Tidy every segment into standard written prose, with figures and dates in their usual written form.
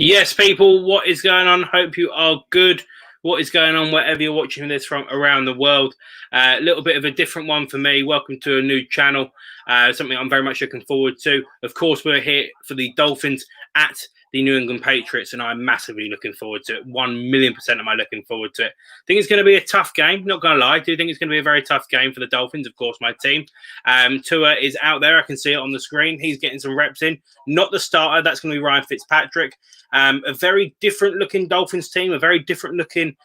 Yes, people, what is going on? Hope you are good. What is going on wherever you're watching this from around the world? A little bit of a different one for me. Welcome to a new channel, something I'm very much looking forward to. Of course, we're here for the Dolphins at the New England Patriots, and I'm massively looking forward to it. 1,000,000% am I looking forward to it. I think it's going to be a tough game, not going to lie. I do think it's going to be a very tough game for the Dolphins, of course, my team. Tua is out there. I can see it on the screen. He's getting some reps in. Not the starter. That's going to be Ryan Fitzpatrick. A very different-looking Dolphins team, a very different-looking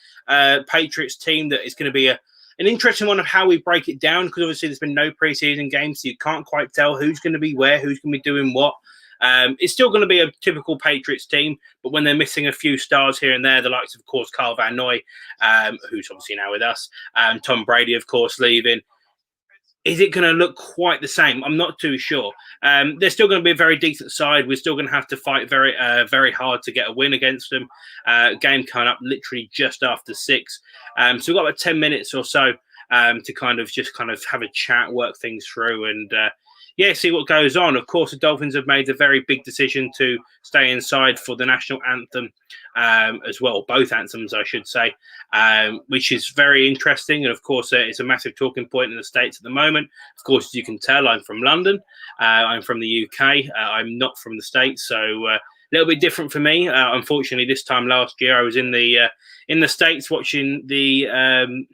Patriots team that is going to be an interesting one of how we break it down, because obviously there's been no preseason games, so you can't quite tell who's going to be where, who's going to be doing what. It's still going to be a typical Patriots team, but when they're missing a few stars here and there, the likes of course, Carl Van Noy, who's obviously now with us, Tom Brady, of course, leaving, is it going to look quite the same? I'm not too sure. They're still going to be a very decent side. We're still going to have to fight very, very hard to get a win against them. Game coming up literally just after 6. So we've got about 10 minutes or so to kind of have a chat, work things through, and see what goes on. Of course, the Dolphins have made a very big decision to stay inside for the national anthem as well, both anthems, I should say, which is very interesting. And of course, it's a massive talking point in the States at the moment. Of course, as you can tell, I'm from London. I'm from the UK. I'm not from the States, so a little bit different for me. Unfortunately, this time last year, I was in the States watching the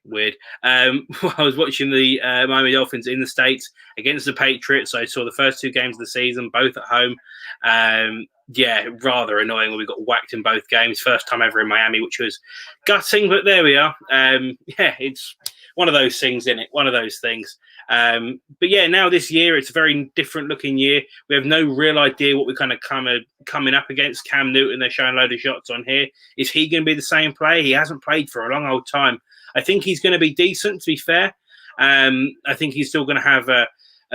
weird. I was watching the Miami Dolphins in the States against the Patriots. I saw the first 2 games of the season, both at home. Rather annoying when we got whacked in both games. First time ever in Miami, which was gutting, but there we are. It's one of those things, isn't it? One of those things. Now this year, it's a very different looking year. We have no real idea what we're kind of coming up against. Cam Newton, they're showing a load of shots on here. Is he going to be the same player? He hasn't played for a long old time. I think he's going to be decent, to be fair. I think he's still going to have a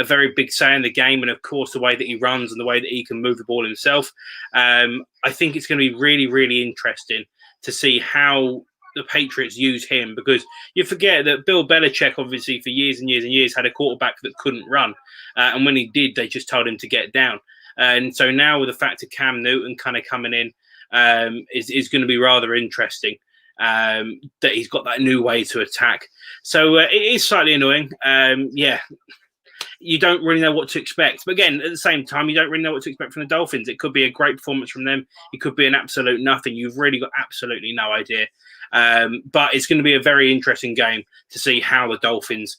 very big say in the game, and of course the way that he runs and the way that he can move the ball himself. I think it's going to be really, really interesting to see how the Patriots use him, because you forget that Bill Belichick, obviously for years and years and years, had a quarterback that couldn't run, and when he did, they just told him to get down. And so now with the fact of Cam Newton kind of coming in, is going to be rather interesting. That he's got that new way to attack. So it is slightly annoying. You don't really know what to expect. But again, at the same time, you don't really know what to expect from the Dolphins. It could be a great performance from them. It could be an absolute nothing. You've really got absolutely no idea. But it's going to be a very interesting game to see how the Dolphins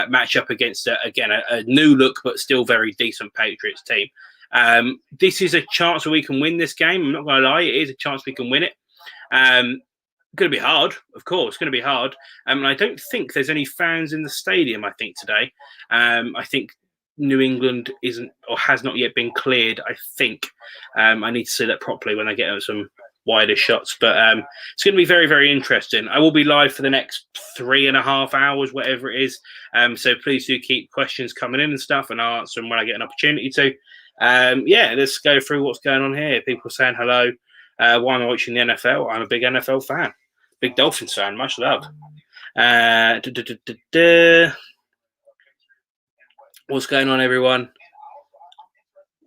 match up against, a new look but still very decent Patriots team. This is a chance where we can win this game. I'm not going to lie. It is a chance we can win it. Going to be hard, of course. Going to be hard. And I don't think there's any fans in the stadium, I think, today. I think New England isn't or has not yet been cleared, I think. I need to see that properly when I get some wider shots. But it's going to be very, very interesting. I will be live for the next 3.5 hours, whatever it is. So please do keep questions coming in and stuff, and I'll answer them when I get an opportunity to. Let's go through what's going on here. People saying hello. Why am I watching the NFL? I'm a big NFL fan. Big Dolphins fan. Much love. What's going on, everyone?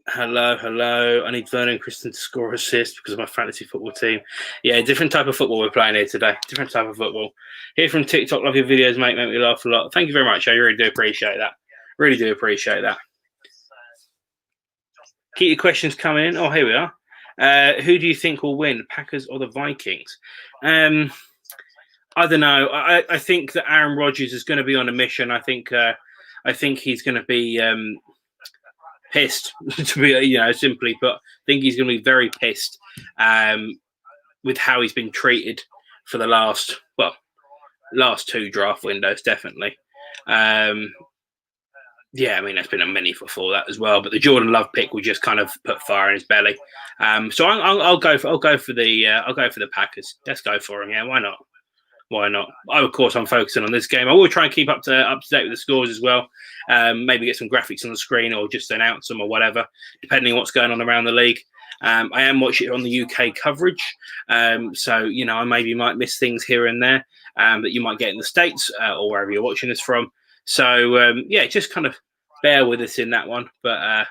Hello. I need Vernon Christian to score assist because of my fantasy football team. Yeah, different type of football we're playing here today. Different type of football. Here from TikTok. Love your videos, mate. Make me laugh a lot. Thank you very much. I really do appreciate that. Really do appreciate that. Keep your questions coming in. Oh, here we are. Who do you think will win, Packers or the Vikings? I don't know. I think that Aaron Rodgers is going to be on a mission. I think he's going to be pissed, to be simply put. I think he's going to be very pissed with how he's been treated for the last 2 draft windows, definitely. There's been a many before that as well, but the Jordan Love pick will just kind of put fire in his belly. So I'll go for the Packers. Let's go for them. Yeah, why not? Why not? Of course, I'm focusing on this game. I will try and keep up to date with the scores as well. Maybe get some graphics on the screen or just announce them or whatever, depending on what's going on around the league. I am watching it on the UK coverage, so I maybe might miss things here and there that you might get in the States or wherever you're watching this from. So just kind of bear with us in that one. But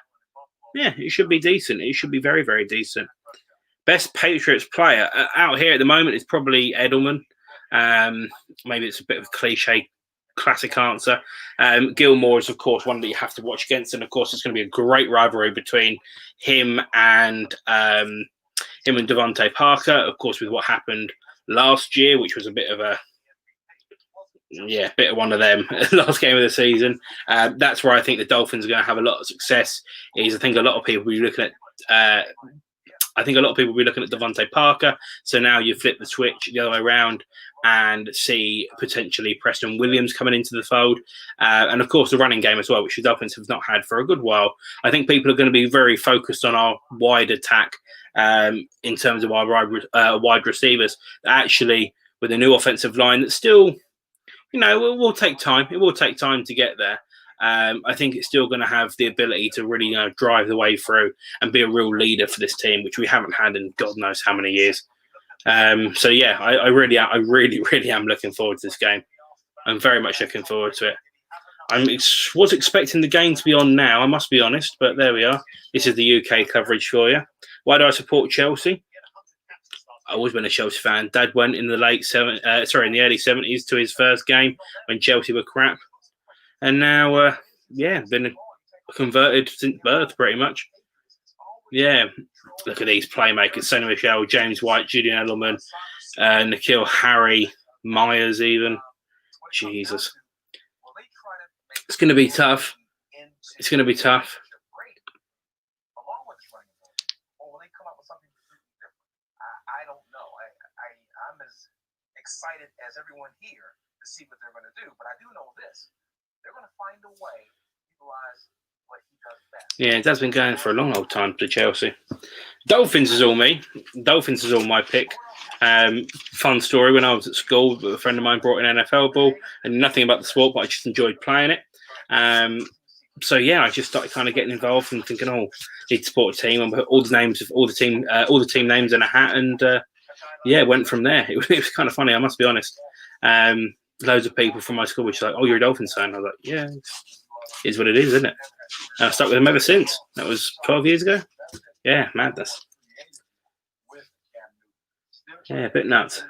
it should be decent. It should be very, very decent. Best Patriots player out here at the moment is probably Edelman. Maybe it's a bit of a cliche, classic answer. Gilmore is, of course, one that you have to watch against, and of course, it's going to be a great rivalry between him and Devontae Parker. Of course, with what happened last year, which was a bit of one of them last game of the season. That's where I think the Dolphins are going to have a lot of success. I think a lot of people will be looking at. I think a lot of people will be looking at Devontae Parker. So now you flip the switch the other way around and see potentially Preston Williams coming into the fold. And of course, the running game as well, which the Dolphins have not had for a good while. I think people are going to be very focused on our wide attack in terms of our wide receivers. Actually, with a new offensive line that still, it will take time. It will take time to get there. I think it's still going to have the ability to really drive the way through and be a real leader for this team, which we haven't had in God knows how many years. I really am looking forward to this game. I'm very much looking forward to it. I was expecting the game to be on now, I must be honest, but there we are. This is the UK coverage for you. Why do I support Chelsea? I've always been a Chelsea fan. Dad went in the early 70s to his first game when Chelsea were crap. And now, been converted since birth, pretty much. Yeah, look at these playmakers. Sonny Michel, James White, Julian Edelman, N'Keal Harry, Myers even. Jesus. It's going to be tough. It's going to be tough. I don't know. I'm as excited as everyone here to see what they're going to do, but I do know this. They're going to find a way to utilize what he does best. Yeah, it has been going for a long old time to Chelsea. Dolphins is all me. Dolphins is all my pick. Fun story, when I was at school, a friend of mine brought an NFL ball. I knew nothing about the sport, but I just enjoyed playing it. I just started kind of getting involved and thinking, need to support a team, and put all the names of all the team names in a hat, and went from there. It was kind of funny, I must be honest. Loads of people from my school were just like, "Oh, you're a Dolphins fan?" I was like, "Yeah, is what it is, isn't it?" And I've stuck with them ever since. That was 12 years ago. Yeah, madness. Yeah, a bit nuts.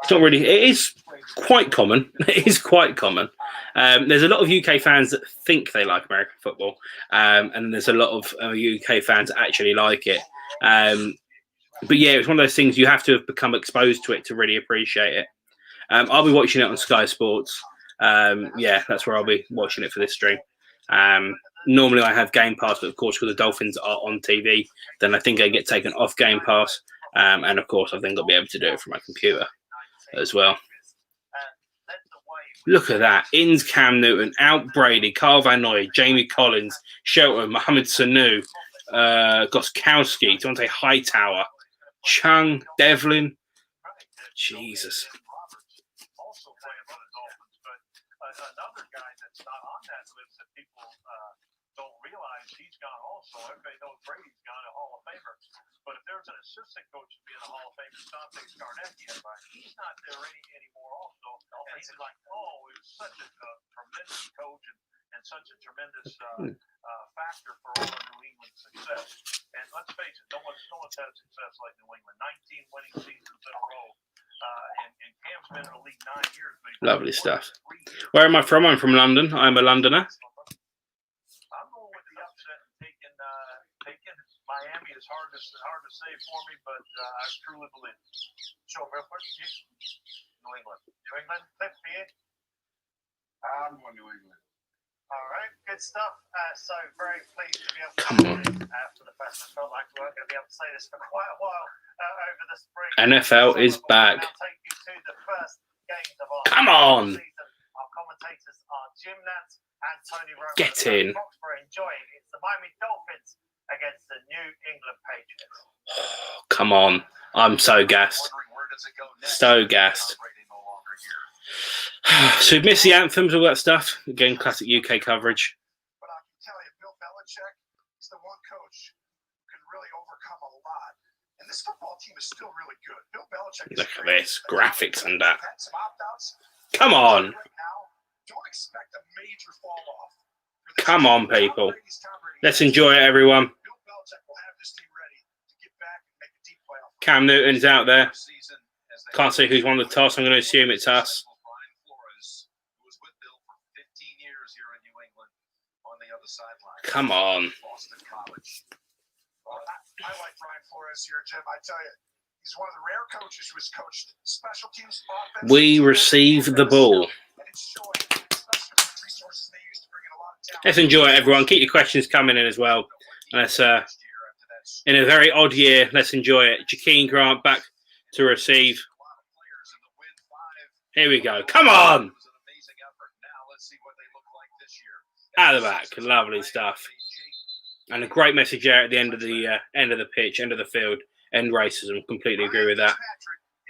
It's not really. It is quite common. It is quite common. There's a lot of UK fans that think they like American football, and there's a lot of UK fans that actually like it. But yeah, it's one of those things you have to have become exposed to it to really appreciate it. I'll be watching it on Sky Sports. That's where I'll be watching it for this stream. Normally I have Game Pass, but of course, because the Dolphins are on TV, then I think I get taken off Game Pass. And of course, I think I'll be able to do it from my computer as well. Look at that. Ins Cam Newton, out Brady, Carl Van Noy, Jamie Collins, Shelton, Mohamed Sanu, Goskowski, Deontay Hightower, Chung, Devlin. Jesus. Another guy that's not on that list that people don't realize he's gone also. Everybody knows Brady's gone a Hall of Famer. But if there's an assistant coach to be in the Hall of Fame, it's Dante Scarnecchia. He's not there anymore also. And he's like, it was such a tremendous coach and such a tremendous factor for all of New England's success. And let's face it, no one's had success like New England. 19 winning seasons in a row. And Cam's been in the league 9 years. Lovely stuff. Where am I from? I'm from London. I'm a Londoner. I'm going with the upset and taking Miami. Is hard to say for me, but I truly believe. Show real quick. New England. New England. I'm going New England. All right, good stuff. So very pleased to be able to after the festival. Felt like we weren't going to be able to say this for quite a while over the spring. NFL is back. I'll take you to the first games of our Come on. season. Our commentators are Jim Nance and Tony Romo. Get in. Foxborough enjoying. It's the Miami Dolphins against the New England Patriots. Come on. I'm so gassed. So gassed. So we've missed the anthems, all that stuff. Again, classic UK coverage. But I can tell you, Bill Belichick is the one coach who can really overcome a lot. And this football team is still really good. Bill Belichick is Look at this. Graphics and that. Come on. Don't expect a major fall off. Come on, people. Let's enjoy it, everyone. Bill Belichick will have this team ready to get back and make a deep playoff. Cam Newton's out there. Can't see who's won the toss. I'm going to assume it's us. Come on. I like Brian Flores here, Jim. I tell you, he's one of the rare coaches who has coached special teams, offense. We receive the ball. Let's enjoy it, everyone. Keep your questions coming in as well. And let's, in a very odd year, let's enjoy it. Jakeem Grant back to receive. Here we go. Come on! Out of the back. Lovely stuff. And a great message there at the end of the pitch, end of the field. End racism. Completely agree with that.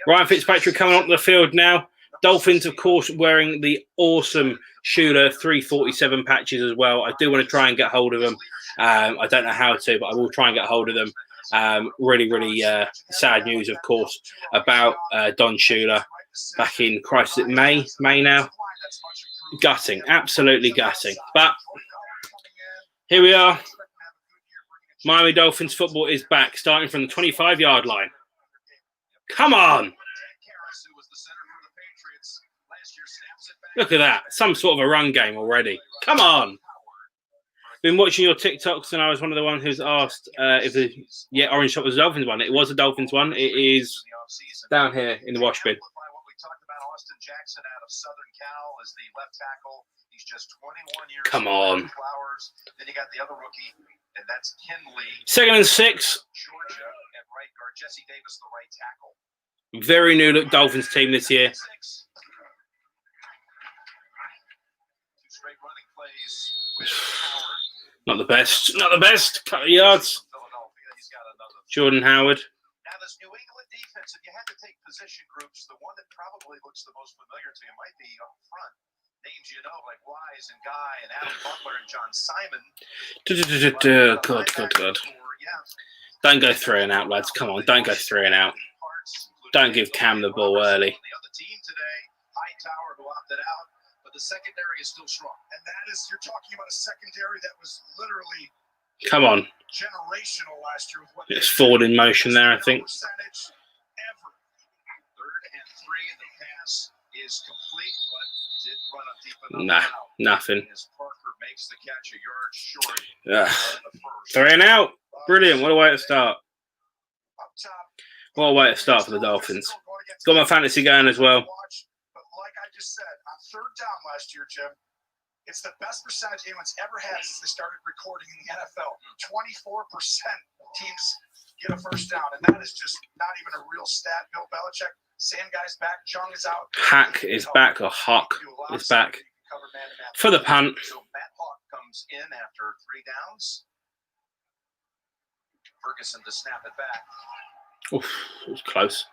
Ryan Fitzpatrick coming onto the field now. Dolphins, of course, wearing the awesome Shula 347 patches as well. I do want to try and get hold of them. I don't know how to, but I will try and get hold of them. Really sad news, of course, about Don Shula back in, Christ, is it May now? Gutting, absolutely gutting. But here we are. Miami Dolphins football is back, starting from the 25-yard line. Come on. Look at that. Some sort of a run game already. Come on. Been watching your TikToks, and I was one of the ones who's asked if the orange shot was a Dolphins one. It was a Dolphins one. It is down here in the wash bin. Austin Jackson out of Southern Cal is the left tackle. He's just 21 years old. Come on. Flowers. Then you got the other rookie, and that's Kinley. 2nd and 6. Georgia at right guard. Jesse Davis, the right tackle. Very new look Dolphins team this year. 2 straight running plays with Howard. Not the best. Not the best. Couple of yards. He's got another. Jordan Howard. Now, this New England defense, if you had to take position groups, the one that probably looks the most familiar to you might be up front. Names you know, like Wise and Guy and Adam Butler and John Simon. God. Don't go 3 and out, lads. Come on, don't go 3 and out. Don't give Cam the ball early. The other team today, Hightower, who opted out, but the secondary is still strong. And that is, you're talking about a secondary that was literally come on. Generational last year with what it's forward in motion there, I think. Percentage ever. 3rd and 3. The pass is complete, but didn't run up deep enough. Nothing. As Parker makes the catch a yard short. 3 and out. Brilliant. What a way to start. Up top. What a way to start for the Dolphins. Got my fantasy going as well. But like I just said, on 3rd down last year, Jim, it's the best percentage anyone's ever had since they started recording in the NFL. 24% teams get a 1st down, and that is just not even a real stat. Bill Belichick, same guy's back. Chung is out. Hack is back, or Hawk is back for the punt. So Matt Hawk comes in after 3 downs. Ferguson to snap it back. Oof, it was close.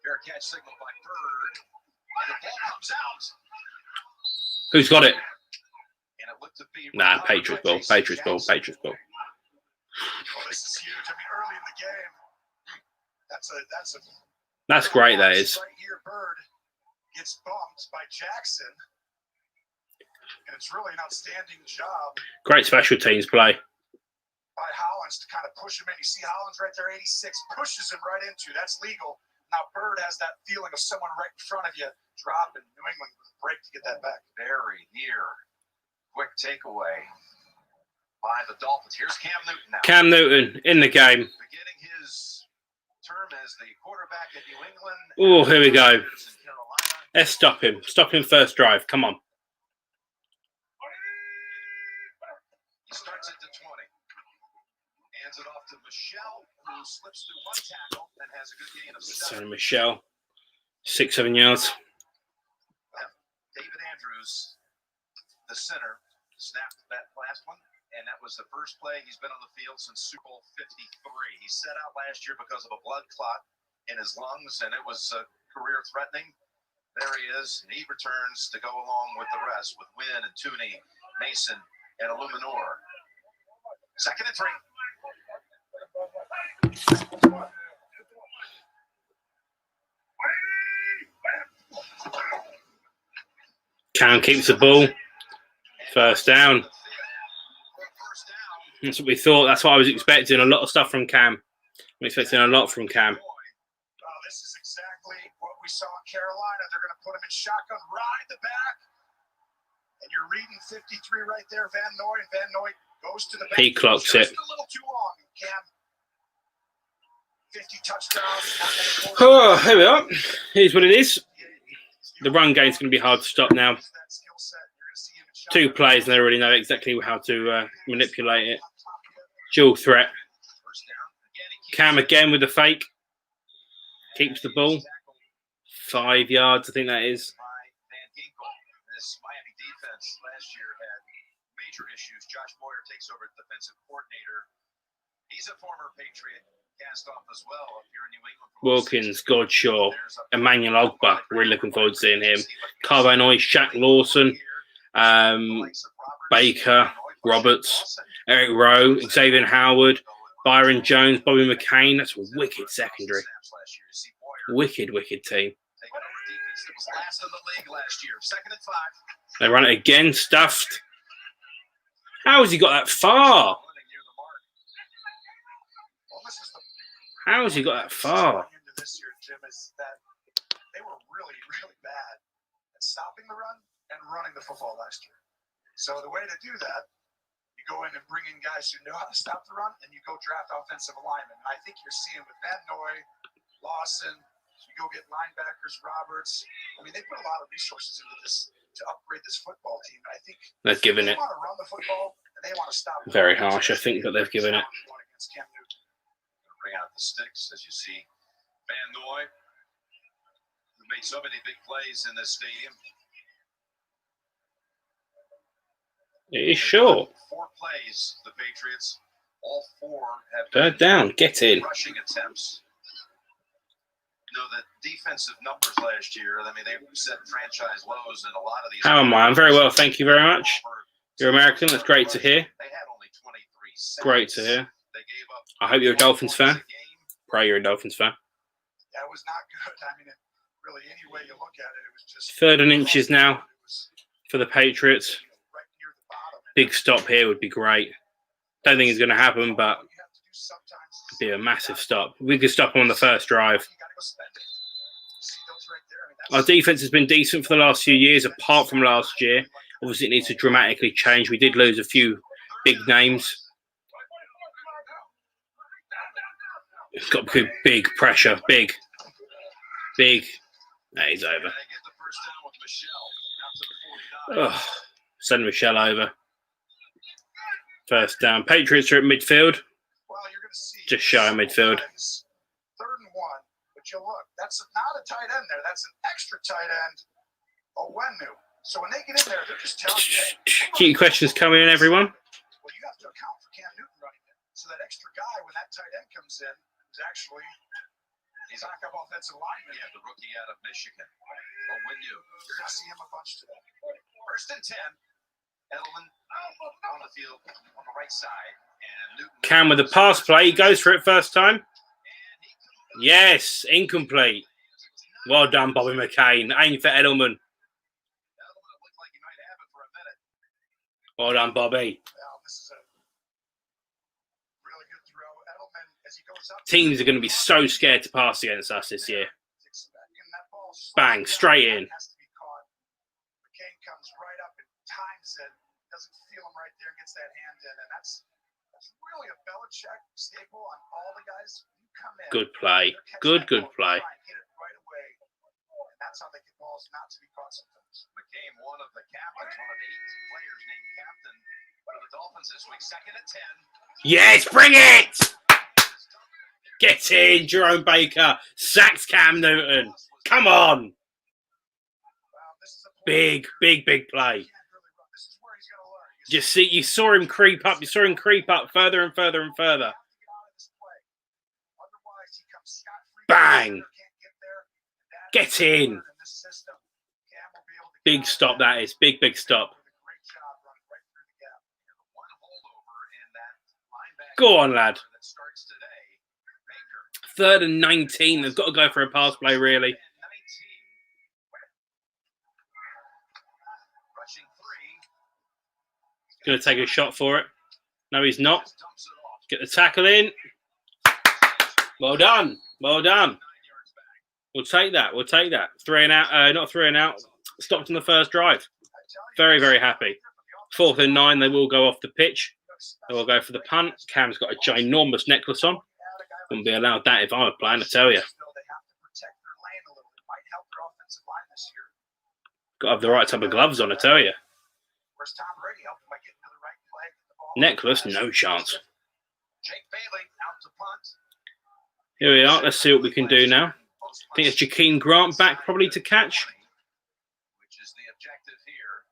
Fair catch signal by Bird, and the ball comes out. Who's got it? And it looked to be Patriots ball. Patriots ball. Well, this is huge. I mean, early in the game, that's great. That is. Right here, Bird gets bumped by Jackson, and it's really an outstanding job. Great special teams play by Hollins to kind of push him in. You see Hollins right there, 86, pushes him right into. That's legal. Now Bird has that feeling of someone right in front of you dropping. New England with a break to get that back. Very near. Quick takeaway by the Dolphins. Here's Cam Newton now. Cam Newton in the game. Beginning his term as the quarterback at New England. Oh, here we go. Let's stop him. Stop him 1st drive. Come on. He starts at the 20. Hands it off to Michelle, who slips through 1 tackle and has a good gain of 7. So Michelle, 6-7 yards. David Andrews, the center, snapped that last one, and that was the first play. He's been on the field since Super Bowl 53. He set out last year because of a blood clot in his lungs, and it was career-threatening. There he is, and he returns to go along with the rest, with Wynn and Tooney, Mason, and Illuminor. 2nd and 3. Cam keeps the ball. First down. That's what we thought. That's what I was expecting. A lot of stuff from Cam. I'm expecting a lot from Cam. This is exactly what we saw in Carolina. They're going to put him in shotgun, ride the back. And you're reading 53 right there, Van Noy. Van Noy goes to the back. He clocks it. Just a little too long, Cam. 50 touchdowns. Oh, here we are. Here's what it is. The run game's going to be hard to stop now. 2 plays, and they already know exactly how to manipulate it. Dual threat. Cam again with the fake. Keeps the ball. 5 yards, I think that is. This Miami defense last year had major issues. Josh Boyer takes over as defensive coordinator. He's a former Patriot, cast off as well up here in New England. Wilkins, Godshaw, Emmanuel Ogba. Really looking forward to seeing him. Carvin Noy, Shaq Lawson, Baker, Roberts, Eric Rowe, Xavier Howard, Byron Jones, Bobby McCain. That's a wicked secondary. Wicked, wicked team. Last in the league last year. 2nd and 5. They run it again, stuffed. How has he got that far? How has he got that far? This year, Jim, is that they were really, really bad at stopping the run and running the football last year. So the way to do that, you go in and bring in guys who know how to stop the run, and you go draft offensive linemen. And I think you're seeing with Van Noy, Lawson. You go get linebackers, Roberts. I mean, they put a lot of resources into this to upgrade this football team. And I think they've given it. They want to run the football, and they want to stop. Very harsh, I think, but they've given it. Bring out the sticks, as you see. Van Noy, who made so many big plays in this stadium. It is short. 4 plays, the Patriots. All 4 have 3rd down. Get in. Rushing attempts. The defensive numbers last year, I mean, they set franchise lows in a lot of these. How am I? I'm very well, thank you very much. You're American. That's great to hear. They had only 23 sacks. Great to hear. They gave up. I hope you're a Dolphins fan. Pray you're a Dolphins fan. That was not good. I mean, really, any way you look at it, it was just 3rd and inches now for the Patriots. Big stop here would be great. Don't think it's going to happen, but it'd be a massive stop. We could stop them on the first drive. Our defense has been decent for the last few years, apart from last year. Obviously, it needs to dramatically change. We did lose a few big names. It's got to be big pressure. Big. Nah, he's over. Oh, send Michelle over. First down. Patriots are at midfield. Just shy of midfield. 3rd and 1. But you look, that's not a tight end there. That's an extra tight end. Owenu. So when they get in there, they're just telling you. Key questions coming in, everyone. Well, you have to account for Cam Newton running it. So that extra guy, when that tight end comes in, is actually he's backup offensive lineman. Yeah, the rookie out of Michigan. Owenu. You're going to see him a bunch today. 1st and 10. Edelman on the field on the right side. And Newton. Cam with the pass play. He goes for it first time. Yes, incomplete. Well done, Bobby McCain. Aim for Edelman. Well done, Bobby. Teams are going to be so scared to pass against us this year. Bang, straight in. McCain comes right up and times it. Doesn't feel him right there, gets that hand in, and that's really a Belichick staple on all the guys. Good play. Good play. Hit it right away. And that's how they get balls not to be caught sometimes. McCain, one of the captains, one of the 8 players named captain for the Dolphins this week. 2nd and 10. Yes, bring it! Get in, Jerome Baker. Sacks Cam Newton. Come on. Big play. You saw him creep up. You saw him creep up further and further and further. Bang! Get in. Big stop, that is. Big stop. Go on, lad. 3rd and 19. They've got to go for a pass play, really. Going to take a shot for it. No, he's not. Get the tackle in. Well done. Well done. We'll take that. We'll take that. 3 and out. Not 3 and out. Stopped on the first drive. Very, very happy. 4th and 9. They will go off the pitch. They will go for the punt. Cam's got a ginormous necklace on. Wouldn't be allowed that if I were playing, I tell you. Got to have the right type of gloves on, I tell you. Necklace, no chance. Here we are. Let's see what we can do now. I think it's Jakeem Grant back probably to catch. Which is the objective here.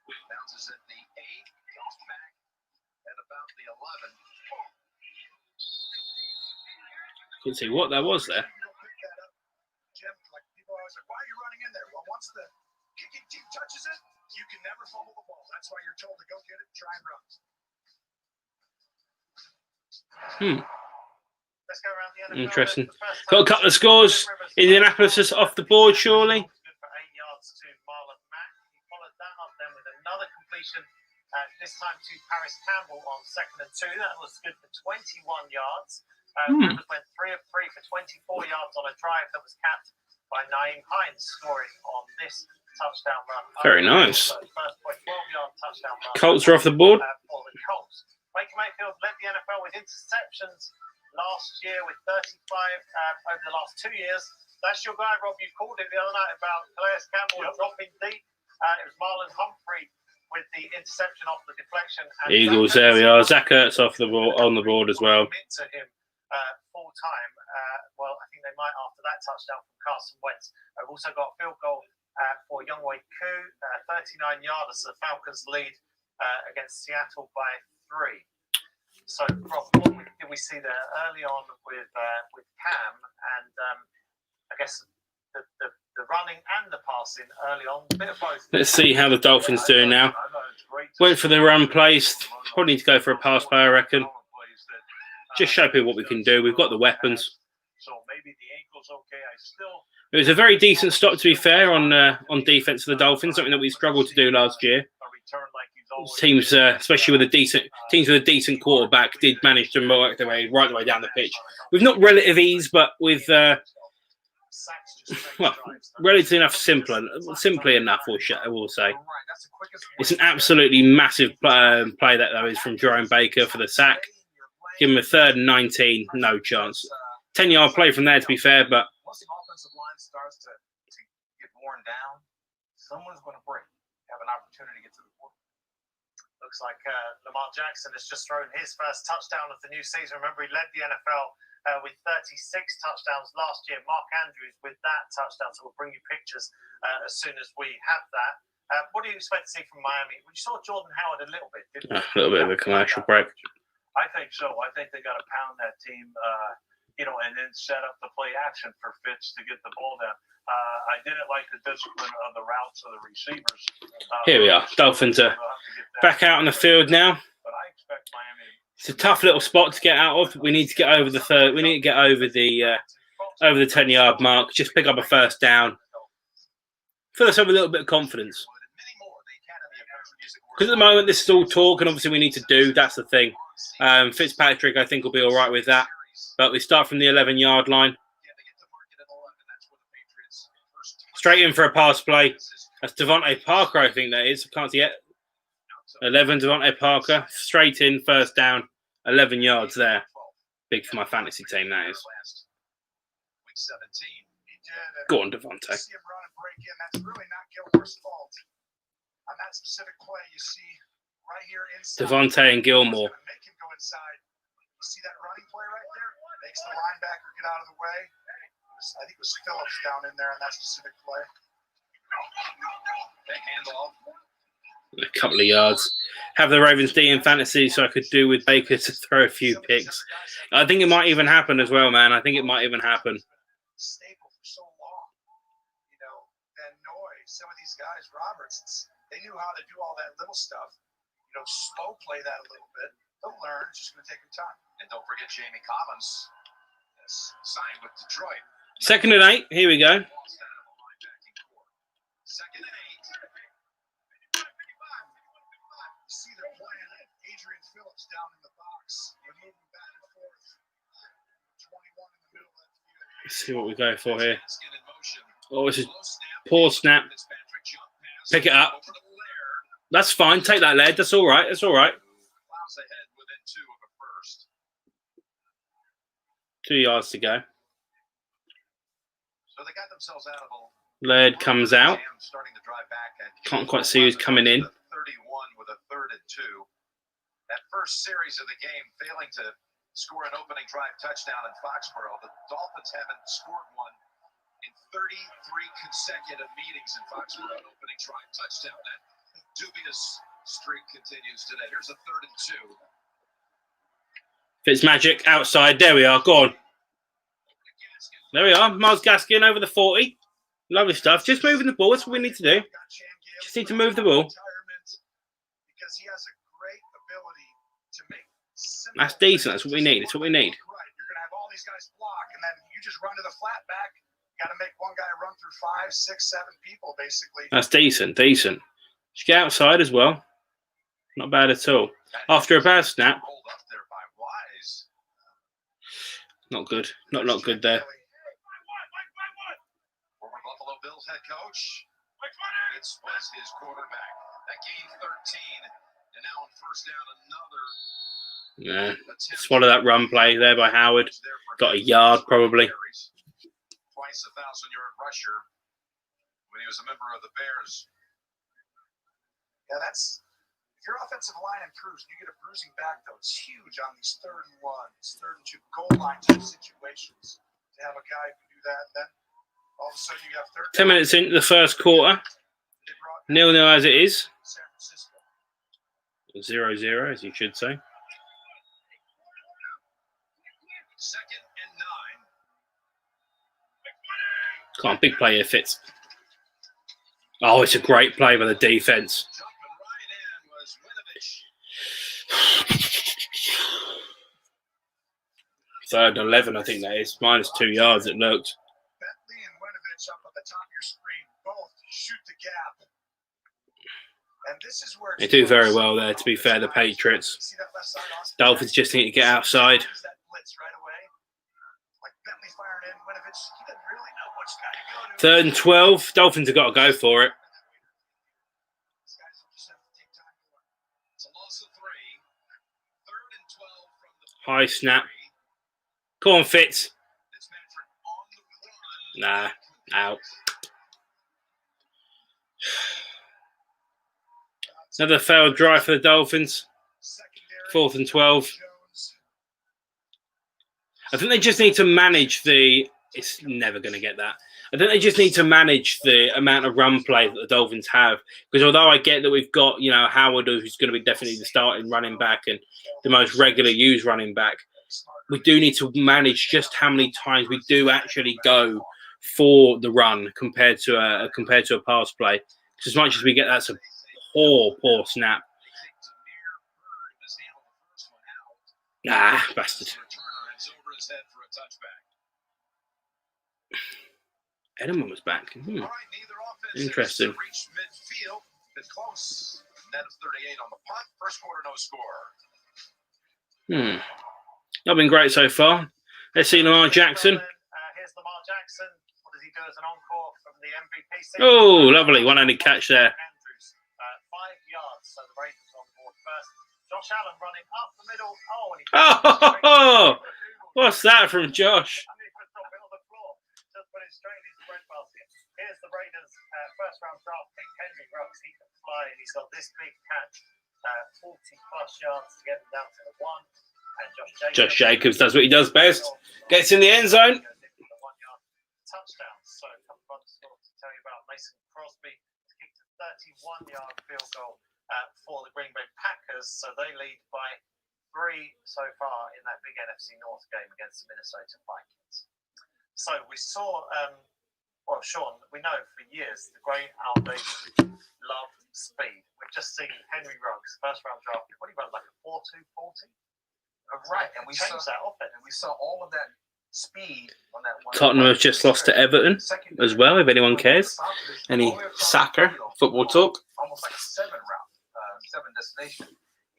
Bounces at the 8, comes back at about the 11. Couldn't see what that was there. Jim, like people always like, why are you running in there? Well, once the kicking team touches it, you can never fumble the ball. That's why you're told to go get it and try and run. Let's go around the NFL. Interesting. Got a couple of scores. Indianapolis is off the board, surely. Good for 8 yards to Marlon Mack. He followed that up then with another completion, this time to Paris Campbell on 2nd and 2. That was good for 21 yards. Rivers went 3 of 3 for 24 yards on a drive that was capped by Naeem Hines scoring on this touchdown run. Very nice. First 12-yard touchdown run. Colts are off the board. For the Colts. Baker Mayfield led the NFL with interceptions last year with 35 over the last 2 years. That's your guy, Rob. You called it the other night about Calais Campbell dropping deep. It was Marlon Humphrey with the interception off the deflection. And Eagles, there we are. Zach Ertz off the ball, on the board as well. To him full time. Well, I think they might after that touchdown from Carson Wentz. I've also got a field goal for Younghoe Koo, 39-yarder. So the Falcons lead against Seattle by 3. So, Rob, what did we see there early on with Cam and I guess the running and the passing early on, a bit of both. Let's see how the Dolphins doing now. Went for the run plays. Probably need to go for a pass play, I reckon. Just show people what we can do. We've got the weapons. So maybe the ankle's okay. It was a very decent stop, to be fair, on defense for the Dolphins. Something that we struggled to do last year. Teams, especially with teams with a decent quarterback, did manage to work their way right the way down the pitch with not relative ease, but with relatively enough simply enough. I will say it's an absolutely massive play that though is from Jerome Baker for the sack. Give him a 3rd and 19, no chance. 10-yard play from there, to be fair, but once the offensive line starts to get worn down, someone's going to break. Have an opportunity to get to the board. Looks like Lamar Jackson has just thrown his first touchdown of the new season. Remember, he led the NFL with 36 touchdowns last year. Mark Andrews with that touchdown. So we'll bring you pictures as soon as we have that. What do you expect to see from Miami? We saw Jordan Howard a little bit, didn't we? A little bit of a commercial break. I think so. I think they got to pound that team, and then set up the play action for Fitz to get the ball down. I didn't like the discipline of the routes of the receivers. Here we are. Dolphins are back out on the field now. But I expect Miami. It's a tough little spot to get out of. We need to get over the third. We need to get over the 10-yard mark. Just pick up a first down. Fill us up with a little bit of confidence. Because at the moment, this is all talk, and obviously we need to do. That's the thing. Fitzpatrick, I think, will be all right with that. But we start from the 11-yard line. Straight in for a pass play. That's Devontae Parker, I think that is. I can't see it. 11, Devontae Parker. Straight in, first down. 11 yards there. Big for my fantasy team, that is. Go on, Devontae. That's really not Gilmore's fault. On that specific play, you see right here inside. Devontae and Gilmore. Make him go inside. You see that running play right there? Makes the linebacker get out of the way. I think it was Phillips down in there on that specific play. Big handoff. A couple of yards. Have the Ravens D in fantasy, so I could do with Baker to throw a few picks. I think it might even happen as well, man. I think it might even happen. Stable for so long. Van Noy, some of these guys, Roberts, they knew how to do all that little stuff. Slow play that a little bit. They'll learn. It's just going to take them time. And don't forget Jamie Collins has signed with Detroit. 2nd and 8. Here we go. 2nd and 8. down in the box. You're moving back and forth. 21 in the middle of that field. Let's see what we go for here. Oh, this is poor snap. Pick it up. That's fine. Take that lead. That's all right. That's all right. 2 yards to go. So they got themselves out of a Laird comes out. starting to drive back at Can't quite see who's coming in. 31 with a 3rd and 2. That first series of the game failing to score an opening drive touchdown in Foxborough. The Dolphins haven't scored one in 33 consecutive meetings in Foxborough, an opening drive touchdown. That dubious streak continues today. Here's a 3rd and 2. Fitzmagic outside. There we are. Go on. There we are. Miles Gaskin over the 40. Lovely stuff. Just moving the ball. That's what we need to do. Just need to move the ball. Because he has a great ability to make That's decent. That's what we need. That's what we need. Right. You're going to have all these guys block, and then you just run to the flat back. You got to make one guy run through 5, 6, 7 people, basically. That's decent. Decent. Just get outside as well. Not bad at all. After a bad snap. Rolled up there by Wise. Not good. Not good there. Former Buffalo Bills head coach. This was his quarterback. That gained 13, and now on first down, another. Yeah. Swallow that run play there by Howard. Got a yard probably. Twice 1,000-yard rusher when he was a member of the Bears. Yeah, that's. If your offensive line improves, you get a bruising back, though. It's huge on these 3rd and 1s, 3rd and 2 goal line type situations to have a guy who can do that. And then all of a sudden you have 10 minutes into the first quarter. 0-0 as it is. San Francisco. 0-0, as you should say. 2nd and 9. Come on, big play here, Fitz. Oh, it's a great play by the defense. Jumping right in was Winovich. 3rd and 11, I think that is. Minus 2 yards, it looked. Bentley and Winovich up at the top of your screen. Both shoot the gap. And this is where They do very well there, to be fair, the Patriots. See that left side, Austin? Dolphins just need to get outside. That blitz right away. Like Bentley firing in. Winovich, he doesn't really know which guy to go to. 3rd and 12. Dolphins have got to go for it. These guys just have to take time to learn. It's a loss of 3. 3rd and 12 from the High snap. Come on, Fitz. It's Manfred on the run. Nah, out. Another failed drive for the Dolphins. 4th and 12. I think they just need to manage the... It's never going to get that. I think they just need to manage the amount of run play that the Dolphins have. Because although I get that we've got, Howard, who's going to be definitely the starting running back and the most regular used running back, we do need to manage just how many times we do actually go for the run compared to a pass play. As much as we get, that's a poor snap. Bastard. Edelman was back. Interesting. Close. Net of 38 on the punt. First quarter, no score. Not been great so far. Let's see Lamar Jackson. Here's Lamar Jackson. What does he do as an encore from the MVP? Oh, lovely. One-handed catch there. Andrews, 5 yards. So the Ravens on board first. Josh Allen running up the middle. Oh, and he what's that from Josh? I mean, just drop it on the floor. Just put it straight in his breadbasket. Here's the Raiders' first-round draft pick, Henry Ruggs. He can fly, and he's got this big catch, 40-plus yards to get them down to the 1. And Josh Jacobs does what he does best. Gets in the end zone. Touchdown. So a couple of other scores to tell you about. Mason Crosby kicked a 31-yard field goal for the Green Bay Packers. So they lead by 3 so far in that big NFC North game against the Minnesota Vikings. So we saw, Sean, we know for years the Grey Albies love speed. We've just seen Henry Ruggs, first-round draft pick. What do you run, like a 4.2 40? Right, and we saw that offense. And we saw all of that speed on that one. Tottenham have just lost to Everton as well, if anyone cares. Any soccer, football talk? Almost like a 7 destination.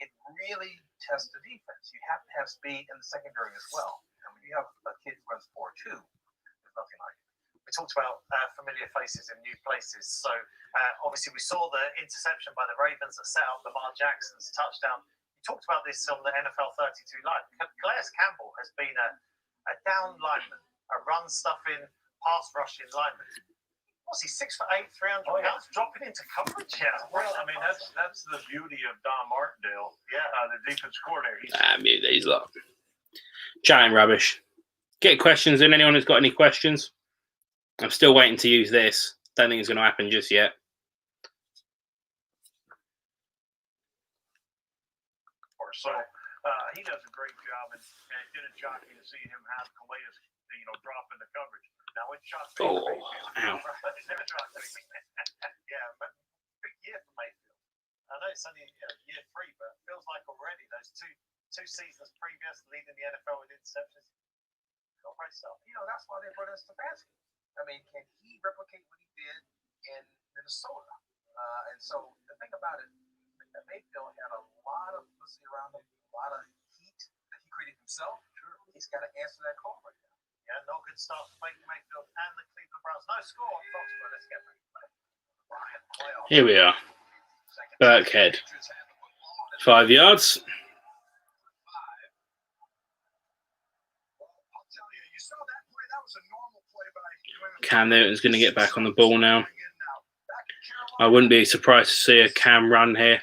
It really test the defense. You have to have speed in the secondary as well. And when you have a kid who runs 4.2, there's nothing like it. We talked about familiar faces in new places. So obviously we saw the interception by the Ravens that set up Lamar Jackson's touchdown. We talked about this on the NFL 32 Live. Calais Campbell has been a down lineman, a run-stuffing, pass-rushing lineman. What's he, 6'8", 300 pounds, dropping into coverage? Yeah, well, I mean, that's the beauty of Don Martindale. Yeah, the defense coordinator. Mute these lot. Chatting rubbish. Get questions in. Anyone who's got any questions? I'm still waiting to use this. Don't think it's going to happen just yet. So he does a great job, and it's been a jockey to see him have Calais, drop into coverage. Now when shots, ow! Yeah, but big year for Mayfield. I know it's only year 3, but it feels like already those two seasons previous leading the NFL with interceptions. Not very self. That's why they brought in Stefanski. I mean, can he replicate what he did in Minnesota? And so the thing about it, Mayfield had a lot of publicity around him, a lot of heat that he created himself. Sure. He's got to answer that call right now. Yeah, no good start for Baker Mayfield and the Cleveland Browns. No score on Foxborough. Let's get back to Brian. Here we are. Burkhead. 5 yards. Cam Newton's going to get back on the ball now. I wouldn't be surprised to see a Cam run here.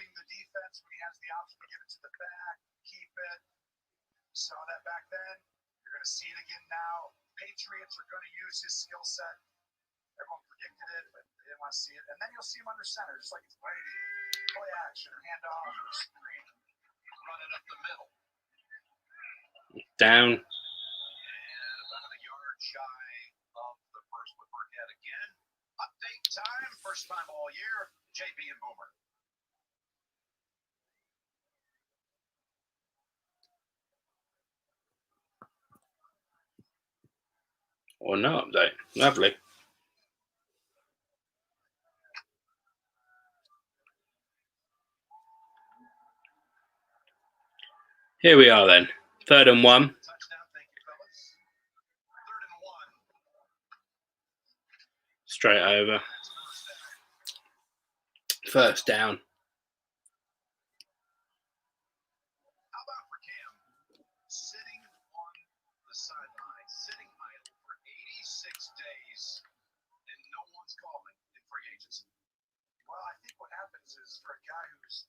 Saw that back then. You're going to see it again now. Patriots are going to use his skill set. Everyone predicted it, but they didn't want to see it. And then you'll see him under center, just like it's play action or handoff or screen. Running up the middle. Down. And about a yard shy of the first with Burkhead again. Update time. First time all year. JB and Boomer. Or no update. Lovely. Here we are then. 3rd and 1. Straight over. First down. How about for Cam? Sitting on the sideline, sitting idle for 86 days, and no one's calling in free agency. Well, I think what happens is for a guy who's,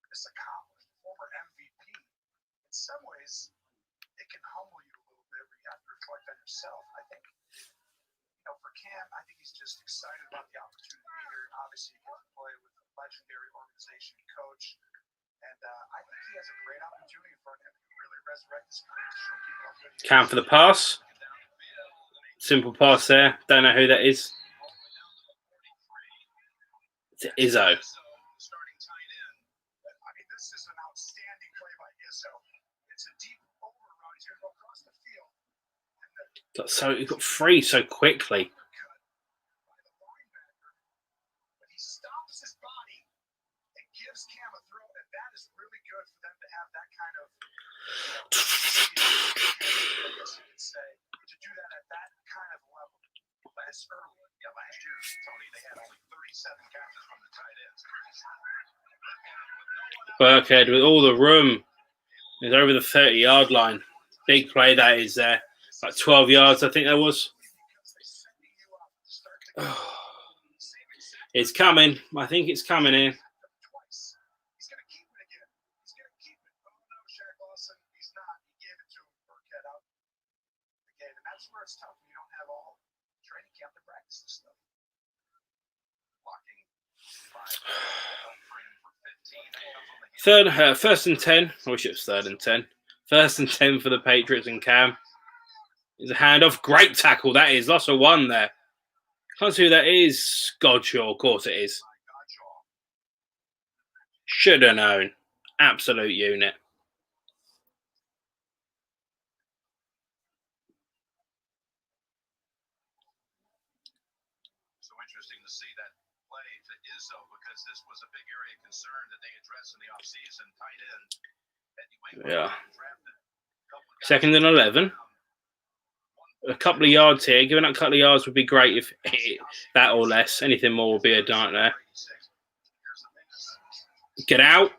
this accomplished, former MVP, in some ways, it can humble you a little bit where you have to reflect on yourself. I think, for Cam, I think he's just excited about the opportunity to be here. And obviously, he gets to play with a legendary organization and coach. And I think he has a great opportunity in front of him to really resurrect his career to show people how good he is. Cam for the pass. Simple pass there. Don't know who that is. It's Izzo. Starting tight end. I mean, this is an outstanding play by Izzo. It's a deep overrun. He's going to go across the field. So he got free so quickly. But he stops his body and gives Cam a throw, and that is really good for them to have that kind of, I guess you could say, to do that at that kind of level. Last year, Tony, they had only 37 catches from the tight ends. Burkhead with all the room. He's over the 30-yard line. Big play that is there. Like 12 yards, I think that was. It's coming. I think it's coming here. He's going to keep it again. He's going to keep it. Oh, no, Shaq Lawson. He's not. He gave it to him. Burkhead out the game. And that's where it's tough when you don't have all training camp to practice this stuff. Blocking 5, 1st and 10. I wish it was 3rd and 10. 1st and 10 for the Patriots and Cam. It's a handoff. Great tackle, that is. Loss of 1 there. Can't see who that is. Godshaw, of course it is. Should have known. Absolute unit. So interesting to see that play to Izzo because this was a big area of concern that they addressed in the offseason. Tight end. Yeah. 2nd and 11. A couple of yards here. Giving up a couple of yards would be great if that or less. Anything more would be a nightmare. Get out.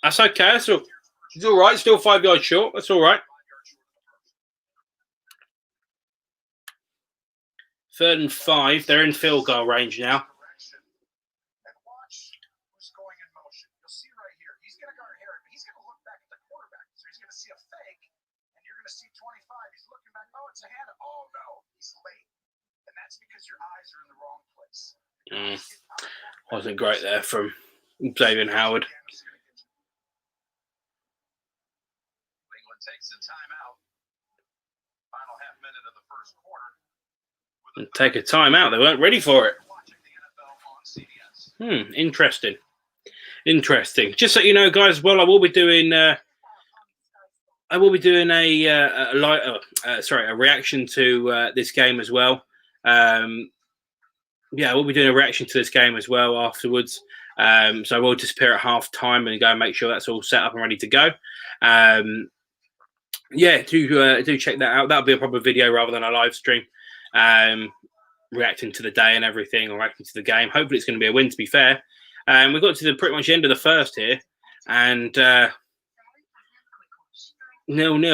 That's okay. It's all right. Still 5 yards short. That's all right. 3rd and 5. They're in field goal range now. It's a hand. Oh no, he's late, and that's because your eyes are in the wrong place. Wasn't great there from Xavier Howard. England takes the timeout. Final half minute of the first quarter. Take a timeout. They weren't ready for it. Interesting. Interesting. Just so you know, guys, well, I will be doing a reaction to this game as well. Yeah, we'll be doing a reaction to this game as well afterwards. So I will disappear at half time and go and make sure that's all set up and ready to go. Yeah, do check that out. That'll be a proper video rather than a live stream. Reacting to the day and everything, or reacting to the game. Hopefully it's going to be a win, to be fair. We got to the pretty much end of the first here, and 0-0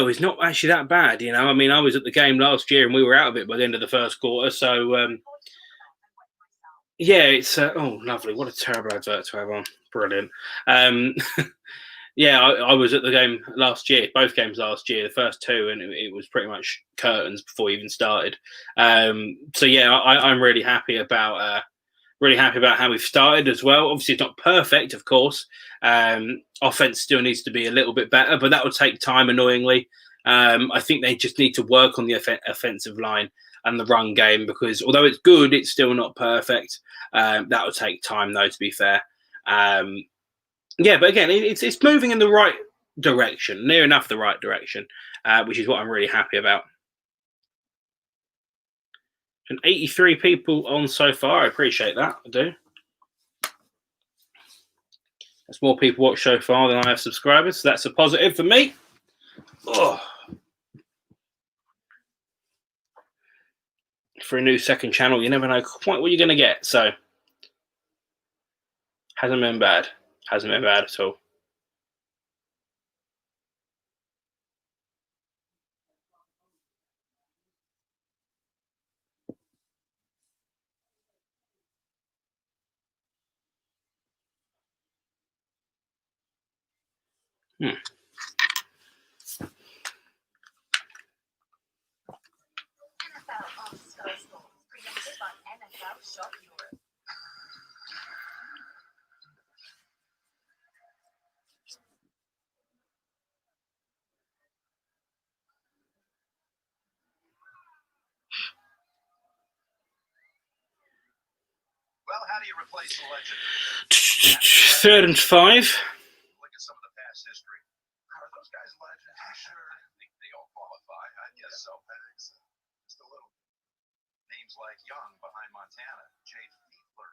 is not actually that bad, you know. I mean, I was at the game last year and we were out of it by the end of the first quarter, so yeah, it's oh, lovely. What a terrible advert to have on. Brilliant. Yeah, I was at the game last year, both games last year, the first two, and it was pretty much curtains before we even started. So yeah, I'm really happy about how we've started as well. Obviously, it's not perfect, of course. Offense still needs to be a little bit better, but that will take time, annoyingly. I think they just need to work on the offensive line and the run game, because although it's good, it's still not perfect. That will take time, though, to be fair. Yeah, but again, it's moving in the right direction, near enough the right direction, which is what I'm really happy about. And 83 people on so far. I appreciate that. I do. There's more people watch so far than I have subscribers, so that's a positive for me. Oh. For a new second channel, you never know quite what you're going to get. So, hasn't been bad. Hasn't been bad at all. Well, how do you replace the legend? 3rd and 5. Look at some of the past history. Are those guys legends? I'm sure they all qualify. I guess so. I think so. Just a little. Names like Young behind Montana, Jay Fiedler for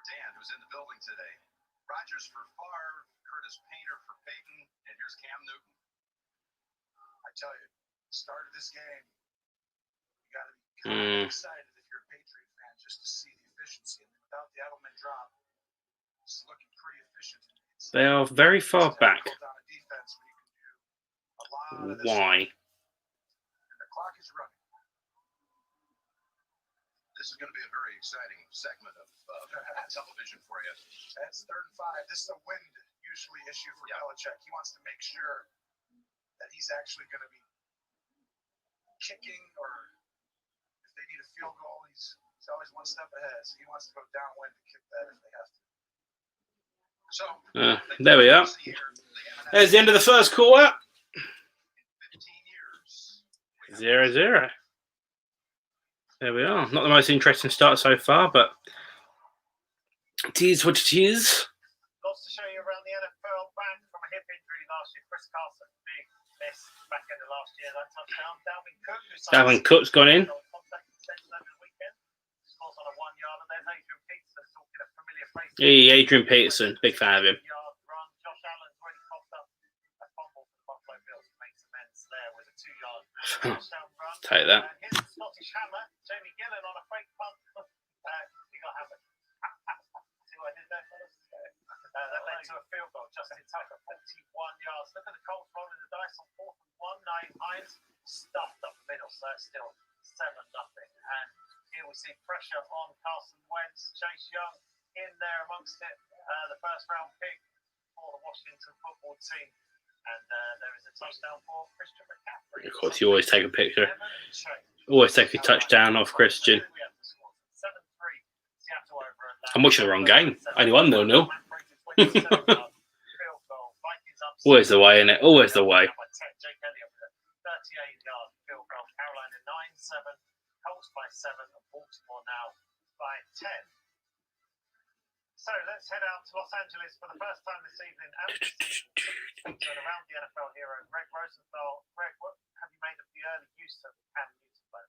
Dan, who's in the building today. Rogers for Favre, Curtis Painter for Peyton, and here's Cam Newton. I tell you, start of this game, you got to be kind of excited if you're a Patriot fan just to see the efficiency. And without the Edelman drop, it's looking pretty efficient. They are very far back. Why? And the clock is running. This is going to be a very exciting segment of television for you. That's 3rd and 5. This is a wind usually issue for Belichick. He wants to make sure that he's actually going to be kicking, or if they need a field goal, he's always one step ahead. So he wants to go downwind to kick that if they have to. So there we are. There's the end of the first quarter. 15 years. 0-0. There we are. Not the most interesting start so far, but it is what it is. Lots to show you around the NFL. Back from a hip injury last year. Chris Carson, big miss back in the last year. That touchdown. Dalvin Cook's gone in. Hey, Adrian Peterson. Big fan of him. Take that. Here's the Scottish hammer, Jamie Gillen on a fake punt. He got hammered. See what I did there, fellas? That led to a field goal. Justin Tucker, 41 yards. Look at the Colts rolling the dice on 4th and 1. Hines stuffed up the middle, so it's still 7-0. And here we see pressure on Carson Wentz. Chase Young in there amongst it. The first round pick for the Washington football team. And there is a touchdown for Christian McCaffrey. Of course, you always take a picture. Always take a touchdown off Christian. 7-3, Seattle over Atlanta. I'm watching the wrong game. Only 1-0. Always the way, innit? Always the way. 38 yard field goal. Carolina 9-7. Colts by 7 and Baltimore now by 10. So let's head out to Los Angeles for the first time this evening and this season. And around the NFL hero, Greg Rosenthal. Greg, what have you made of the early use of the Cam Newton play?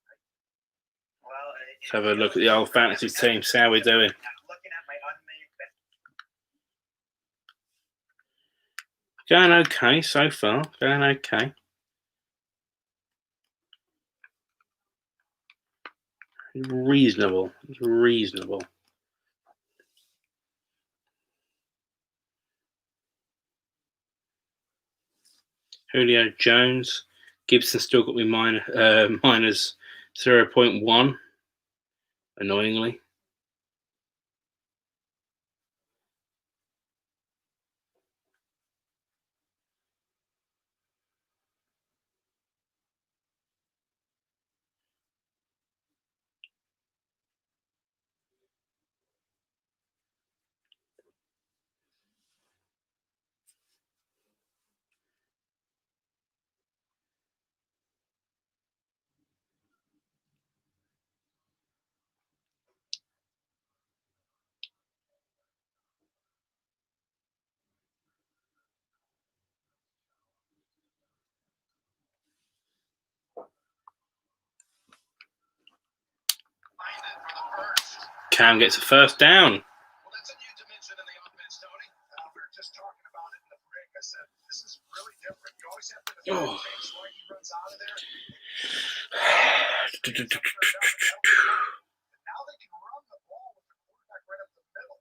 Well, Let's have a look at the old fantasy team. See how we're doing. looking at my unmade bet. Going okay so far. Going okay. Reasonable. It's reasonable. Julio Jones. Gibson still got me minus 0.1. Annoyingly. Cam gets a first down. Well, that's a new dimension in the offense, Tony. We were just talking about it in the break. I said, this is really different. You always have to defend things like he runs out of there. Now they can run the ball with the quarterback right up the middle.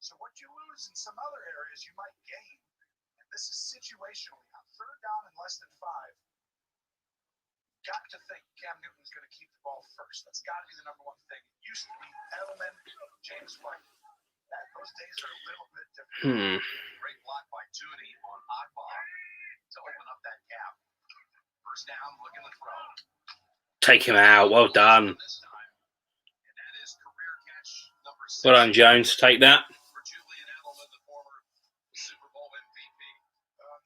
So what you lose in some other areas, you might gain. And this is situationally. On 3rd down and less than 5, got to think Cam Newton's going to keep the ball first. That's got to be the number one thing. It used to be Edelman, James White. Those days are a little bit different. Great block by Tooney on Akbar to open up that gap. First down, looking to throw. Take him out. Well done. This time. And that is career catch number 6. Well done, Jones. Take that. For Julian Edelman, the former Super Bowl MVP.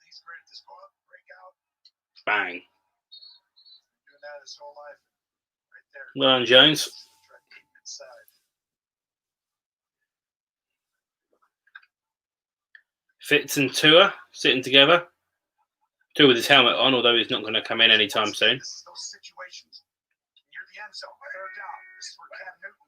He's great at this breakout. Bang. Doing that his whole life. Right there. Well done, Jones. Fitz and Tua sitting together. Tua with his helmet on, although he's not going to come in anytime soon. This is those situations near the end zone. 3rd down. This is where Cam Newton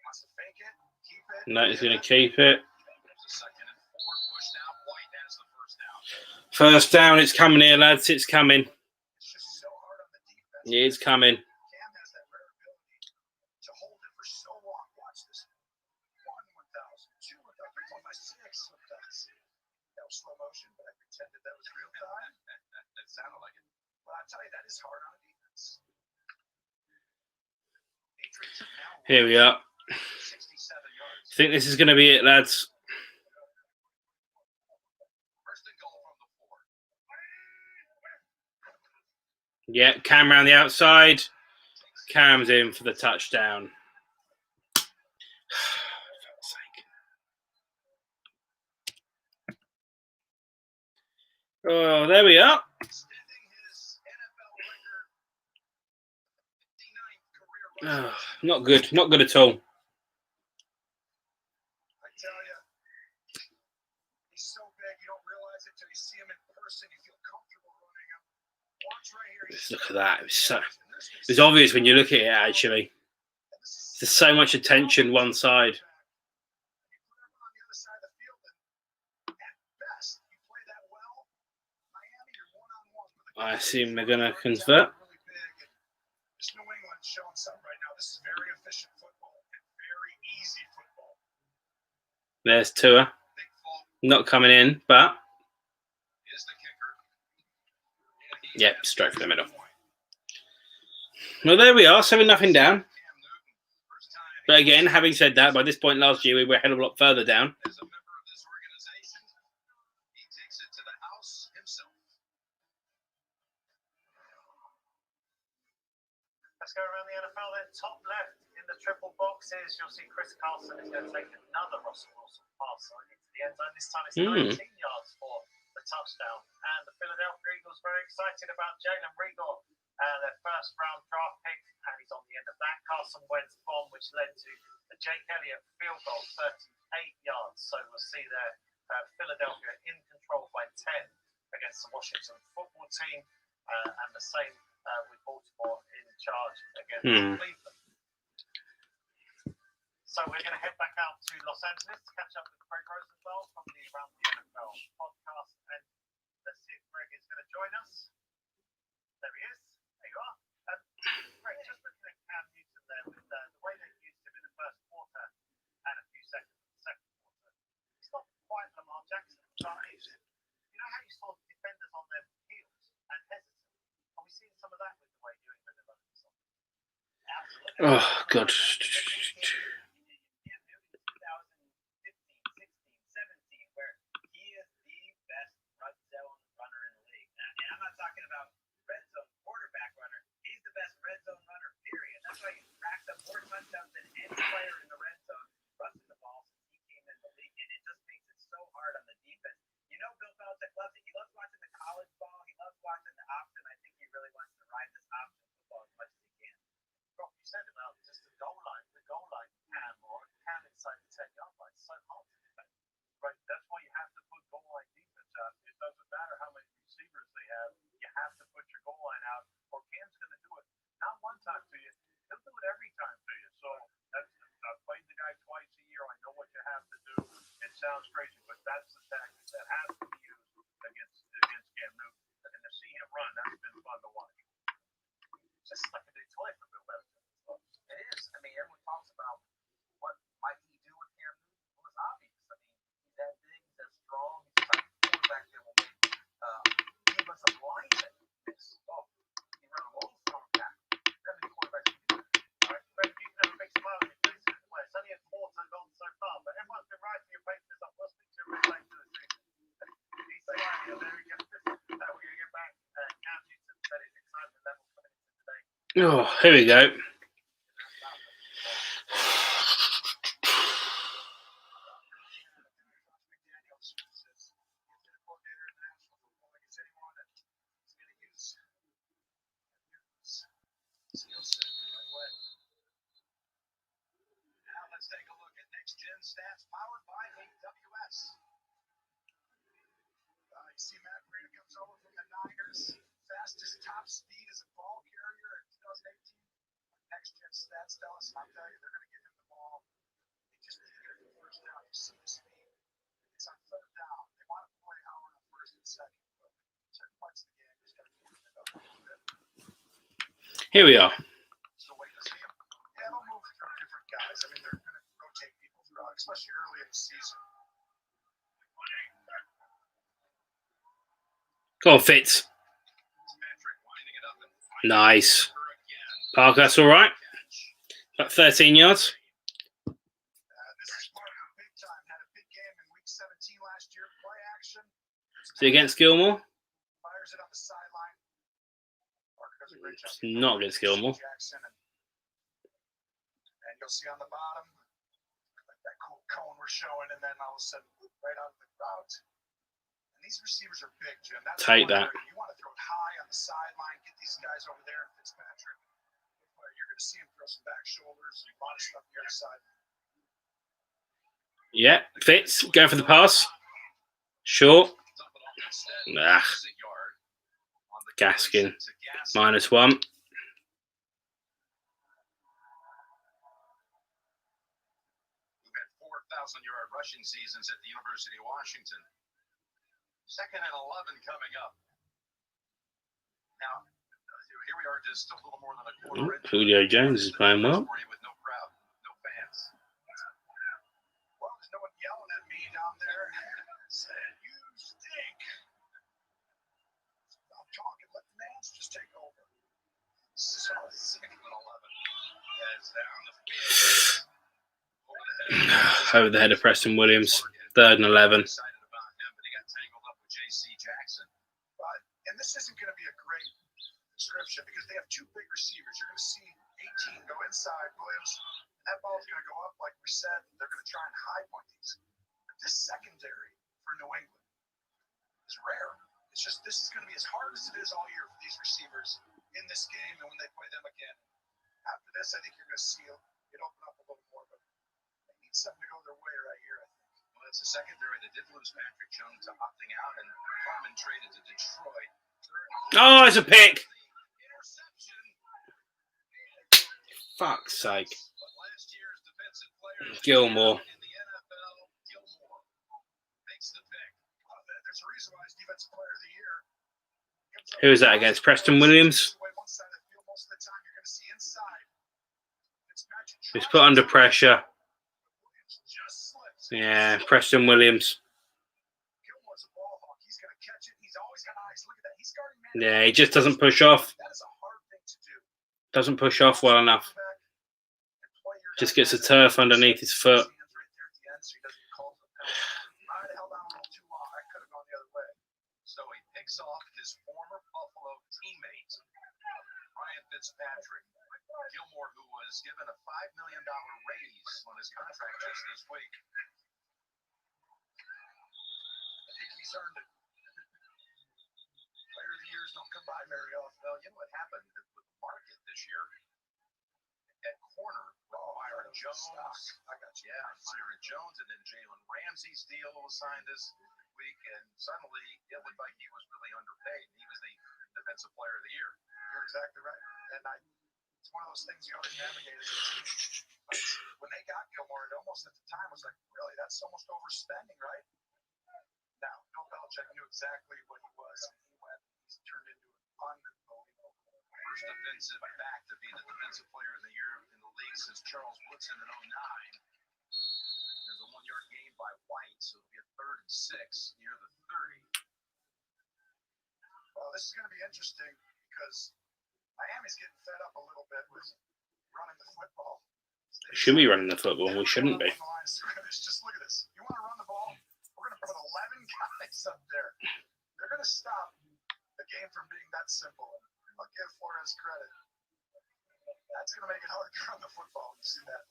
wants to fake it, keep it. No, he's going to keep it. There's a 2nd and 4 push down. White has the first down. First down. It's coming here, lads. It's coming. It's just so hard on the defense. Yeah, it's coming. Cam has that rare ability to hold it for so long. Watch this. 1, 1,000, 2, 1,000, 3, 4, 5, 6 sometimes. That was slow motion, but I pretended that was real time. That sounded like it. Well, I'll tell you, that is hard on a defense. Here we are. 67 yards. I think this is going to be it, lads. First and goal from the 4. Yeah, Cam around the outside. Cam's in for the touchdown. Oh, there we are. Oh, not good. Not good at all. I tell you, he's so big you don't realize it till you see him in person. You feel comfortable running him. Watch right here. Let's look at that. It was obvious when you look at it, actually. There's so much attention one side. I assume they're going to convert. showing some right now. This is very efficient football and very easy football. There's Tua. Not coming in, but yep, straight for the middle. Well, there we are, 7-0 down. But again, having said that, by this point last year, we were a hell of a lot further down. As a member of this organization, he takes it to the house himself. Let's go around the NFL then. Top left in the triple boxes, you'll see Chris Carson is going to take another Russell Wilson pass into the end zone. This time it's 19 yards for the touchdown. And the Philadelphia Eagles very excited about Jalen Reagor, their first round draft pick, and he's on the end of that Carson Wentz bomb, which led to the Jake Elliott field goal, 38 yards. So we'll see there Philadelphia in control by 10 against the Washington football team, and the same with Baltimore in charge against Cleveland. So we're going to head back out to Los Angeles to catch up with Greg Rosenthal from the Around the NFL podcast, and let's see if Greg is going to join us. There he is. There you are. Greg, just looking at Cam Newton there with the way they used him in the first quarter and a few seconds in the second quarter. It's not quite Lamar Jackson, but you know how you saw the defenders on their heels and hesitant? Are we seeing some of that with the way New England are running this on? Absolutely. Oh, God. Touchdowns than any player in the red zone rushing the ball since he came in the league, and it just makes it so hard on the defense. You know, Bill Belichick loves it. He loves watching the college ball. He loves watching the option. I think he really wants to ride this option football as much as he can. Well, you said about just the goal line Cam or Cam inside the 10-yard line. So hard to defend. Right, that's why you have to put goal line defense out. It doesn't matter how many receivers they have. You have to put your goal line out, or Cam's going to do it not one time to you. He'll do it every time to you. So that's I've played the guy twice a year. I know what you have to do. It sounds crazy, but that's the tactic that has to be used against Cam Newton. And to see him run, that's been fun to watch. It's just like a new toy for Bill Belichick. It is. I mean, everyone talks about what might he do with Cam Newton. Well, it's obvious. I mean, he's that big, he's that strong, he's the type of quarterback that will make defensive linemen miss. Oh, he ran a little strong back. That many quarterbacks can do that. All right, Greg, you can have a big smile on your face. It's only a quarter gone so far, but everyone's been rising your pace this up. We'll speak to you a bit later this season. He's smiling. There we go. We're going to get back. Cam Newton said his excitement level coming into today. Oh, here we go. Let's take a look at Next Gen Stats powered by AWS. You see Matt Breida comes over from the Niners. Fastest top speed as a ball carrier in 2018. Next Gen Stats tell us, I'll tell you, they're going to give him the ball. They just need to get it for first down. You see the speed. It's on third down. They want to play Howard on first and second, but certain parts of the game just got to keep it up a little bit. Here we are. So wait to see him. Yeah, they'll move through different guys. I mean, they're going to rotate people throughout, especially early in the season. Go on, Fitz. Nice. Parker, that's all right. About 13 yards. This is Parker big time. Had a big game in week 17 last year. Play action. Is it against Gilmore? Fires it on the sideline. Parker does a great job. It's not against Gilmore. Jackson and you'll see on the bottom like that cool cone we're showing, and then all of a sudden right out of the route. And these receivers are big, Jim. That's Take that. You want to throw it high on the sideline, get these guys over there, Fitzpatrick. You're going to see him throw some back shoulders, a lot of stuff on the other side. Yeah, Fitz, going for the pass. Short. Ah. Gaskin, -1. We've had 4,000 yard rushing seasons at the University of Washington. 2nd and 11 coming up. Now, here we We are just a little more than a quarter into Julio Jones is playing well. with no crowd, no fans. Well, there's no one yelling at me down there saying, "You stink." I'm talking, let the Nance just take over. So, 2nd and 11. As down the field. Over the head of Preston Williams. 3rd and 11. Excited about him, but he got tangled up with J.C. Jackson. But, and this isn't going to be a great description because they have 2 big receivers. You're going to see 18 go inside Williams, and that ball's going to go up, like we said. They're going to try and high point these. But this secondary for New England is rare. It's just this is going to be as hard as it is all year for these receivers in this game and when they play them again. After this, I think you're going to see it open up a little more, but they need something to go their way right here, I think. Well, it's a secondary that did lose Patrick Jones to opting out, and Harmon traded to Detroit. Oh, it's a pick. Interception. Fuck's sake. But last year's defensive player Gilmore. in the NFL, Gilmore, makes the pick. There's a reason why he's defensive player of the year. Who is that against? Preston Williams? Most of the time you're going to see inside. He's put under pressure. Just slips. Yeah, Preston Williams. Gilmore's a ball hawk. He's going to catch it. He's always got eyes. Look at that. He's guarding man. Yeah, he just doesn't push off. That is a hard thing to do. Doesn't push off well enough. Just gets the turf underneath his foot. So he picks off his former Buffalo teammate, Ryan Fitzpatrick. Gilmore, who was given a $5 million raise on his contract just this week. I think he's earned it. Player of the years don't come by very often. Well, you know what happened with the market this year? At corner, Myron Jones. I got you. Yeah, Myron Jones, and then Jalen Ramsey's deal was signed this week, and suddenly it looked like he was really underpaid. He was the defensive player of the year. You're exactly right. And it's one of those things you always navigate as a team. But when they got Gilmore, it almost at the time was like, really, that's almost overspending, right? Now, Bill Belichick knew exactly what he was, and he's turned into an unbelievable. First defensive back to be the defensive player of the year in the league since Charles Woodson in 09. There's a 1-yard gain by White, so it'll be a 3rd and 6 near the 30. Well, this is going to be interesting because Miami's getting fed up a little bit with running the football. We should be running the football. We shouldn't be. Just look at this. You want to run the ball? We're going to put 11 guys up there. They're going to stop the game from being that simple. I'll give Flores credit. That's going to make it hard to run the football. You see that?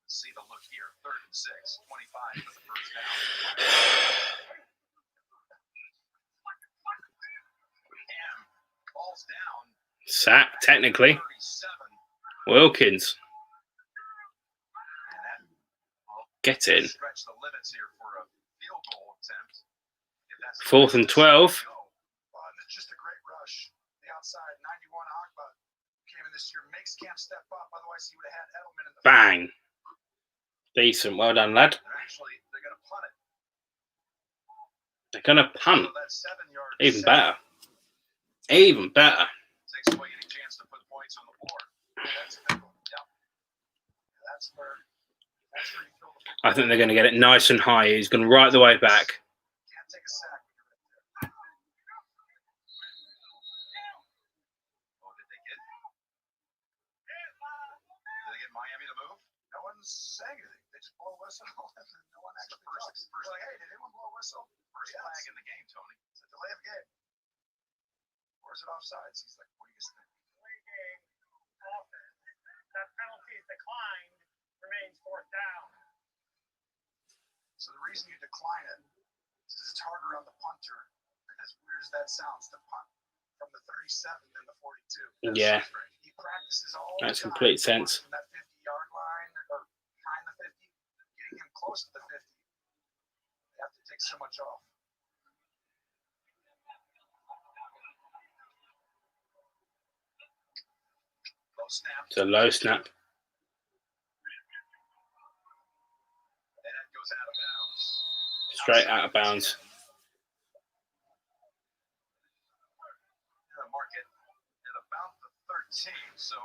See the look here. 3rd and 6, 25 for the first down. Ham falls down. Sack, technically. 37. Wilkins. And that will Get in. stretch the limits here for a field goal attempt. If that's 4th and 12. And it's just a great rush. The outside, 91 Agba came in this year. Makes Camp step up. Otherwise, he would have had Edelman in the Bang. Decent. Well done, lad. They're going to punt it. They're going to punt. So that's 7-yard. Even better. Even better. Takes away any chance to put points on the board. That's a big one. Yeah. That's where you throw the football. I think they're going to get it nice and high. He's going right the way back. Can't take a sack when you're right there. Oh, did they get Miami to move? No one's saying anything. They just blow a whistle. No one actually talks. They're like, hey, did anyone blow a whistle? First flag in the game, Tony. It's a delay of game. Or is it offsides? He's like, what do you think? Pregame offense. That penalty is declined, remains 4th down. So the reason you decline it is because it's harder on the punter. As weird as that sounds, to punt from the 37 than the 42. Yeah. He practices all Makes the time complete sense. from that 50-yard line or behind the 50, getting him close to the 50. They have to take so much off. Low snap. It's a low snap. And that goes out of bounds. Straight out of bounds. Mark it at about the 30 So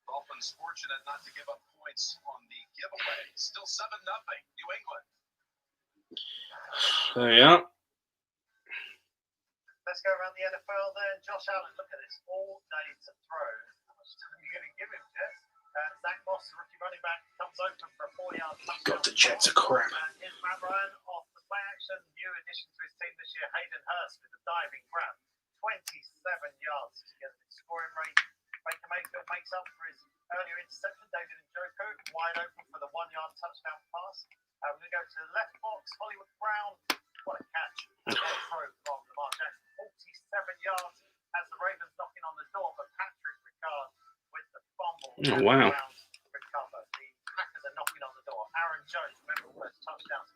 Dolphins fortunate not to give up points on the giveaway. Still 7-0, New England. There you are. Let's go around the NFL then. Josh Allen, look at this. All day to throw. How much time are you going to give him, Jess? Zach Moss, the rookie running back, comes open for a 4-yard touchdown. God, the Jets are crap. Here's Matt Ryan off the play action. New addition to his team this year, Hayden Hurst with a diving grab. 27 yards to get a scoring rate. Baker Mayfield makes up for his earlier interception. David Njoku wide open for the 1-yard touchdown pass. We're going to go to the left box. Hollywood Brown, what a catch. And then throw from Lamar Jackson. 47 yards as the Ravens knocking on the door, but Patrick Ricard with the fumble. Oh, wow. Recover. The Packers are knocking on the door. Aaron Jones, remember the first touchdowns.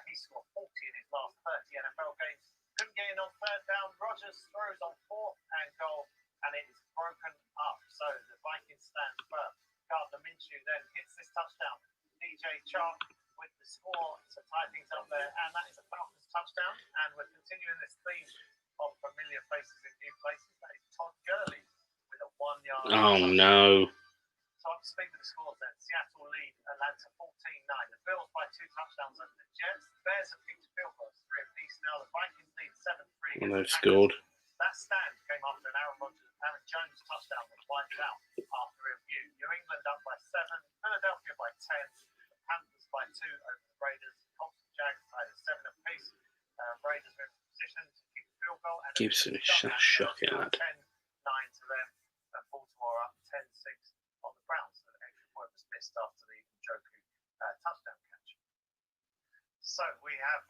He scored 40 in his last 30 NFL games. Couldn't get in on third down. Rodgers throws on 4th and goal, and it is broken up. So the Vikings stand firm. Gardner Minshew then hits this touchdown. DJ Chark with the score to tie things up there, and that is a Falcons touchdown. And we're continuing this theme of familiar faces in new places. That is Todd Gurley with a 1-yard. Oh, no. So up to speed with the scores then. Seattle lead Atlanta 14-9. The Bills by 2 touchdowns over the Jets. The Bears have kicked field goals 3 apiece now. The Vikings lead 7-3. And they've scored. That stand came after an Aaron Jones touchdown was wiped out after review. New England up by 7. Philadelphia by 10. The Panthers by 2 over the Raiders. Colts and Jags tied at 7 apiece. Raiders are in position to kick the field goal. And Gibson is shocking, lad. 10-9 to them. And Baltimore up 10-6 on the Browns. So the extra point was missed after the Njoku touchdown catch. So we have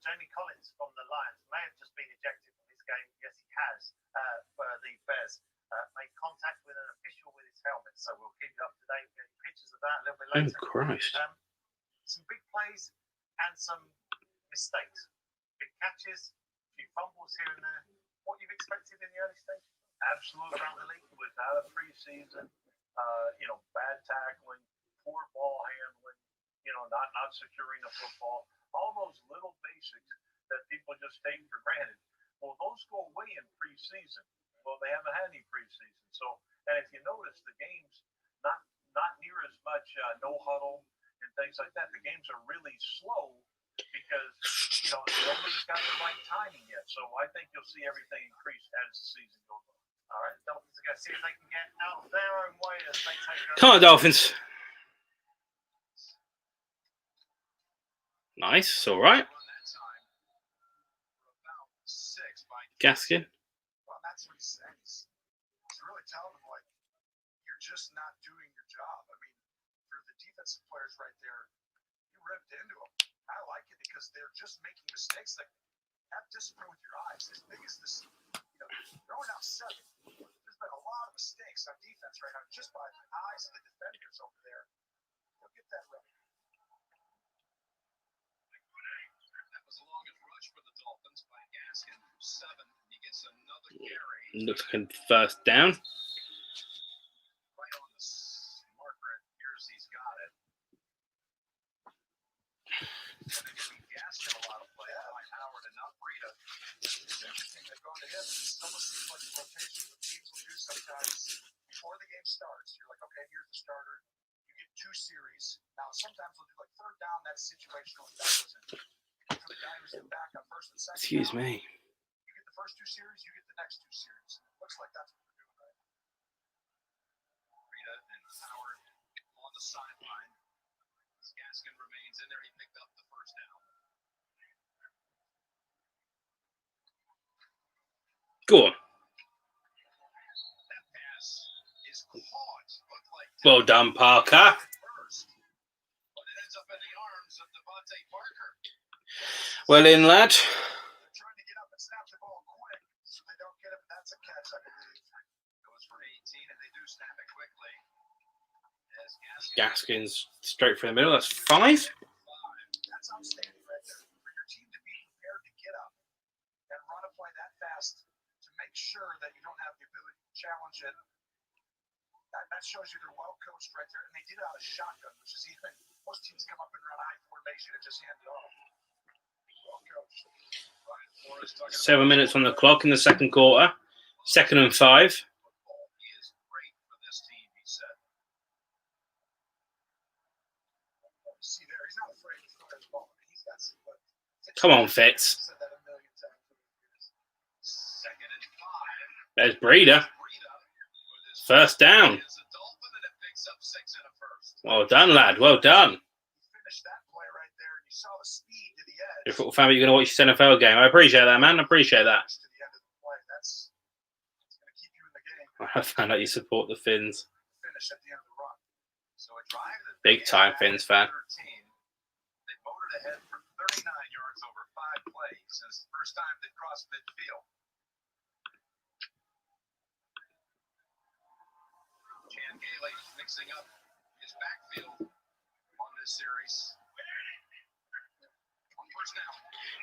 Jamie Collins from the Lions. May have just been ejected from this game. Yes, he has. For the Bears, made contact with an official with his helmet. So we'll keep you up to date with pictures of that a little bit later. Oh, Christ. Some big plays and some mistakes. Big catches, a few fumbles here and there. What you've expected in the early stages? Absolutely. Around the league? Without a preseason, bad tackling, poor ball handling, not securing the football, all those little basics that people just take for granted. Well, those go away in preseason. Well, they haven't had any preseason. So, and if you notice, the games not near as much no huddle and things like that. The games are really slow because nobody's got the right timing yet. So I think you'll see everything increase as the season goes on. All right, Dolphins are going to see if they can get out of their own way as they take over. Come on, Dolphins. Nice. It's all right. Gaskin. Well, that's what he says. He's really telling them, like, you're just not doing your job. I mean, for the defensive players right there, you ripped into them. I like it because they're just making mistakes. Like, have discipline with your eyes. As big as this, throwing out 7. There's been a lot of mistakes on defense right now just by the eyes of the defenders over there. They'll get that right. That was the longest rush for the Dolphins by Gaskin. 7. He gets another carry. Looks like first down. Right on the marker. It appears he's got it. Gaskin a lot of play by Howard and not Breida. Everything they've gone to him. It almost seems like a rotation that teams will do sometimes before the game starts. You're like, okay, here's the starter. You get 2 series. Now, sometimes they'll do like third down. That's situational. That was it. For the guy who's in back on first and second. Excuse me. You get the first 2 series, you get the next 2 series. Looks like that's what they're doing right now. Breida and Howard on the sideline. Gaskin remains in there. He picked up the first down. Go on. That pass is caught. Like Well done, Parker. first, but it ends up in the arms of Devontae Parker. Well in, lad. They're trying to get up and snap the ball quick, so they don't get it. But that's a catch, I believe. Goes for 18, and they do snap it quickly. As Gaskin's straight for the middle. That's 5. 5. That's outstanding right there. For your team to be prepared to get up and run a play that fast to make sure that you don't have the ability to challenge it. That shows you they're well coached right there. And they did it out of shotgun, which is even most teams come up and run high formation and just hand it off. Well coached. 7 minutes on the clock in the second quarter. 2nd and 5. Come on, Fitz. Said that a million times over the years. Second and 5. There's Breeder. First down. Is a Dolphin, and it picks up 6 and a first. Well done, lad. Well done. You finished that play right there, and you saw the speed to the edge. Your football family, you're going to watch this NFL game. I appreciate that, man. I appreciate that. To the end of the play. That's going to keep you in the game. I found out you support the Finns. Finish at the end of the run. So a drive that Big time Finns fan. 13. They motored ahead for 39 yards over 5 plays. It's the first time they crossed midfield. Chan Gailey mixing up his backfield on this series. On first down.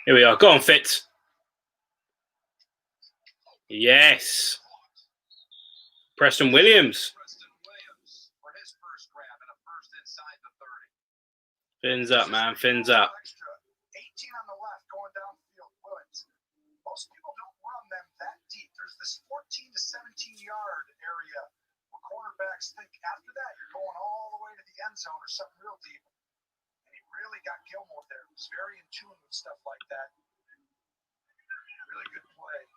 Here we are. Go on, Fitz. Yes. Preston Williams. Preston Williams for his first grab and a first inside the 30. Fins up, man. Fins up. Extra 18 on the left going downfield. Williams. Most people don't run them that deep. There's this 14 to 17 yard area where cornerbacks think after that you're going all the way to the end zone or something real deep. And he really got Gilmore there. He was very in tune with stuff like that. Really good play.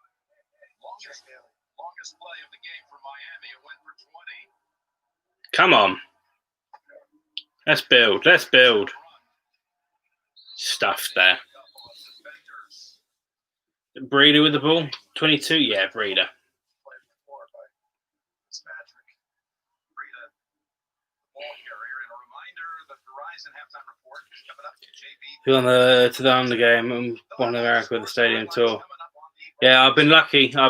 Longest play of the game for Miami. It went for 20. Come on. Let's build. Let's build. Stuffed there. Breeder with the ball. 22. Yeah, Breeder. Played before by Fitzpatrick. Breida, the ball carrier, and a reminder, the Verizon halftime report is coming up. JB. Who on to the undergame and won America with the stadium tour. Yeah, I've been lucky. I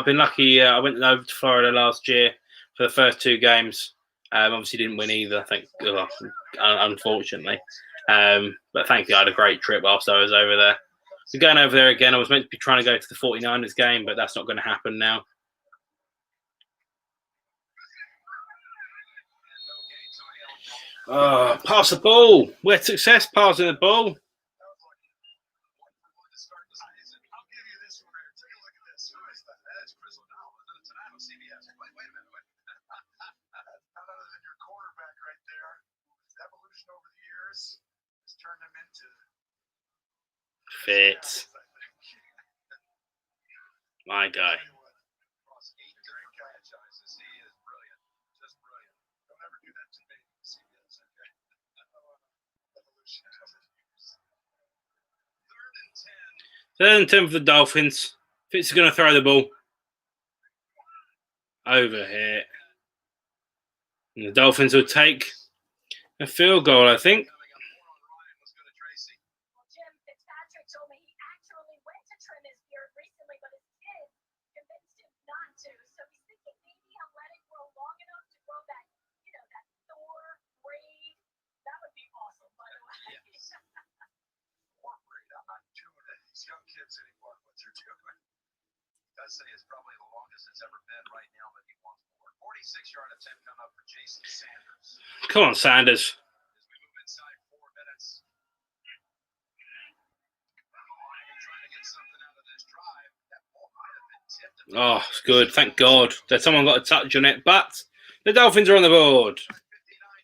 went over to Florida last year for the first 2 games. Obviously didn't win either, I think, unfortunately. But thank you. I had a great trip whilst I was over there. So going over there again, I was meant to be trying to go to the 49ers game, but that's not going to happen now. Oh, pass the ball. We had success passing the ball. I'll give you this one here. Take a look at this. Who is that? That's Chris O'Donnell. Tonight on CBS. Wait a minute. None other than your quarterback right there. His evolution over the years has turned him into Fitz. My guy. Across 8 different franchises, he is brilliant. Just brilliant. Don't ever do that to me. CBS. Okay. Evolution over the years. 3rd and 10. 3rd and 10 for the Dolphins. Fitz is going to throw the ball. Over here. And the Dolphins will take a field goal, I think. Coming up more on Ryan. Let's go to Tracy. Well, Jim Fitzpatrick told me he actually went to trim his beard recently, but his kids convinced him not to. So he's thinking maybe I'll let it grow long enough to grow that, that Thor braid. That would be awesome, by the way. Or Brady. I'm not doing it. These young kids anymore. What they're doing. He does say it's probably the longest it's ever been right now, but he wants more. 46-yard attempt coming up for Jason Sanders. Come on, Sanders. As we move inside 4 minutes. Trying to get something out of this drive. That ball might have been tipped. Oh, it's good. Thank God that someone got a touch on it. But the Dolphins are on the board. 59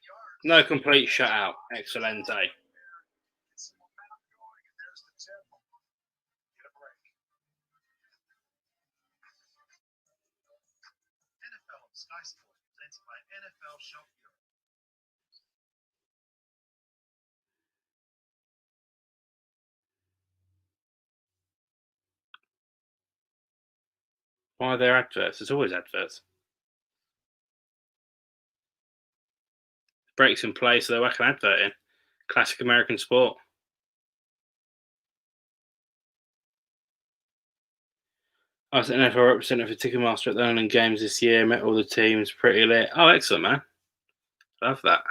yards. No complete shutout. Excelente. Get some momentum going, and there's the tip. Get a break. NFL Sky Sports presented by NFL Shop Europe. Why are there adverts? There's always adverts. Breaks in play, so they whack an advert in. Classic American sport. I was an NFL representative for Ticketmaster at the London Games this year. Met all the teams. Pretty lit. Oh, excellent, man. Love that.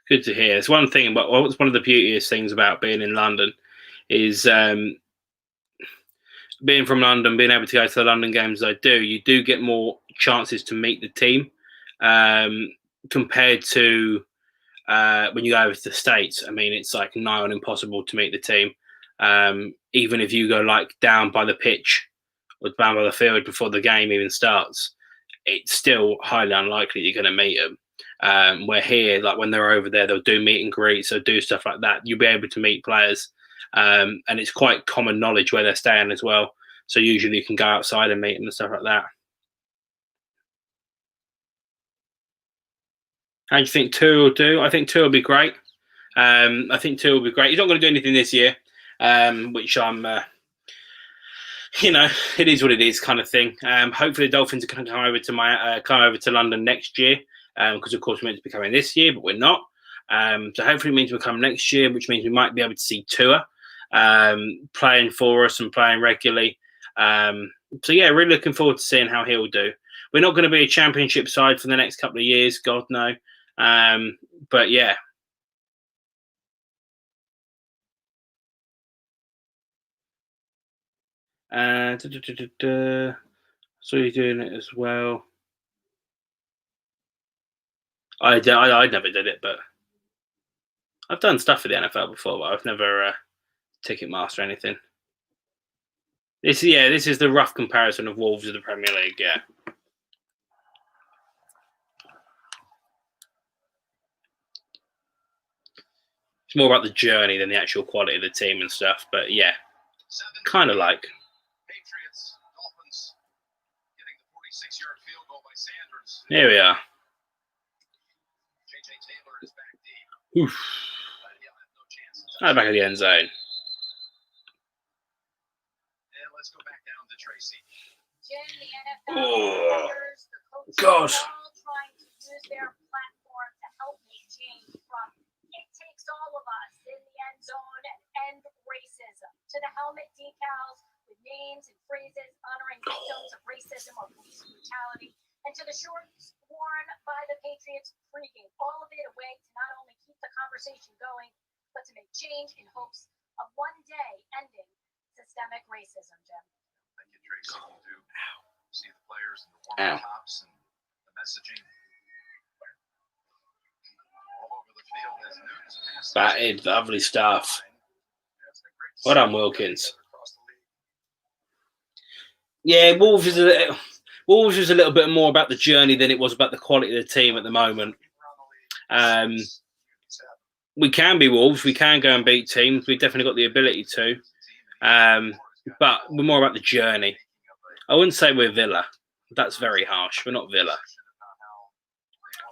Good to hear. It's one thing, but what's one of the beauteous things about being in London is being from London, being able to go to the London Games as I do, you do get more chances to meet the team compared to when you go over to the States. I mean, it's like nigh on impossible to meet the team. Even if you go like down by the pitch or down by the field before the game even starts, it's still highly unlikely you're going to meet them. Where here, like when they're over there, they'll do meet and greets, they'll do stuff like that. You'll be able to meet players, and it's quite common knowledge where they're staying as well. So usually you can go outside and meet them and stuff like that. How do you think Tua will do? I think Tua will be great. I think Tua will be great. He's not going to do anything this year, which I'm, it is what it is, kind of thing. Hopefully, the Dolphins are going to come over to London next year, because of course we're meant to be coming this year, but we're not. So hopefully, it means we'll come next year, which means we might be able to see Tua playing for us and playing regularly. So yeah, really looking forward to seeing how he'll do. We're not going to be a championship side for the next couple of years, God no. But yeah. So you're doing it as well. I never did it, but I've done stuff for the NFL before, but I've never Ticketmaster or anything. This is the rough comparison of Wolves of the Premier League. Yeah. It's more about the journey than the actual quality of the team and stuff. But yeah, kind of like. Patriots, Dolphins getting the 46-yard field goal by Sanders. Here we are. JJ Taylor is back deep. Oof. No chance. Back of the end zone. And let's go back down to Tracy. Oh, God. All trying to use their platform to help make change from it takes all of us in the end zone and end racism to the helmet decals with names and phrases honoring victims of racism or police brutality, and to the shorts worn by the Patriots pregame. All of it a way to not only keep the conversation going, but to make change in hopes of one day ending systemic racism, Jim. Thank you, Tracy. You do see the players and the warm-up tops and the messaging all over the field as Newton's passed. Batted, lovely stuff. Well done, Wilkins. Yeah, Wolves is a little bit more about the journey than it was about the quality of the team at the moment. We can be Wolves. We can go and beat teams. We've definitely got the ability to. But we're more about the journey. I wouldn't say we're Villa. That's very harsh. We're not Villa.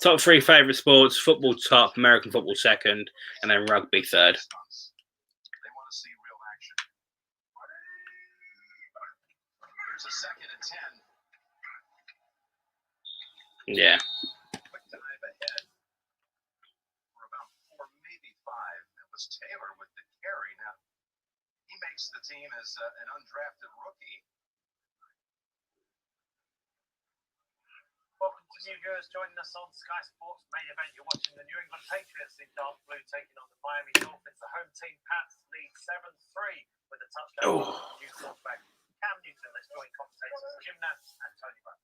Top 3 favourite sports: football top, American football second, and then rugby third. They want to see real action. Here's a 2nd and 10. Yeah. Quick dive ahead for about 4, maybe 5. That was Taylor with the carry. Now, he makes the team as an undrafted rookie. Welcome to new viewers joining us on Sky Sports main event. You're watching the New England Patriots in dark blue taking on the Miami Dolphins. The home team Pats lead 7-3 with a touchdown from new quarterback Cam Newton. Let's join commentators Jim Nance and Tony Brown.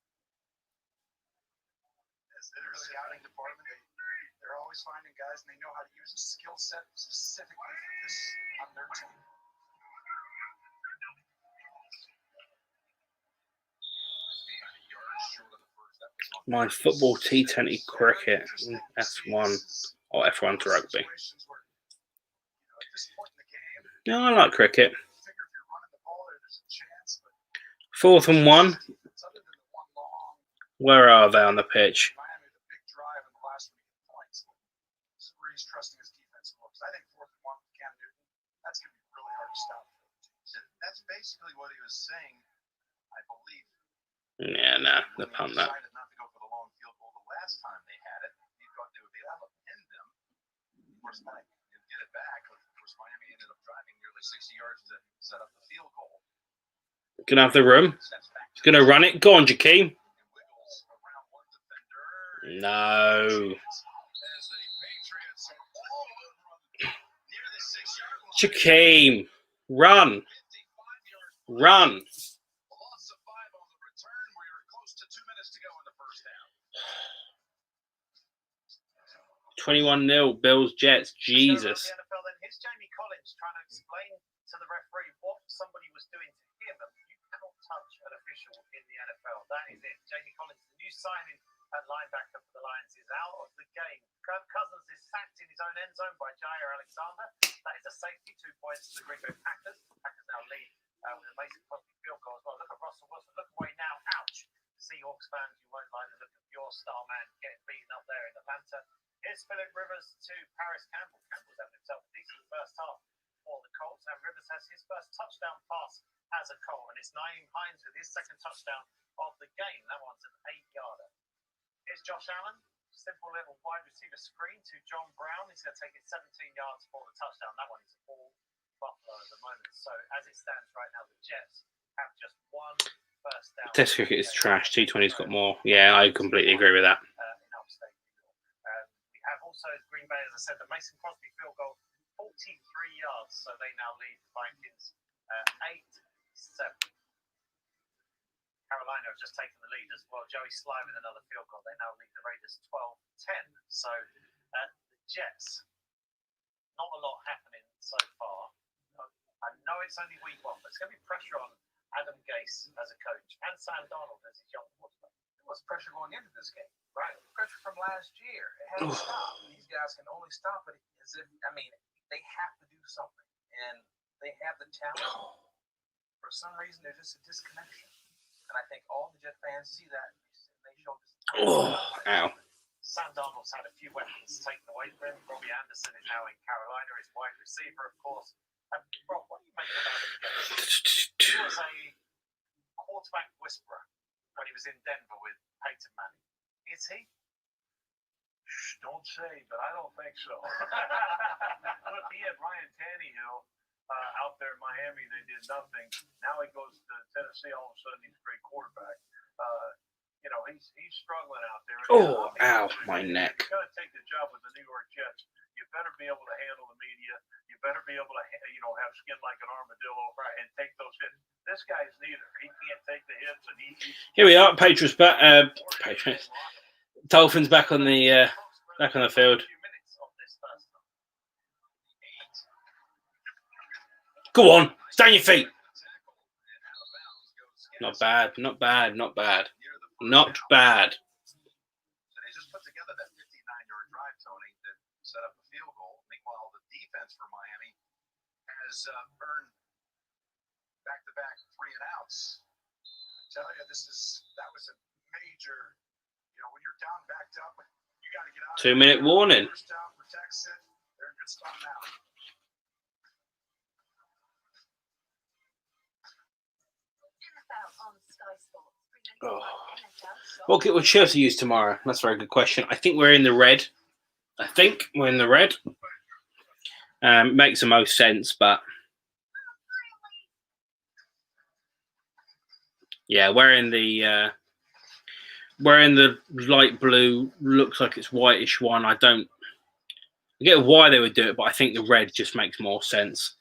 Their scouting department, they're always finding guys, and they know how to use a skill set specifically for this on their team. My football, T20, cricket, F1, or F1 to rugby. No, I like cricket. 4th and 1. Where are they on the pitch? He's trusting his defensive looks. I think 4th and 1 with Cam Newton, that's going to be really hard to stop. That's basically what he was saying, I believe. Yeah, nah, the punt that. Decided not to go for the long field goal the last time they had it. He thought they would be able to pin them. Of course, Mike didn't get it back. Of course, Miami ended up driving nearly 60 yards to set up the field goal. Gonna have the room. He's gonna run it. Go on, Jakeem. No. Jakeem, run. Run. 21-0, Bills, Jets. Jesus. The NFL, then here's Jamie Collins trying to explain to the referee what somebody was doing to him. And you cannot touch an official in the NFL. That is it. Jamie Collins, the new signing and linebacker for the Lions, is out of the game. Kirk Cousins is sacked in his own end zone by Jair Alexander. That is a safety, 2 points to the Green Bay Packers. Packers now lead with a Mason Crosby field goal as well. Look at Russell Wilson. Look away now. Ouch. Seahawks fans, you won't like the look of your star man getting beaten up there in Atlanta. Here's Phillip Rivers to Paris Campbell. Campbell's having himself a decent first half for the Colts, and Rivers has his first touchdown pass as a Colt, and it's Nyheim Hines with his second touchdown of the game. That one's an 8-yarder. Here's Josh Allen. Simple little wide receiver screen to John Brown. He's going to take it 17 yards for the touchdown. That one is all Buffalo at the moment. So as it stands right now, the Jets have just one first down. Test cricket is trash. T20's got more. Yeah, I completely agree with that. In upstate New York. We have also Green Bay, as I said, the Mason Crosby field goal, 43 yards. So they now lead the Vikings 8-7. Carolina have just taken the lead as well. Joey Sly with another field goal. They now lead the Raiders 12-10. So the Jets, not a lot happening so far. I know it's only week 1, but it's going to be pressure on Adam Gase as a coach and Sam Darnold as his young quarterback. There was pressure going into this game, right? Pressure from last year. It had to stop. These guys can only stop it as if, they have to do something. And they have the talent. For some reason, there's just a disconnection. And I think all the Jet fans see that. They show this. Ow. Sam Darnold's had a few weapons taken away from him. Robbie Anderson is now in Carolina, his wide receiver, of course. And Rob, what do you make about him? He was a quarterback whisperer when he was in Denver with Peyton Manning. Is he? Don't say, but I don't think so. Look, he had Ryan Tannehill out there in Miami. They did nothing. Now he goes to Tennessee. All of a sudden, he's a great quarterback. He's struggling out there. Ow, my neck. If you're going to take the job with the New York Jets, you better be able to handle the media. You better be able to, have skin like an armadillo and take those hits. This guy's neither. He can't take the hits, and Here we are, Patriots back. Dolphins back on the field. Go on, stand your feet. Not bad. So they just put together that 59-yard drive, Tony, that set up a field goal. Meanwhile, the defense for Miami has earned back-to-back 3-and-outs. I tell you, that was a major. When you're down, backed up, you got to get out. 2-minute warning. First down protects it. They're in good spot now. What kit will Chelsea use tomorrow? That's a very good question. I think we're in the red. Makes the most sense, but yeah, wearing the light blue, looks like it's whitish one. I get why they would do it, but I think the red just makes more sense.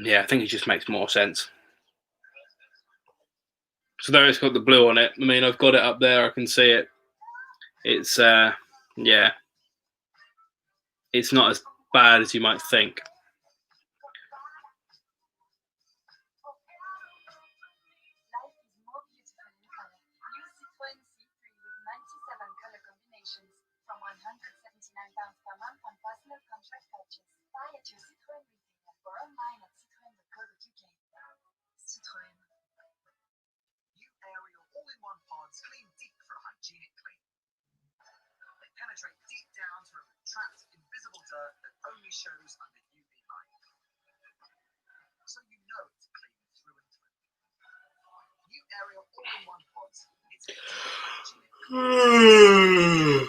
Yeah, I think it just makes more sense. So there it's got the blue on it. I've got it up there. I can see it. It's, yeah. It's not as bad as you might think. All-in-one pods clean deep for a hygienic clean. They penetrate deep down to remove trapped, invisible dirt that only shows under UV light. So you know it's clean through and through. New Ariel all-in-one pods. It's a deep hygienic clean.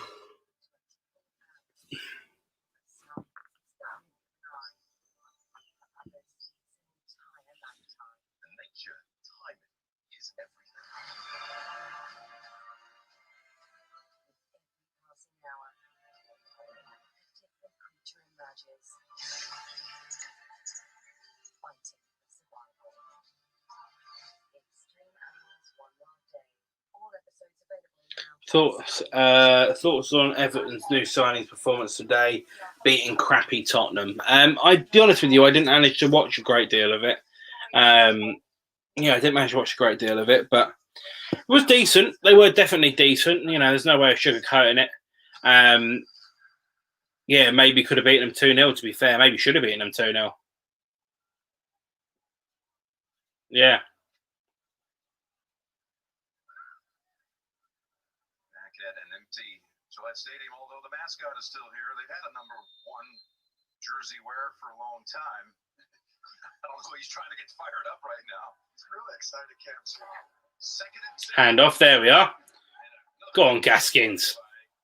Thoughts on Everton's new signings performance today, beating crappy Tottenham. I'd be honest with you, I didn't manage to watch a great deal of it. Yeah, I didn't manage to watch a great deal of it, but it was decent. They were definitely decent. You know, there's no way of sugarcoating it. Yeah, maybe could have beaten them 2-0, to be fair. Maybe should have beaten them 2-0. Yeah. Back at an empty Gillette Stadium, although the mascot is still here. They've had a number 1 jersey wearer for a long time. I don't know, he's trying to get fired up right now. He's really excited, Cam's here. Second and 2. Hand off. There we are. Go on, Gaskins.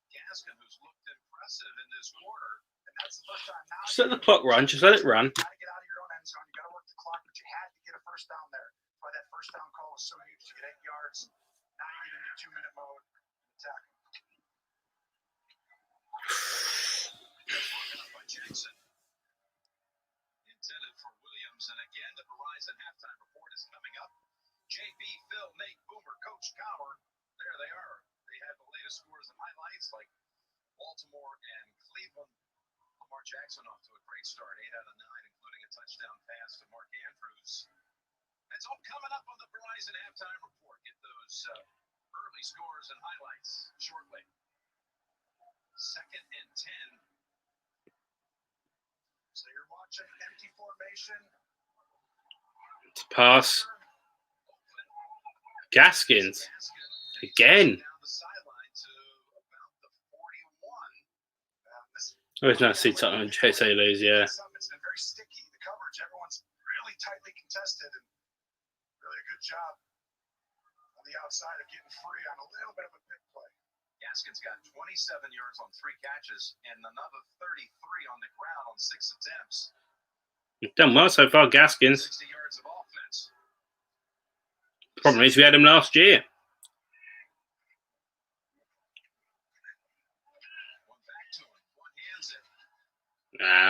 Gaskin, who's looked impressive in this quarter, and that's the first time now. Just let the clock run. Just let it run. You got to get out of your own end zone. You got to work the clock, but you had to get a first down there. That's why that first down call was so huge to get 8 yards. Now you get into 2-minute mode attack. By Jackson. Intended for Williams, and again the Verizon halftime report is coming up. JB, Phil, Nate, Boomer, Coach Cowher. There they are. They have the latest scores and highlights like Baltimore and Cleveland. Lamar Jackson off to a great start, 8 out of 9, including a touchdown pass to Mark Andrews. That's all coming up on the Verizon halftime report. Get those early scores and highlights shortly. Second and 10. So you're watching empty formation. It's pass. Gaskins. Again. Oh, it's not see Tottenham and Chelsea lose, yeah. It's been very sticky. The coverage, everyone's really tightly contested, and really a good job on the outside of getting free on a little bit of a big play. Gaskins got 27 yards on 3 catches and another 33 on the ground on 6 attempts. He's done well so far, Gaskins. 60 yards of offense. Problem is we had him last year.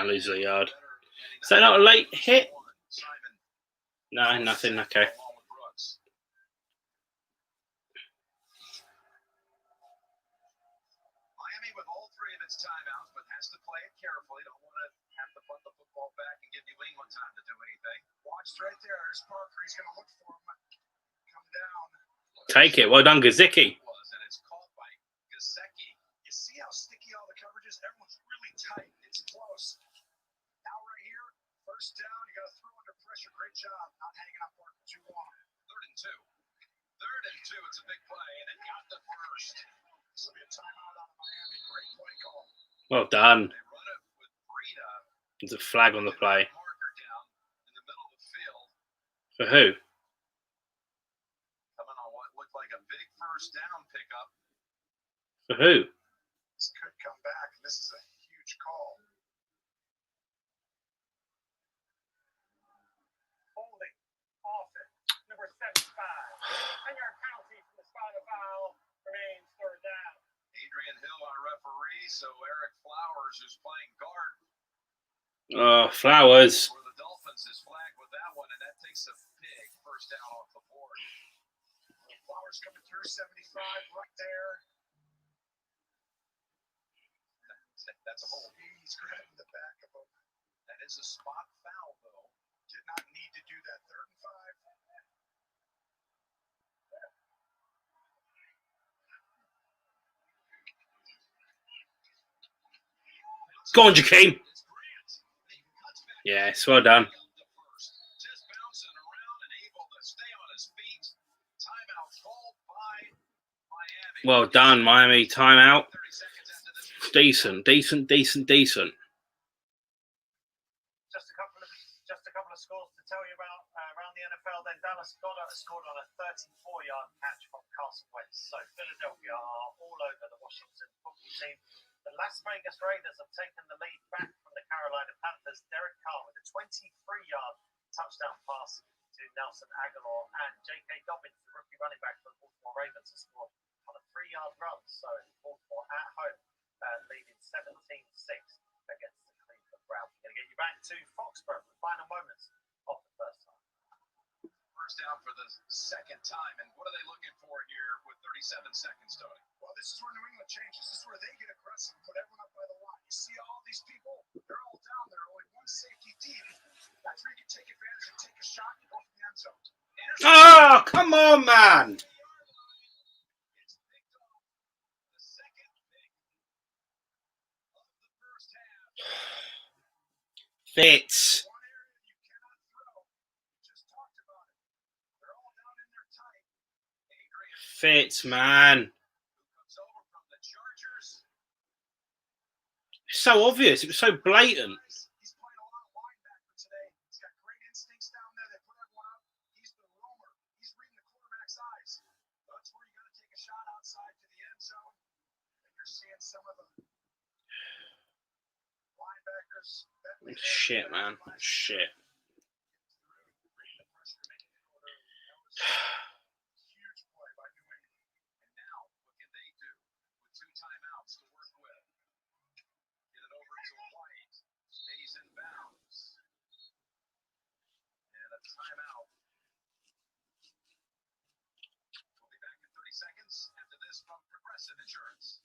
Lose a yard. Is that not a late hit? No, nothing. Okay. Miami with all 3 of its timeouts, but has to play it carefully. Don't want to have to punt the football back and give New England time to do anything. Watch right there. There's Parker. He's going to look for him. Come down. Take it. Well done, Gesicki. And it's caught by Gesicki. You see how sticky all the coverage is? Everyone's really tight. It's close. Now right here, first down. You got to throw under pressure. Great job. Not hanging up Parker too long. 3rd and 2. 3rd and 2. It's a big play, and it got the first. This will be a timeout on Miami. Great play call. Well done. They run it with Breida. There's a flag on the play. Parker down in the middle of the field. For who? Coming on what looked like a big first down pickup. For who? This could come back. This is a huge call. Holding offense, number 75. 10-yard penalty from the spot of foul. Remains 3rd down. Adrian Hill, our referee. So Eric Flowers, who's playing guard Oh, Flowers. for the Dolphins, is flagged with that one, and that takes a big first down off the board. Flowers coming through 75 right there. That's a hold. He's grabbing the back of him. That is a spot foul, though. Did not need to do that. 3rd and 5. Go on, Jakeem. Yes, well done. Just bouncing around and able to stay on his feet. Timeout called by Miami. Well done, Miami. Timeout. Decent. Just a couple of scores to tell you about around the NFL. Then Dallas Goddard scored on a 34-yard catch from Carson Wentz. So Philadelphia are all over the Washington football team. The Las Vegas Raiders have taken the lead back from the Carolina Panthers. Derek Carr with a 23-yard touchdown pass to Nelson Aguilar, and J.K. Dobbins, the rookie running back for the Baltimore Ravens, has scored on a 3-yard run. So Baltimore at home leading 17-6 against the Cleveland Browns. We're going to get you back to Foxborough for the final moments of the first time. First down for the second time, and what are they looking for here with 37 seconds, Tony? Well, this is where New England changes. This is where they get aggressive, put everyone up by the line. You see all these people, they're all down there, only one safety deep. That's where you can take advantage and take a shot and go from the end zone. Oh, come on, man. It's picked off. The second pick of the first half. Fitz. One area you cannot throw. We just talked about it. They're all down in their tight. Adrian Fitz, man. who comes over from the Chargers. It's so obvious. It was so blatant. He's playing a lot of linebacker today. He's got great instincts down there. They put everyone out. He's the roamer. He's reading the quarterback's eyes. That's where you got to take a shot outside to the end zone. And you're seeing some of the linebackers. Shit, man. Shit. Huge play by New England. And now, what can they do with 2 timeouts to work with? Get it over to White. Stays in bounds. And a timeout. We'll be back in 30 seconds after this from Progressive Insurance.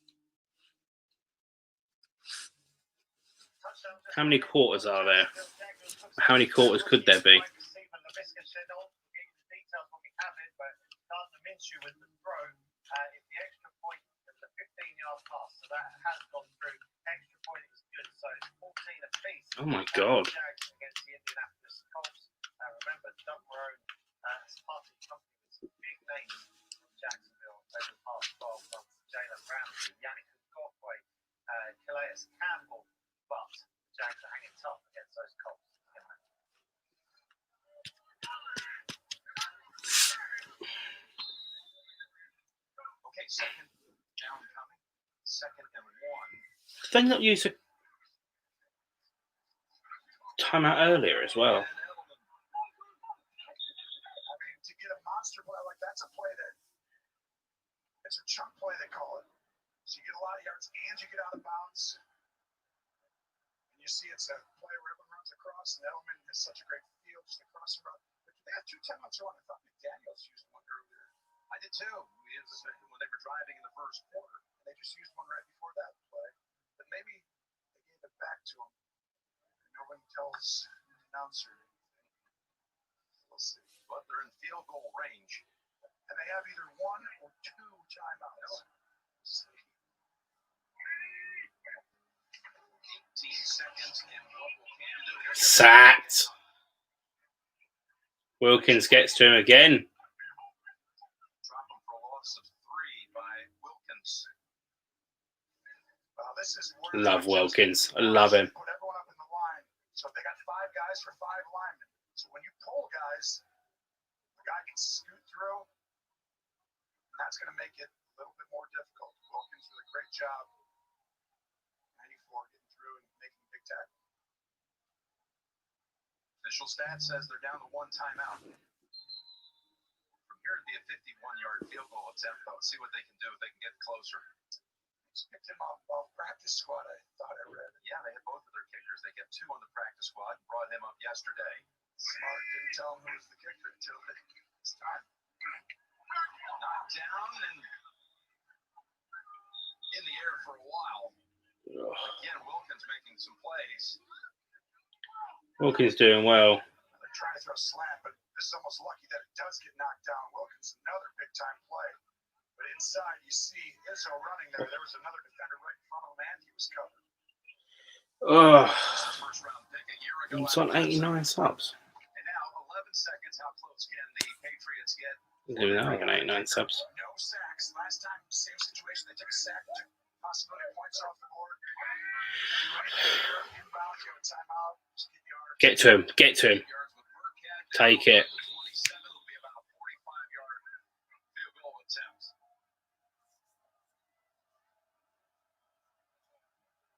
How many quarters are there? How many quarters could there be? Oh my God. But the Jags are hanging tough against those Colts. Okay, second down coming. 2nd and 1. Did they not use a timeout earlier as well? I mean, to get a monster play like that's a play that it's a chunk play they call it. So you get a lot of yards and you get out of bounds. And you see it's a play where everyone runs across, and Edelman has such a great field just across the road. But they have 2 timeouts on. I thought McDaniels used one earlier. I did too. When they were driving in the first quarter, and they just used one right before that play. But maybe they gave it back to him. And no one tells the announcer anything. We'll see. But they're in field goal range, and they have either 1 or 2 timeouts. 18 seconds, and what will Cam do? Sacked. Wilkins gets to him again. Drop him for a loss of 3 by Wilkins. This is Love Wilkins. I love him. Put everyone up in the line. So they got 5 guys for 5 linemen. So when you pull guys, the guy can scoot through. And that's going to make it a little bit more difficult. Wilkins did a great job. 94 getting through and making big tackle. Official stats says they're down to 1 timeout. From here it'd be a 51-yard field goal attempt. Let's see what they can do if they can get closer. Just picked him off practice squad, I thought I read. Yeah, they had both of their kickers. They kept 2 on the practice squad and brought him up yesterday. Smart didn't tell him who was the kicker until it's time. Knocked down and in the air for a while. Again, Wilkins making some plays. Wilkins doing well. They're trying to throw a slant, but this is almost lucky that it does get knocked down. Wilkins, another big-time play. But inside, you see Izzo running there. There was another defender right in front of him, and he was covered. First-round pick a year ago. It's on 89 subs. And now, 11 seconds. How close can the Patriots get? Even now, I got 89 subs. No sacks. Last time, same situation. They took a sack, took possibility of points off the board. Inbound, you have a timeout. Get to him. Get to him. Take it. 27 will be about a 45-yard field goal attempt.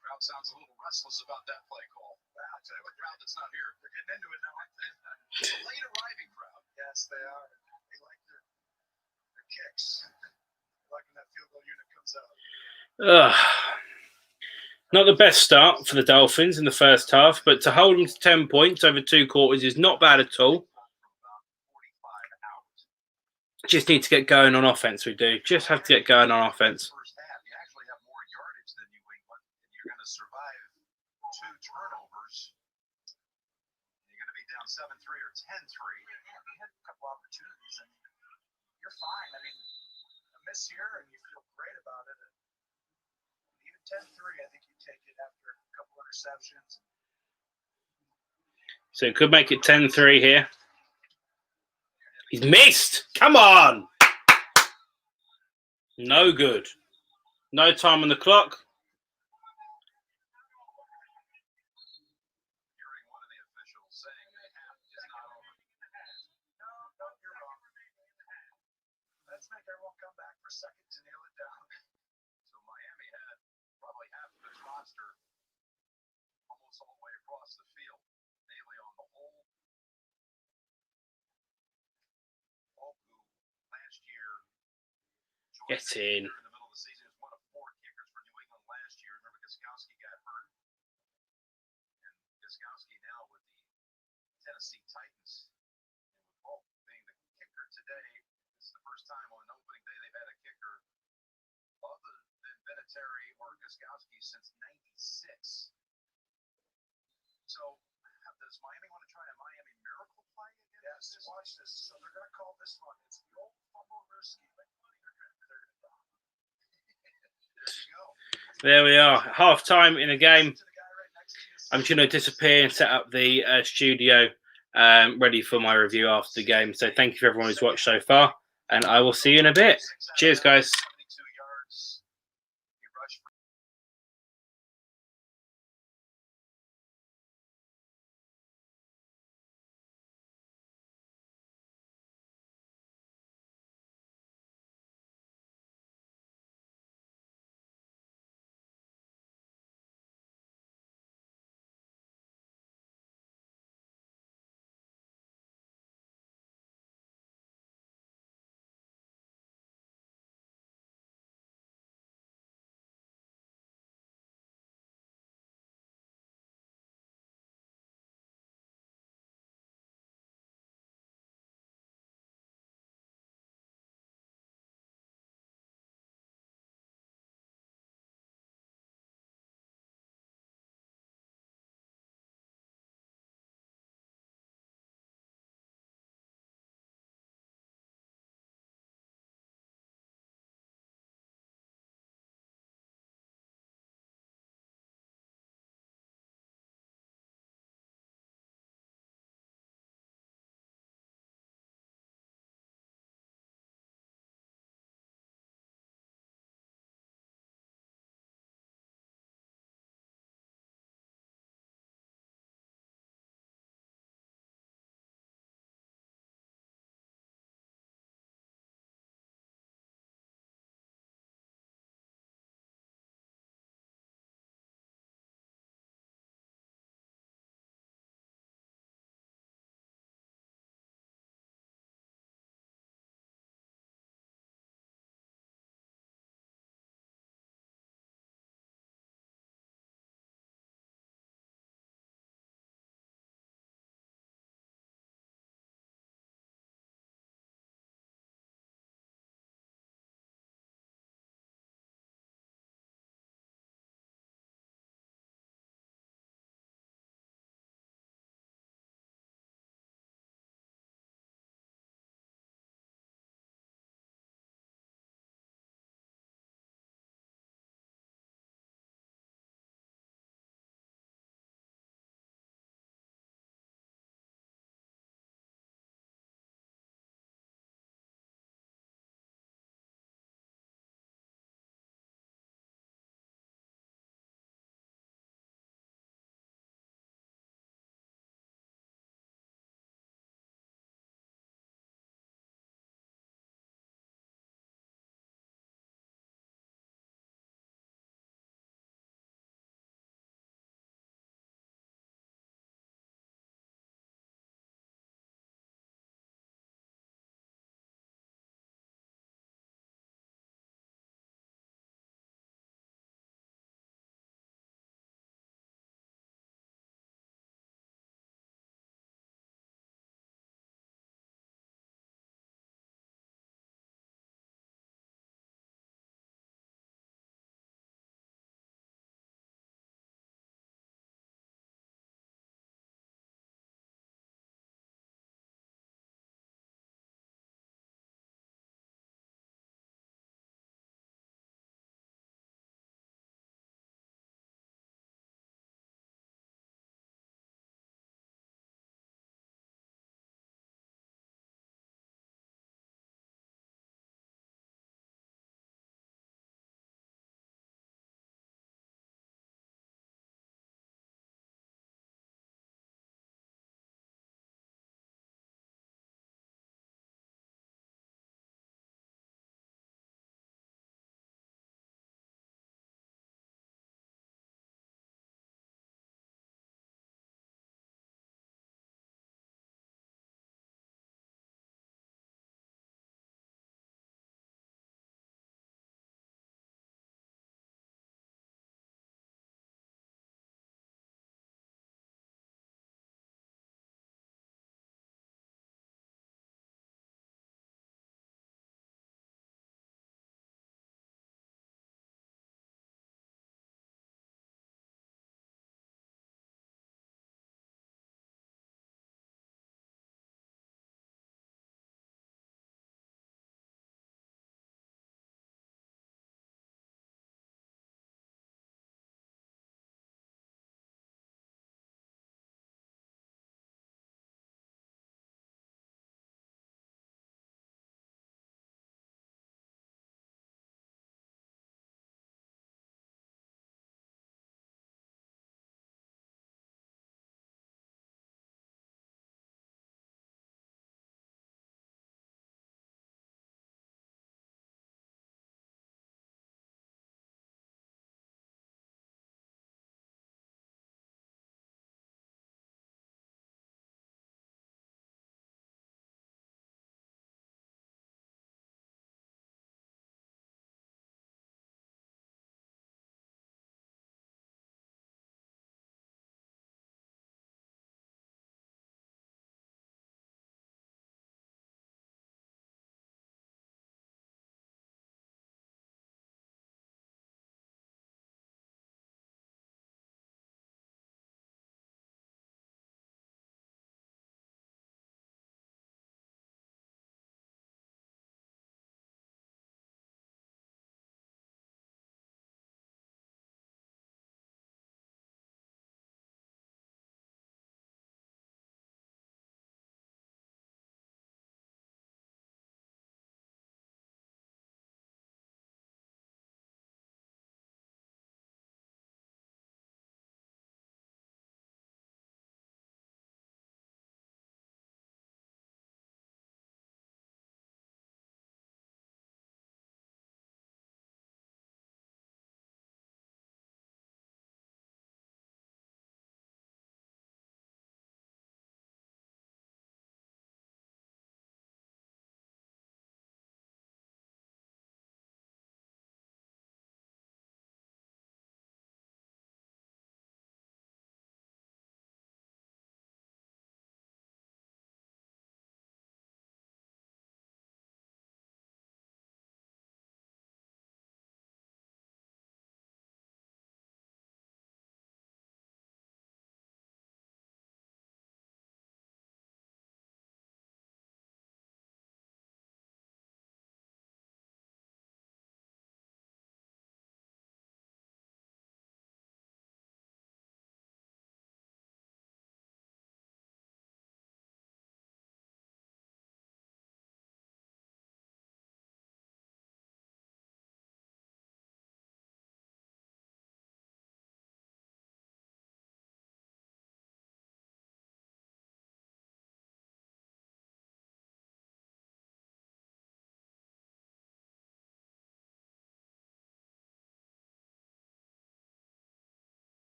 Crowd sounds a little restless about that play call. I'll tell you what, crowd that's not here. They're getting into it now. It's a late arriving crowd. Yes, they are. They like their kicks. They like when that field goal unit comes out. Not the best start for the Dolphins in the first half, but to hold them to 10 points over 2 quarters is not bad at all. Just need to get going on offense, we do. Just have to get going on offense. First half, you actually have more yardage than New England, and you're going to survive 2 turnovers. You're going to be down 7-3 or 10-3. Yeah, you had a couple opportunities, and you're fine. I mean, A miss here, and you feel great about it. And even 10-3, I think you take it after a couple interceptions. So it could make it 10-3 here. He's missed. Come on. No good. No time on the clock. Hearing one of the officials saying the half is not over. No, you're wrong. Let's make everyone come back for a second to nail it down. So Miami had probably half of its roster almost all the way across the field. Daly on the hole. Polk, who last year Get in. in the middle of the season was one of 4 kickers for New England last year. Remember, Gostkowski got hurt. And Gostkowski now with the Tennessee Titans. And with Polk being the kicker today, this is the first time on opening day they've had a kicker other than Vinatieri or Gostkowski since '96. So, does Miami want to try a Miami miracle play again? Yes, watch this. So they're going to call this one. It's the old fumble risky. They're going to drop. There you go. There we are. Half time in the game. I'm just going to disappear and set up the studio ready for my review after the game. So thank you for everyone who's watched so far. And I will see you in a bit. Cheers, guys.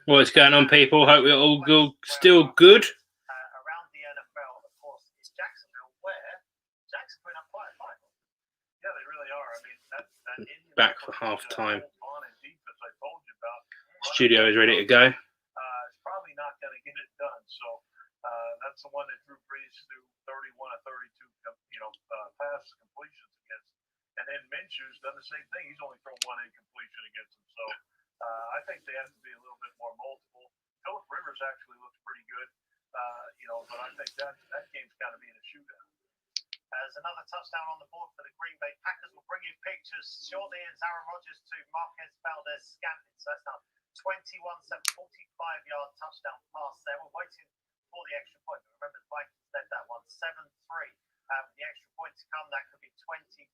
What's going on, people? Hope we're all good, still good. Around the NFL, of course, is Jacksonville, where Jacksonville put up quite a fight. Yeah, they really are. I mean, that Back for half time. Studio is ready to go. It's probably not going to get it done. So that's the one that Drew Brees threw 31 or 32, pass completions against. And then Minshew's done the same thing. He's only thrown one incompletion against him. So I think they have to be a little bit more multiple. Phillip Rivers actually looks pretty good, but I think that game's got to be in a shootout. As another touchdown on the board for the Green Bay Packers. We'll bring you pictures shortly. It's Aaron Rodgers to Marquez Valdez-Scantling. So that's now 21-7, 45-yard touchdown pass there. We're waiting for the extra point. But remember, the Vikings led that one 7-3. With the extra point to come, that could be 22-7.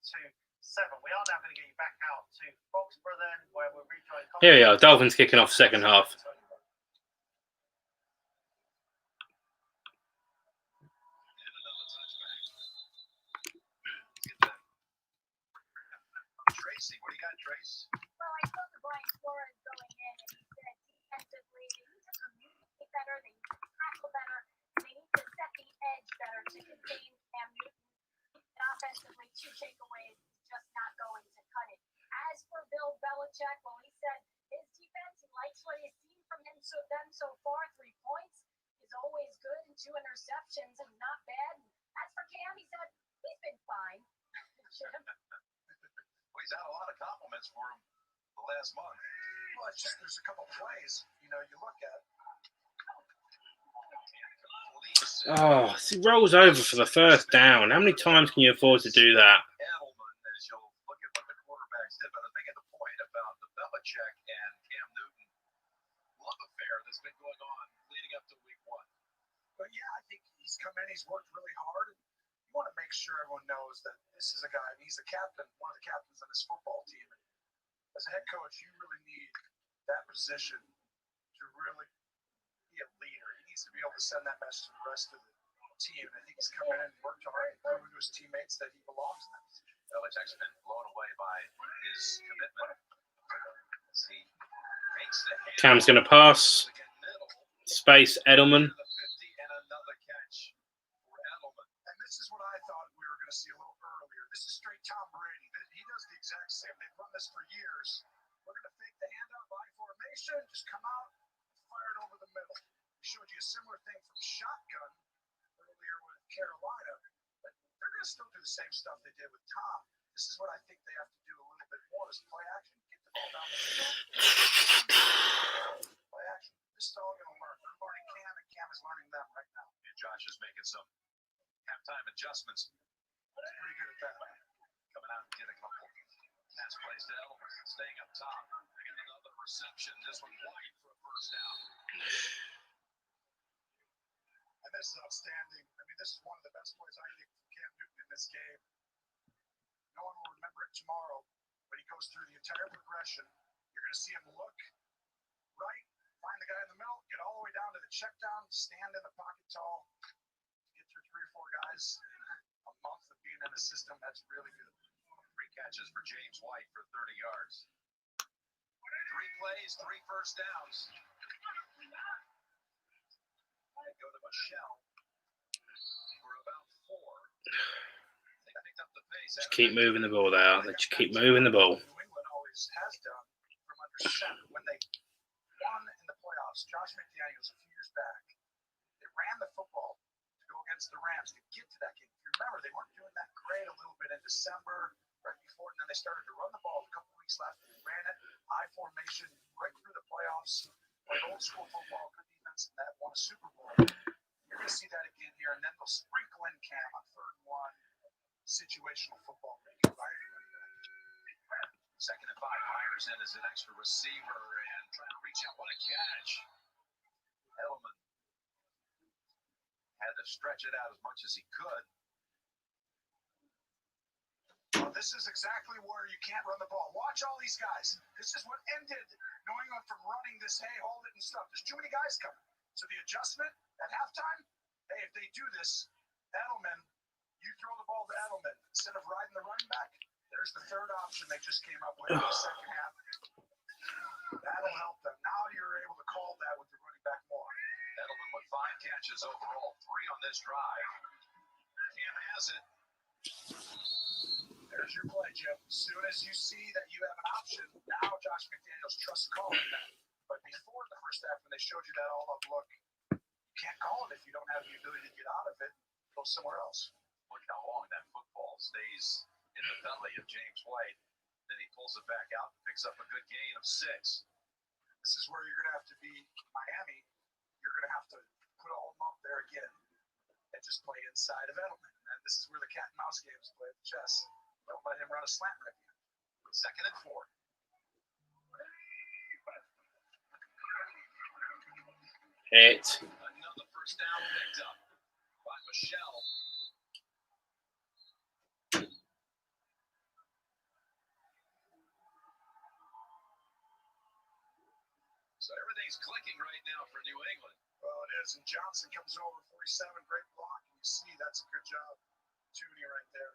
We are now going to get you back out to Foxborough then, where we're rejoining. Here we are. Dolphins kicking off second half. Tracy, what do you got, Trace? Well, I spoke to Brian Flores going in, and he said defensively they need to communicate better, they need to tackle better, they need to set the edge better to contain Cam Newton. And offensively, 2 takeaways is just not going to cut it. As for Bill Belichick, well, he said his defense, he likes what he's seen from them so far. 3 points is always good, and 2 interceptions and not bad. And as for Cam, he said he's been fine. Well, he's had a lot of compliments for him the last month. Well, it's just there's a couple plays, you look at. Oh, he rolls over for the first down. How many times can you afford to do that? Edelman, as you'll look at what the quarterbacks did, but I'm thinking the point about the Belichick and Cam Newton love affair that's been going on leading up to week 1. But yeah, I think he's come in, he's worked really hard. You want to make sure everyone knows that this is a guy, and he's the captain, one of the captains on this football team. As a head coach, you really need that position to really be a leader. He needs to be able to send that message to the rest of the team. I think he's come in and worked hard and proven to his teammates that he belongs in that position. Belichick's been blown away by his commitment. As he makes the Cam's going to pass. Space, Edelman. This is what I thought we were going to see a little earlier. This is straight Tom Brady. He does the exact same. They've run this for years. We're going to fake the handoff by formation, just come out, fire it over the middle. We showed you a similar thing from shotgun earlier with Carolina, but they're going to still do the same stuff they did with Tom. This is what I think they have to do a little bit more is play action, get the ball down the field. Play action. This is all going to learn. They're learning Cam, and Cam is learning them right now. And Josh is making some halftime adjustments. Pretty good at that. Coming out and get a couple pass plays to Elvis, staying up top. They got another reception. This one wide for a first down. And this is outstanding. I mean, this is one of the best plays I think from Cam Newton in this game. No one will remember it tomorrow, but he goes through the entire progression. You're going to see him look right, find the guy in the middle, get all the way down to the check down, stand in the pocket tall. 3 or 4 guys a month of being in the system, that's really good. 3 catches for James White for 30 yards. 3 plays, 3 first downs. They go to Michelle for about 4. They picked up the pace. Just keep moving the ball there. They just keep moving the ball. New England always has done from under center. When they won in the playoffs, Josh McDaniels a few years back, they ran the football against the Rams to get to that game. If you remember, they weren't doing that great a little bit in December, right before, and then they started to run the ball a couple weeks left. They ran it, high formation, right through the playoffs, played old school football, good defense, and that won a Super Bowl. You're going to see that again here, and then they'll sprinkle in Cam on 3rd and 1, situational football. Second and 5, Myers in as an extra receiver and trying to reach out. What a catch. Edelman had to stretch it out as much as he could. Well, this is exactly where you can't run the ball. Watch all these guys. This is what ended New England from running this, hey, hold it and stuff. There's too many guys coming. So the adjustment at halftime, hey, if they do this, Edelman, you throw the ball to Edelman. Instead of riding the running back, there's the 3rd option they just came up with in the second half. That'll help them. Now you're able to call that with your running back more. Edelman with 5 catches overall, 3 on this drive. Cam has it. There's your play, Jim. As soon as you see that you have an option, now Josh McDaniels trusts calling that. But before the first half, when they showed you that all-up look, you can't call it if you don't have the ability to get out of it. Go somewhere else. Look how long that football stays in the belly of James White. Then he pulls it back out and picks up a good gain of 6. This is where you're going to have to be Miami. You're going to have to put all them up there again and just play inside of Edelman. And this is where the cat and mouse games play at the chess. Don't let him run a slant right here. 2nd and 4. Hit. Another first down picked up by Michelle. So everything's clicking right now for New England. Well, it is. And Johnson comes over 47. Great block. And you see that's a good job. Tooney right there.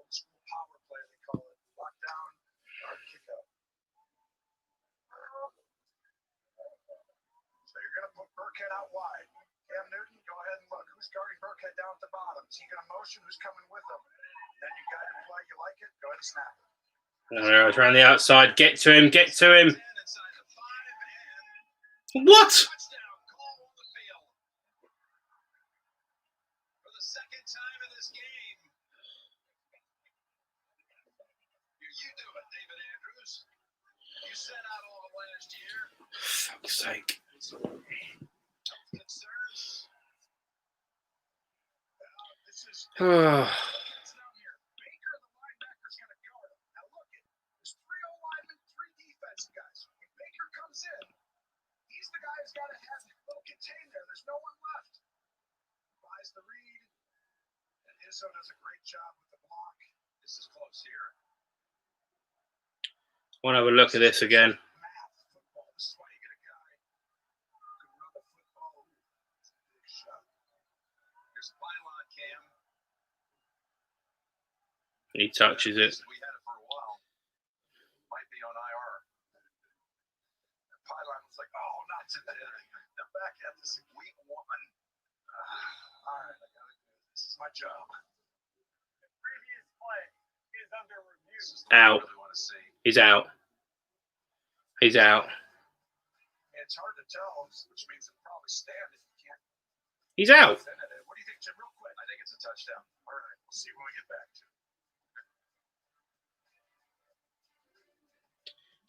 Old school power play, they call it. Lock down, hard kick out. So you're going to put Burkhead out wide. Cam Newton, go ahead and look. Who's guarding Burkhead down at the bottom? Is he going to motion? Who's coming with him? Then you got your play. You like it? Go ahead and snap it. There, it's around the outside. Get to him. Get to him. What? Touchdown call on the field. For the second time in this game. You do it, David Andrews. You set out all of last year. Fuck's sake. Concerns. This is Oh. it's down here. Baker, the linebacker's going to guard him. Now look it. There's 3 O-linemen, 3 defensive guys. When Baker comes in, he's the guy who's got to have a little contain there. There's no one left. Buys the read. And Izzo does a great job with the block. This is close here. Want to have a look at this again. Math football. This is why you get a guy who can run the football. It's a big shot. Here's a pylon cam. He touches it. We had it for a while. Might be on IR. The pylon was like, oh, not today. They're back at this in week 1. All right, I got to do this. This is my job. The previous play is under review. This is the one I Out. really want to see. He's out. He's out. It's hard to tell, which means it'll probably stand if you can't. He's out. What do you think, Jim? Real quick. I think it's a touchdown. All right, we'll see when we get back to it.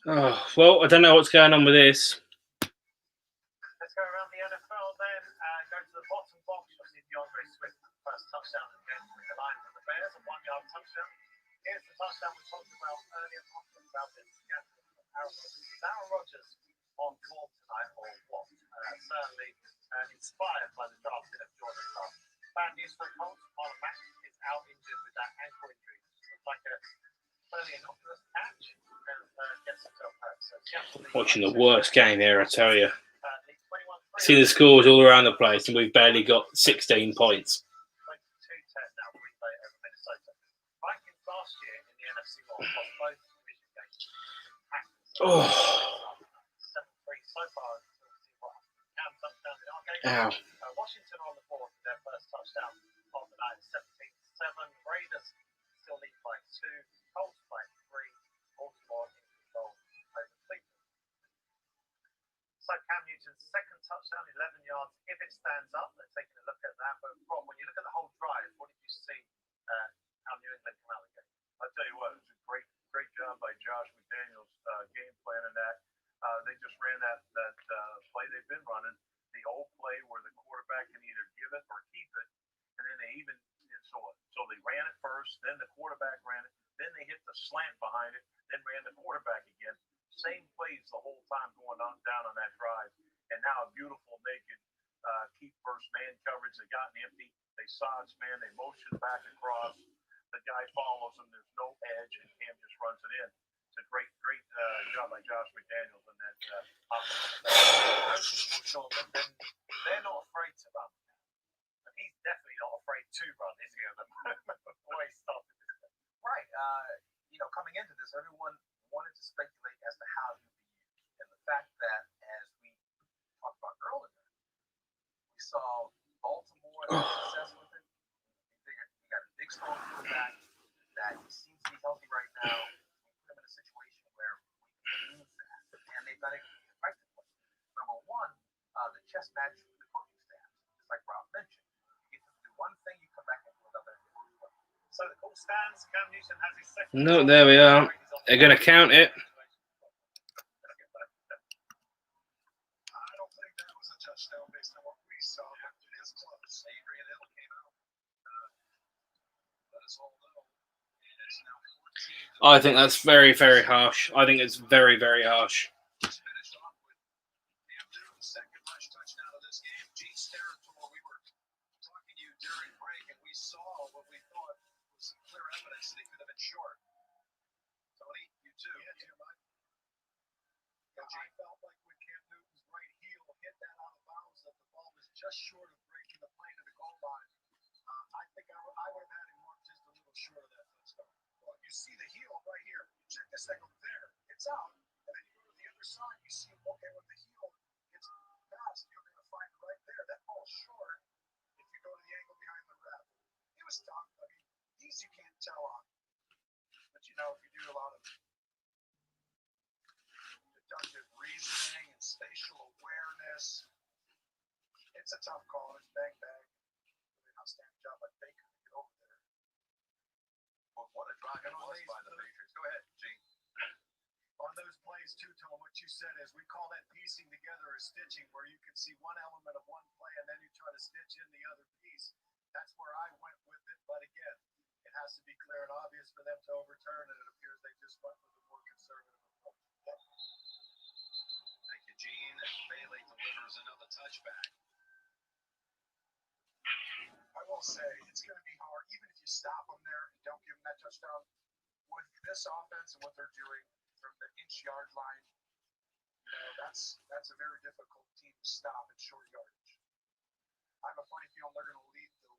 Oh, well, I don't know what's going on with this. Let's go around the NFL then. Go to the bottom box. You'll see DeAndre Swift first touchdown against the Lions and the Bears, a 1-yard touchdown. Here's the touchdown we talked about earlier, talking about this. Aaron Rodgers on form tonight, or what? Certainly inspired by the drafting of Jordan Love. Bad news for the Colts. Marlon Mack is out injured with that ankle injury. Looks like a fairly innocuous patch. Gets himself hurt. So Watching the worst game here, I tell you. See the scores all around the place, and we've barely got 16 points. 22-10 now, Green Bay over Minnesota. Vikings last year in the NFC North lost both division games. Oh. 7-3 so far. Cam touchdown in our game. Ow. Washington on the board with their first touchdown of the night, 17-7. Raiders still lead by 2. Colts by 3. Baltimore in control over Cleveland. So Cam Newton's second touchdown, 11 yards. If it stands up, they're taking a look at that. But Rob, when you look at the whole drive, what did you see how New England come out of the game? I'll tell you what, it was a great job by Josh McDaniels game plan and that. They just ran that play they've been running, the old play where the quarterback can either give it or keep it, and then they even so they ran it first, then the quarterback ran it, then they hit the slant behind it, then ran the quarterback again. Same plays the whole time going on down on that drive, and now a beautiful naked keep first man coverage. They got an empty, they sides man, they motion back across. The guy follows him. There's no edge, and Cam just runs it in. It's a great job by Josh McDaniels in that offense. They're not afraid to run. And he's definitely not afraid to run, is he? The way he started this game. Right. Coming into this, everyone wanted to speculate as to how he would be used. And the fact that, as we talked about earlier, we saw Baltimore have success with it. We figured we got a big, strong quarterback that seems to be healthy right now. We put him in a situation where we can use that. And they've done it effectively. Number one, the chess match with the coaching staff, just like Rob mentioned. You get to do one thing, you come back and do another. So the call stands. Cam Newton has his second. No, there we are. They're going to count it. I don't think that was a touchdown based on what we saw, but it is close. Adrian Hill came out. Let us all know. And it's now 14. I think that's very, very harsh. I think it's very, very harsh. Let's finish off with Cam Newton's second rush touchdown of this game. Chiefs territory. We were talking to you during break, and we saw what we thought was some clear evidence that he could have been short. Tony, you too. Yeah, too, Mike. I felt like when Cam Newton's right heel hit that out of bounds, that the ball was just short of breaking the plane to the goal line. I think I would have had him mark just a little short of that touchdown. Well, you see the heel right here. Check this thing over there. It's out. And then you go to the other side. You see, okay, with the heel, it's fast. You're going to find it right there. That ball's short if you go to the angle behind the ref. It was tough. I mean, these you can't tell on. But, you know, if you do a lot of deductive reasoning and spatial awareness, it's a tough call. It's bang, bang. Really outstanding job by Baker to get over there. Well, what a drive it was by the Patriots. Go ahead, Gene. On those plays, too, Tom, what you said is we call that piecing together or stitching, where you can see one element of one play and then you try to stitch in the other piece. That's where I went with it. But again, it has to be clear and obvious for them to overturn, and it appears they just went with a more conservative approach. Thank you, Gene. And Bailey delivers another touchback. I will say it's going to be hard, even if you stop them there and don't give them that touchdown. With this offense and what they're doing from the inch-yard line, you know, that's a very difficult team to stop at short yardage. I have a funny feeling they're going to lead the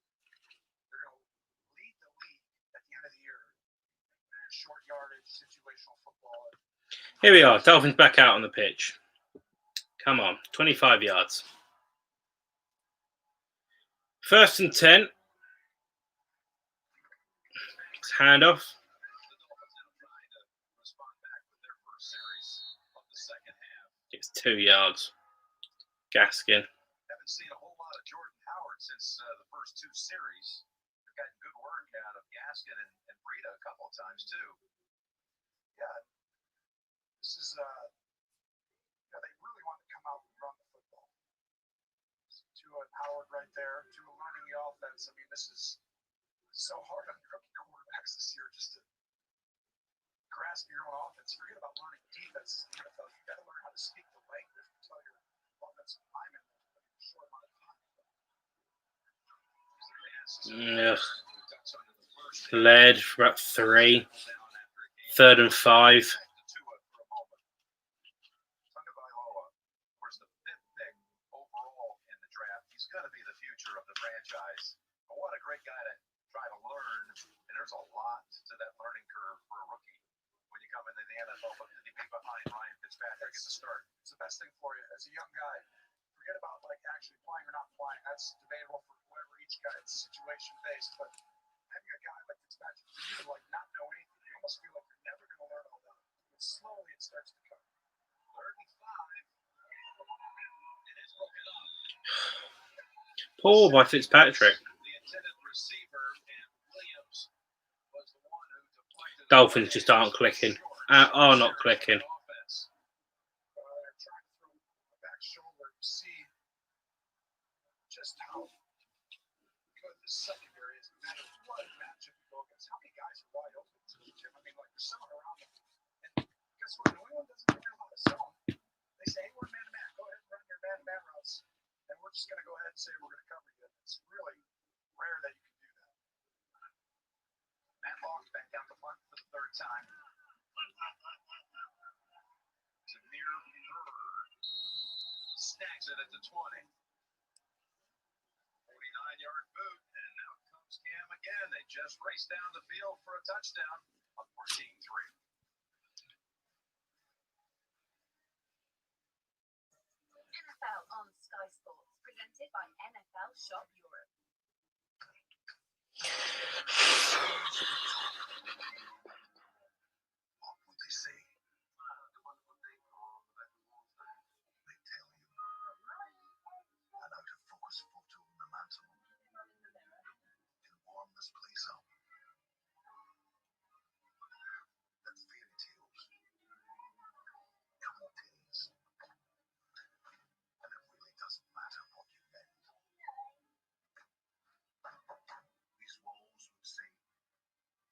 league at the end of the year in short yardage situational football. Here we are. Dolphins back out on the pitch. Come on. 25 yards. 1st and 10. Handoff. The Dolphins now trying to respond back with their first series of the second half. It's 2 yards. Gaskin. Haven't seen a whole lot of Jordan Howard since the first two series. They've gotten good work out of Gaskin and Breida a couple of times, too. Yeah, this is, they really want to come out and run the football. Tua and Howard right there, Tua learning the offense. I mean, this is so hard on rookie quarterbacks this year just to grasp your own offense. Forget about learning defense in the NFL. You've got to learn how to speak the language and tell your offensive linemen in a short amount of time. Ugh. Led for about 3. 3rd and 5. Going to be the future of the franchise. But what a great guy to try to learn. And there's a lot to that learning curve for a rookie when you come into the NFL. But to be behind Ryan Fitzpatrick at the start, it's the best thing for you as a young guy. Forget about like actually playing or not playing. That's debatable for whoever each guy is situation based. But having a guy like Fitzpatrick, for you to like not know anything, you almost feel like you're never going to learn all that. But slowly it starts to come. 3rd and 5. And it's broken up. Poor by Fitzpatrick. Dolphins just aren't clicking. Are not clicking. Just how good the secondary is. No matter what matchup you go against, how many guys are wide open, Jim? I mean, like there's someone around them. And guess what? New England doesn't really know how to zone. They say, hey, we're man-to-man. Go ahead and run your man-to-man routes. And we're just going to go ahead and say we're going to cover you. It's really rare that you can do that. Matt Hawks back down to punt for the 3rd time. Jameer Bird snags it at the 20. 49-yard boot, and out comes Cam again. They just raced down the field for a touchdown on 14-3. NFL on Sky Sports, presented by NFL Shop Europe. What would they say? They tell you. An out-of-focus photo on the mantle can warm this place up. That fairy tales come in days, and it really doesn't matter what you meant. These walls would say,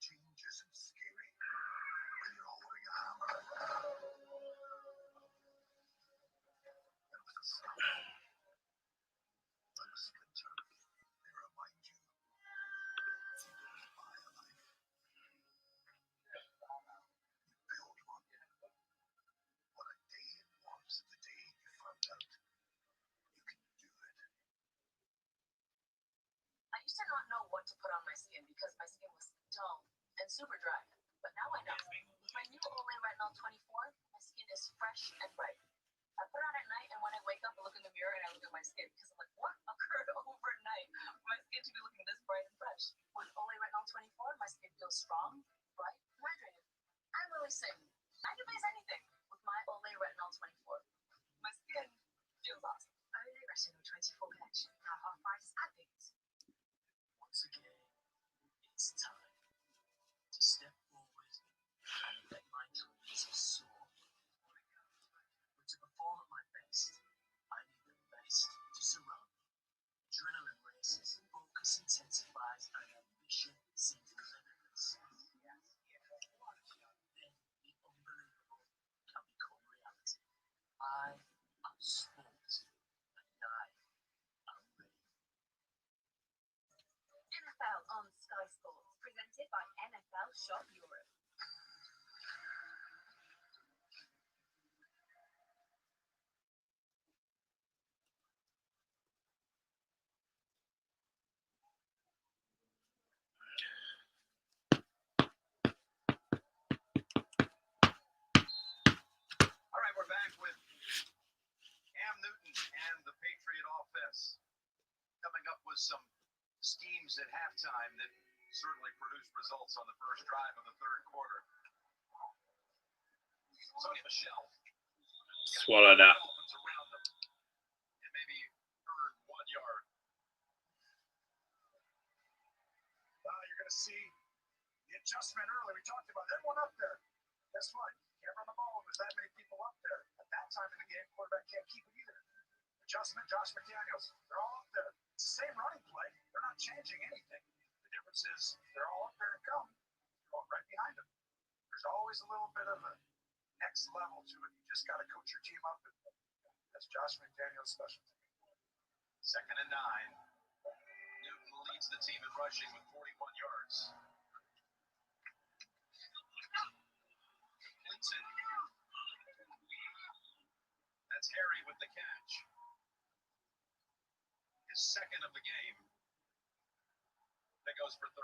change isn't scary when you're holding a hammer. And with a sound, like a splinter, they remind you, you don't buy a life. You build one. What a day it was the day you found out you can do it. I used to not know what to put on my skin because my skin was dull and super dry. But now I know. With my new Olay Retinol 24, my skin is fresh and bright. I put it on at night, and when I wake up, I look in the mirror and I look at my skin because I'm like, what occurred overnight? My skin should be looking this bright and fresh. With Olay Retinol 24, my skin feels strong, bright, and hydrated. I'm really sick. I can face anything with my Olay Retinol 24. My skin feels awesome. Olay Retinol 24 collection, now half price at Biggs. Once again, it's time to step forward and let my dreams soar. But to perform at my best, I need the best to surround me. Adrenaline races, focus intensifies, and ambition seems limitless. Then the unbelievable can become reality. I am sport, and I am ready. NFL on Sky Sports, presented by NFL Shop Europe. All right, we're back with Cam Newton and the Patriot offense coming up with some schemes at halftime that certainly produced results on the first drive of the third quarter. Sony Michel. Swallow that. Dolphins around them and maybe earn 1 yard. You're going to see the adjustment early. We talked about everyone up there. Guess what? You can't run the ball when there's that many people up there. At that time in the game, quarterback can't keep it either. Adjustment, Josh McDaniels. They're all up there. It's the same running play. They're not changing anything. The difference is they're all up there and come. You're all right behind them. There's always a little bit of a next level to it. You just got to coach your team up. And that's Josh McDaniels' specialty. 2nd and 9. Newton leads the team in rushing with 41 yards. Completes it. That's Harry with the catch. His second of the game. That goes for 13.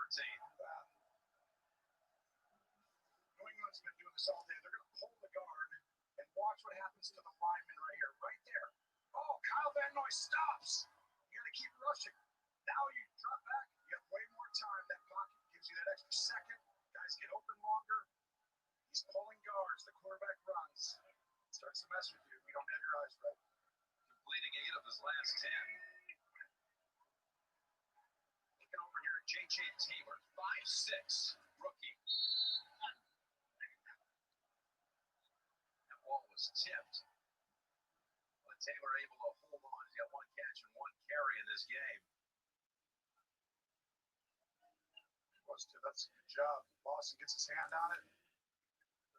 New England's been doing this all day. They're going to pull the guard and watch what happens to the lineman right here, right there. Oh, Kyle Van Noy stops. You got to keep rushing. Now you drop back. You have way more time. That pocket gives you that extra second. Guys get open longer. He's pulling guards. The quarterback runs. Starts to mess with you. You don't have your eyes right. Completing 8 of his last 10. Looking over here at J.J. Taylor, 5'6", rookie. That ball was tipped. But Taylor able to hold on. He's got 1 catch and 1 carry in this game. That's a good job. Boston gets his hand on it.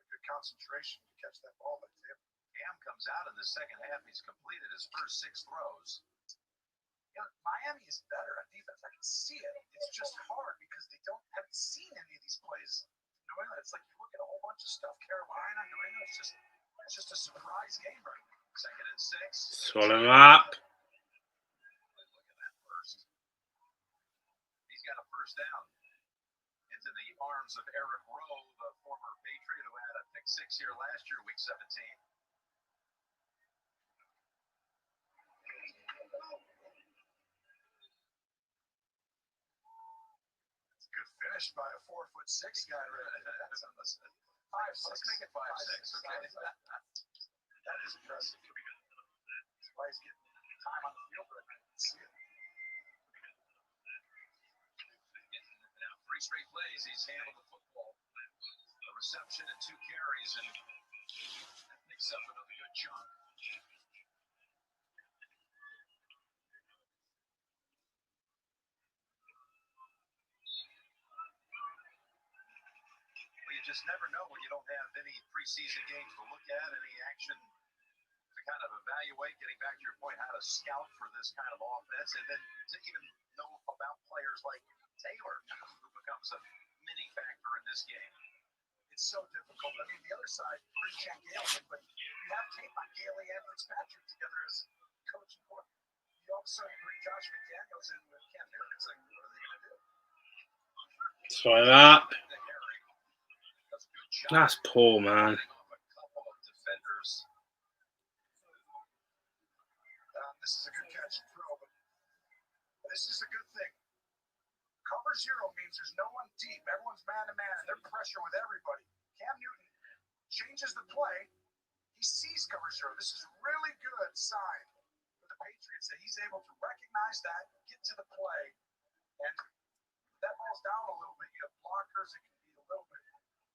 Good concentration to catch that ball by Taylor. Cam comes out in the second half. He's completed his first 6 throws. You know, Miami is better at defense. I can see it. It's just hard because they haven't seen any of these plays in New England. It's like you look at a whole bunch of stuff. Carolina, New England, it's just a surprise game right now. 2nd and 6. Swallow them up. Look at that first. He's got a first down into the arms of Eric Rowe, the former Patriot who had a pick 6 here last year, week 17. punished by a 4'6" guy right there. That's unless 5'6". Let's make it 5'6", okay? That is impressive. That's why he's getting time on the field right now. See it. Now 3 straight plays, he's handled the football. A reception and 2 carries, and that picks up another good chunk. You just never know when you don't have any preseason games to look at, any action to kind of evaluate, getting back to your point, how to scout for this kind of offense, and then to even know about players like Taylor, who becomes a mini factor in this game. It's so difficult. I mean, the other side, bring Chan Gailey, but you have tape on Gailey and Fitzpatrick together as coach and court. You all of a sudden bring Josh McDaniels in with Cam Newton. It's like, what are they going to do? Try that. That's poor, man. This is a good catch and throw, but this is a good thing. Cover 0 means there's no one deep. Everyone's man-to-man, and they're pressure with everybody. Cam Newton changes the play. He sees cover 0. This is a really good sign for the Patriots that he's able to recognize that, get to the play, and that ball's down a little bit. You have blockers. It can be a little bit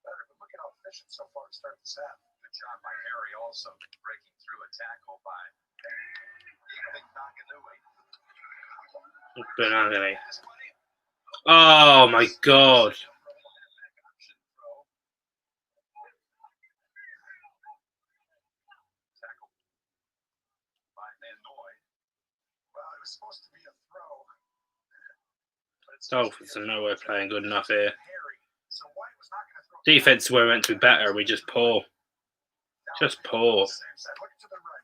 better, but look at how efficient so far to start this half. Good job by Harry also breaking through a tackle by Benagany. Oh my God. Well, it was supposed to be a throw. Dolphins are nowhere playing good enough here. Defense were meant to be better. We just poor. Just poor. Look to the right.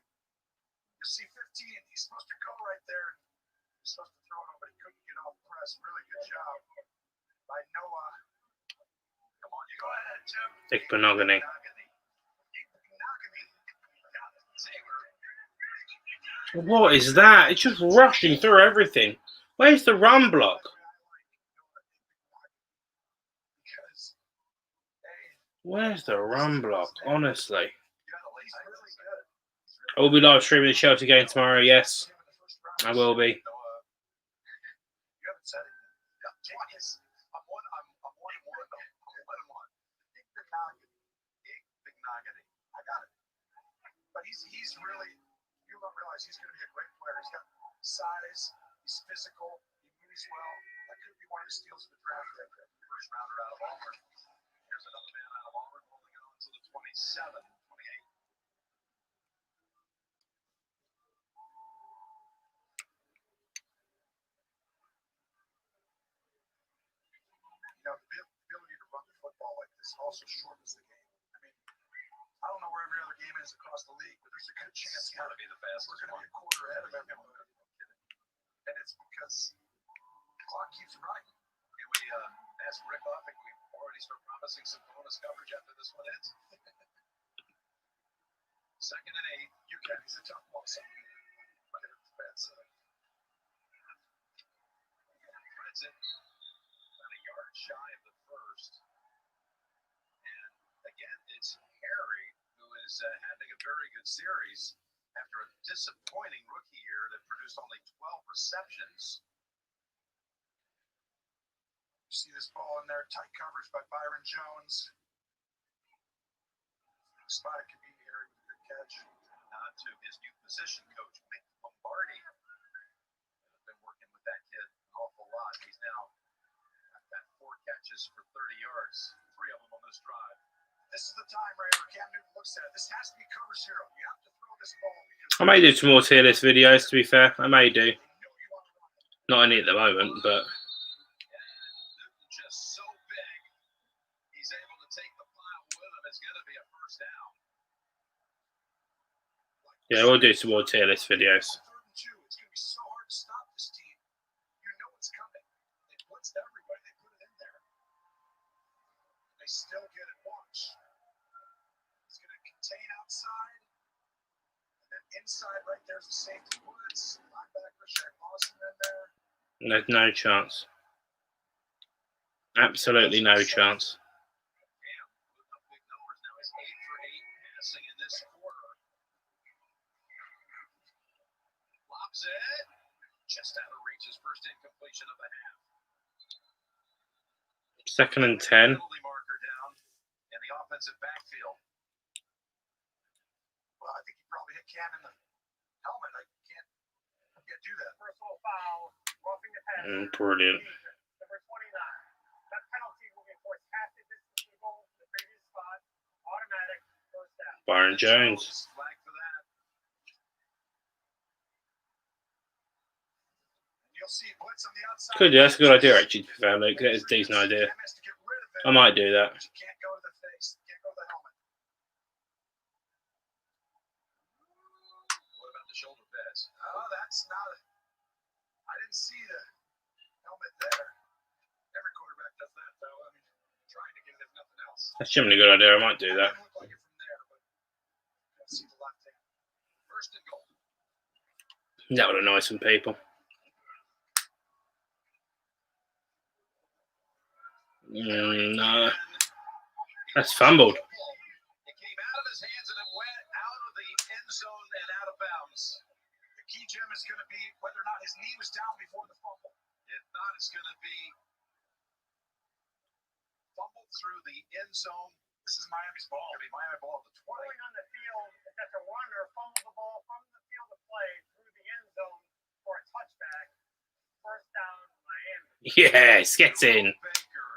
You see 15. He's supposed to go right there. He's supposed to throw it, but he couldn't get off press. Really good job by Noah. Come on, you go ahead, Jim. Dick Benagany. What is that? It's just rushing through everything. Where's the run block? Where's the run block? Honestly. I will be live streaming the Chelsea game tomorrow. Yes, I will be. But he's really, you don't realize he's going to be a great player. He's got size, he's physical, he moves well. That could be one of the steals of the draft. First rounder out of Auburn. Here's another man out of Auburn holding on to the 27, 28. You know, the ability to run the football like this also shortens the game. I mean, I don't know where every other game is across the league, but there's a good chance It's got to be the fastest we're going to one. be a quarter ahead of everyone. And it's because the clock keeps running. Can we ask Rick off and we already start promising some bonus coverage after this one ends? Second and 8. You can. He's a tough ball. So bad side. Threads it. About a yard shy of the first. And again, it's Harry who is having a very good series after a disappointing rookie year that produced only 12 receptions. You see this ball in there, tight coverage by Byron Jones. Spotted could be here with a good catch. Nod to his new position coach, Mick Lombardi. Has been working with that kid an awful lot. He's now got 4 catches for 30 yards, 3 of them on this drive. This is the time right where Cam Newton looks at it. This has to be cover 0. You have to throw this ball. I may do some more tier list videos, to be fair. I may do. Not any at the moment, but... Newton just so big, he's able to take the pile with him. It's going to be a first down. Yeah, we'll do some more tier list videos. 3rd and 2. It's going to be so hard to stop this team. You know it's coming. They blitzed everybody. They put it in there. They still get it. Watch. He's going to contain outside. And then inside right there's the safety blitz. Linebacker Shaq Lawson in there. There's no chance. Absolutely no chance. Big numbers now. He's 8 for 8 passing in this quarter. Lobs it. Just out of reach. His first incompletion of the half. 2nd and 10. Penalty marker down in the offensive backfield. Well, I think he probably hit Cam in the helmet. I can't do that. Personal foul, roughing the passer. Brilliant. Number 29. That penalty will be forced half the distance to goal to the previous spot. Automatic first down. Byron Jones. Flag for that. And you'll see blitz on the outside. Could, yeah, that's a good idea, actually, to be fair, Luke. That is a decent idea. Cam has to get rid of it. I might do that. You can't go to the face. You can't go to the helmet. What about the shoulder pads? Oh, that's not a... I didn't see the helmet there. Every quarterback does that, though. I mean, trying to get it if nothing else. That's generally a good idea. I might do that. It didn't look like it from there, but you don't see the left hand. First and goal. That would annoy some people. No. That's fumbled. It came out of his hands and it went out of the end zone and out of bounds. The key, Jim, is going to be whether or not his knee was down before the fumble. If not, it's going to be fumbled through the end zone. This is Miami's ball. It's going to be Miami ball at the 20. Going on the field, if that's a runner, fumbles the ball from the field of play through the end zone for a touchback. First down, Miami. Yes, get in. Baker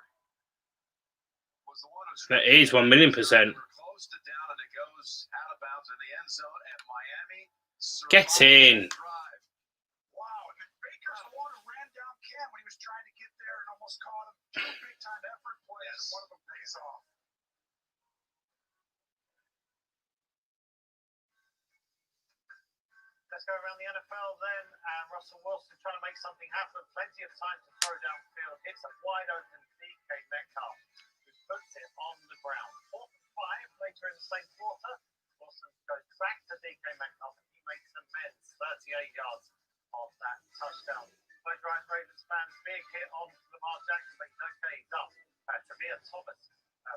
was the one who's That is 1,000,000%. closed it down and it goes out of bounds in the end zone and Miami Get in. drive. Wow, and then Baker's the one who ran down Cam when he was trying to get there and almost caught him. Two big-time effort plays, and one of them pays off. Let's go around the NFL then. Russell Wilson trying to make something happen. Plenty of time to throw downfield. Hits a wide open DK Metcalf, who puts it on the ground. 4th and 5 later in the same quarter. Wilson goes back to DK Metcalf and he makes amends. 38 yards of that touchdown. Close right Ravens fans. Big hit on Lamar Jackson, but he's okay. He's up. Tamir Thomas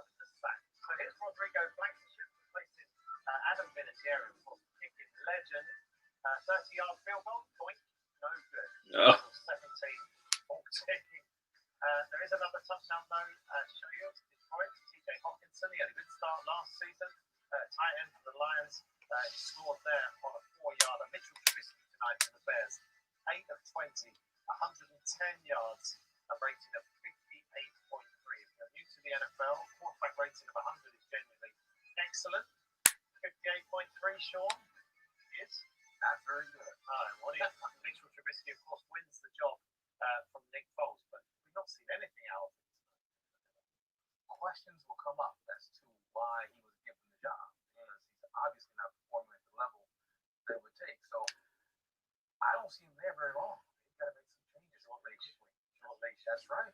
with the sack. So here's Rodrigo Blankenship replacing Adam Vinatieri, of course, kicking legend. 30-yard field goal, point, no good. Oh. 17-14. There is another touchdown though. Show you Detroit. TJ Hawkinson, he had a good start last season. Tight end for the Lions. He scored there on a 4-yarder. Mitchell Trubisky tonight for the Bears. 8 of 20, 110 yards, a rating of 58.3. If you're new to the NFL, quarterback rating of 100 is genuinely excellent. 58.3, Sean, is not very good. What do you think? Mitchell Trubisky, of course, wins the job from Nick Foles, but we've not seen anything out of it. Questions will come up as to why he was given the job, because he's obviously not performing at the level they would take. So I don't see him there very long. He's got to make some changes short leash. That's right.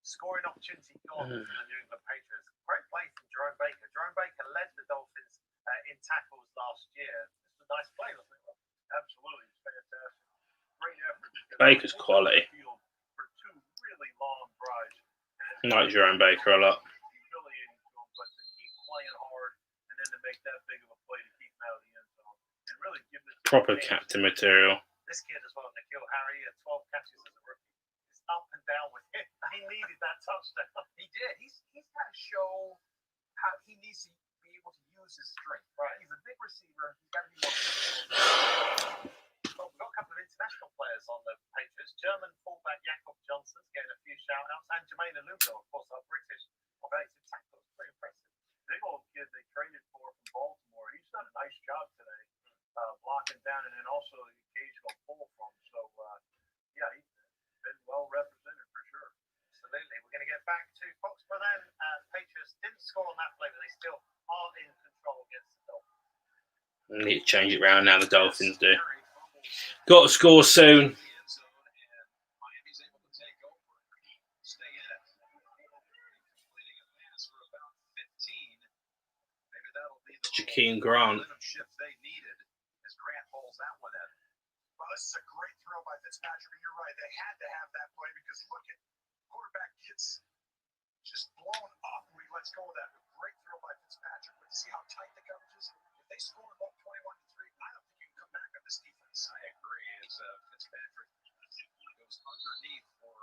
Scoring opportunity gone for the New England Patriots. Great play from Jerome Baker. Jerome Baker led the Dolphins in tackles last year. This was a nice play, wasn't it? Absolutely. It's fantastic. Great effort. Baker's quality. For 2 really long drives. I like Jerome Baker a lot. Humiliating to him, but to keep playing hard and then to make that big of a play to keep him out of the end zone and really give this Proper captain material. This kid as well, N'Keal Harry, had 12 catches as a rookie. It's up and down with him. He needed that touchdown. He did. He's got to show how he needs to be able to use his strength. Right. He's a big receiver. He's got to be more physical. Well, we've got a couple of international players on the Patriots. German fullback Jakob Johnson's getting a few shout-outs. And Jermaine Aluko, of course, our British offensive tackle. It's pretty impressive. Big old kid they traded for from Baltimore. He's done a nice job today, blocking down and then also the occasional pull from. So, yeah, he's been well represented for sure. Absolutely. We're going to get back to Foxborough then. Patriots didn't score on that play, but they still are in control against the Dolphins. I need to change it around now. The Dolphins do. Got to score soon. Jakeem Grant. Well, this is a great throw by Fitzpatrick, and you're right. They had to have that play because look at quarterback gets just blown up when he lets go of that great throw by Fitzpatrick. But see how tight the coverage is? If they score above 21-3, I don't think you can come back on this defense. I agree. As Fitzpatrick goes underneath for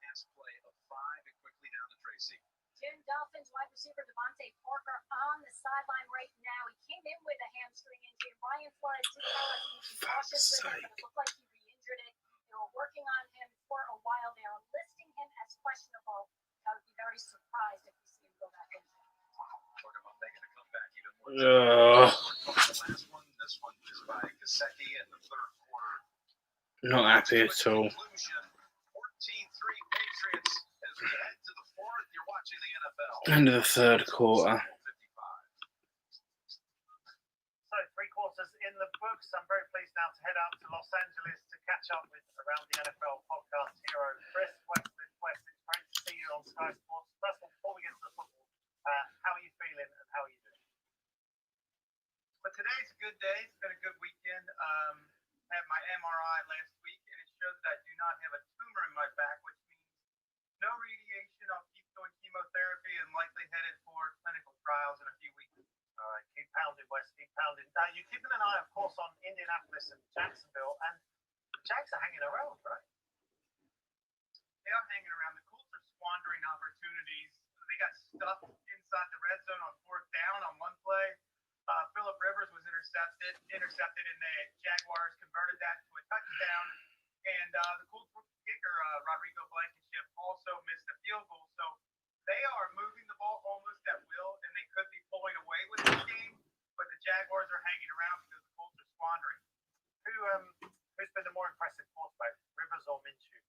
pass play of 5 and quickly down to Tracy. Jim, Dolphins wide receiver Devontae Parker on the sideline right now. He came in with a hamstring injury. Brian Flores did tell us he was cautious with him, but it looked like he re-injured it. They were working on him for a while. They are listing him as questionable. I would be very surprised if we see him go back in. Talking about making a comeback even more. The last one, this one is by Gesicki in the third quarter. Not happy at all. 14-3 Patriots as we head to the fourth. You're watching the NFL. End of the third quarter. So 3 quarters in the books. I'm very pleased now to head out to Los Angeles to catch up with Around the NFL podcast hero Chris West. West, it's great to see you on Sky Sports. First of all, before we get to the football, how are you feeling and how are you doing? But today's a good day. It's been a good weekend. Had my MRI last week, and it shows that I do not have a tumor in my back, which means no radiation. I'll keep doing chemotherapy and likely headed for clinical trials in a few weeks. All right, keep pounding, West, keep pounding. You're keeping an eye, of course, on Indianapolis and Jacksonville, and the Jags are hanging around, right? They are hanging around. The Colts are squandering opportunities. They got stuffed inside the red zone on 4th down on one play. Phillip Rivers was intercepted, and the Jaguars converted that to a touchdown. And the Colts kicker, Rodrigo Blankenship, also missed a field goal. So they are moving the ball almost at will, and they could be pulling away with this game. But the Jaguars are hanging around because the Colts are squandering. Who's been the more impressive quarterback, Rivers or Minshew?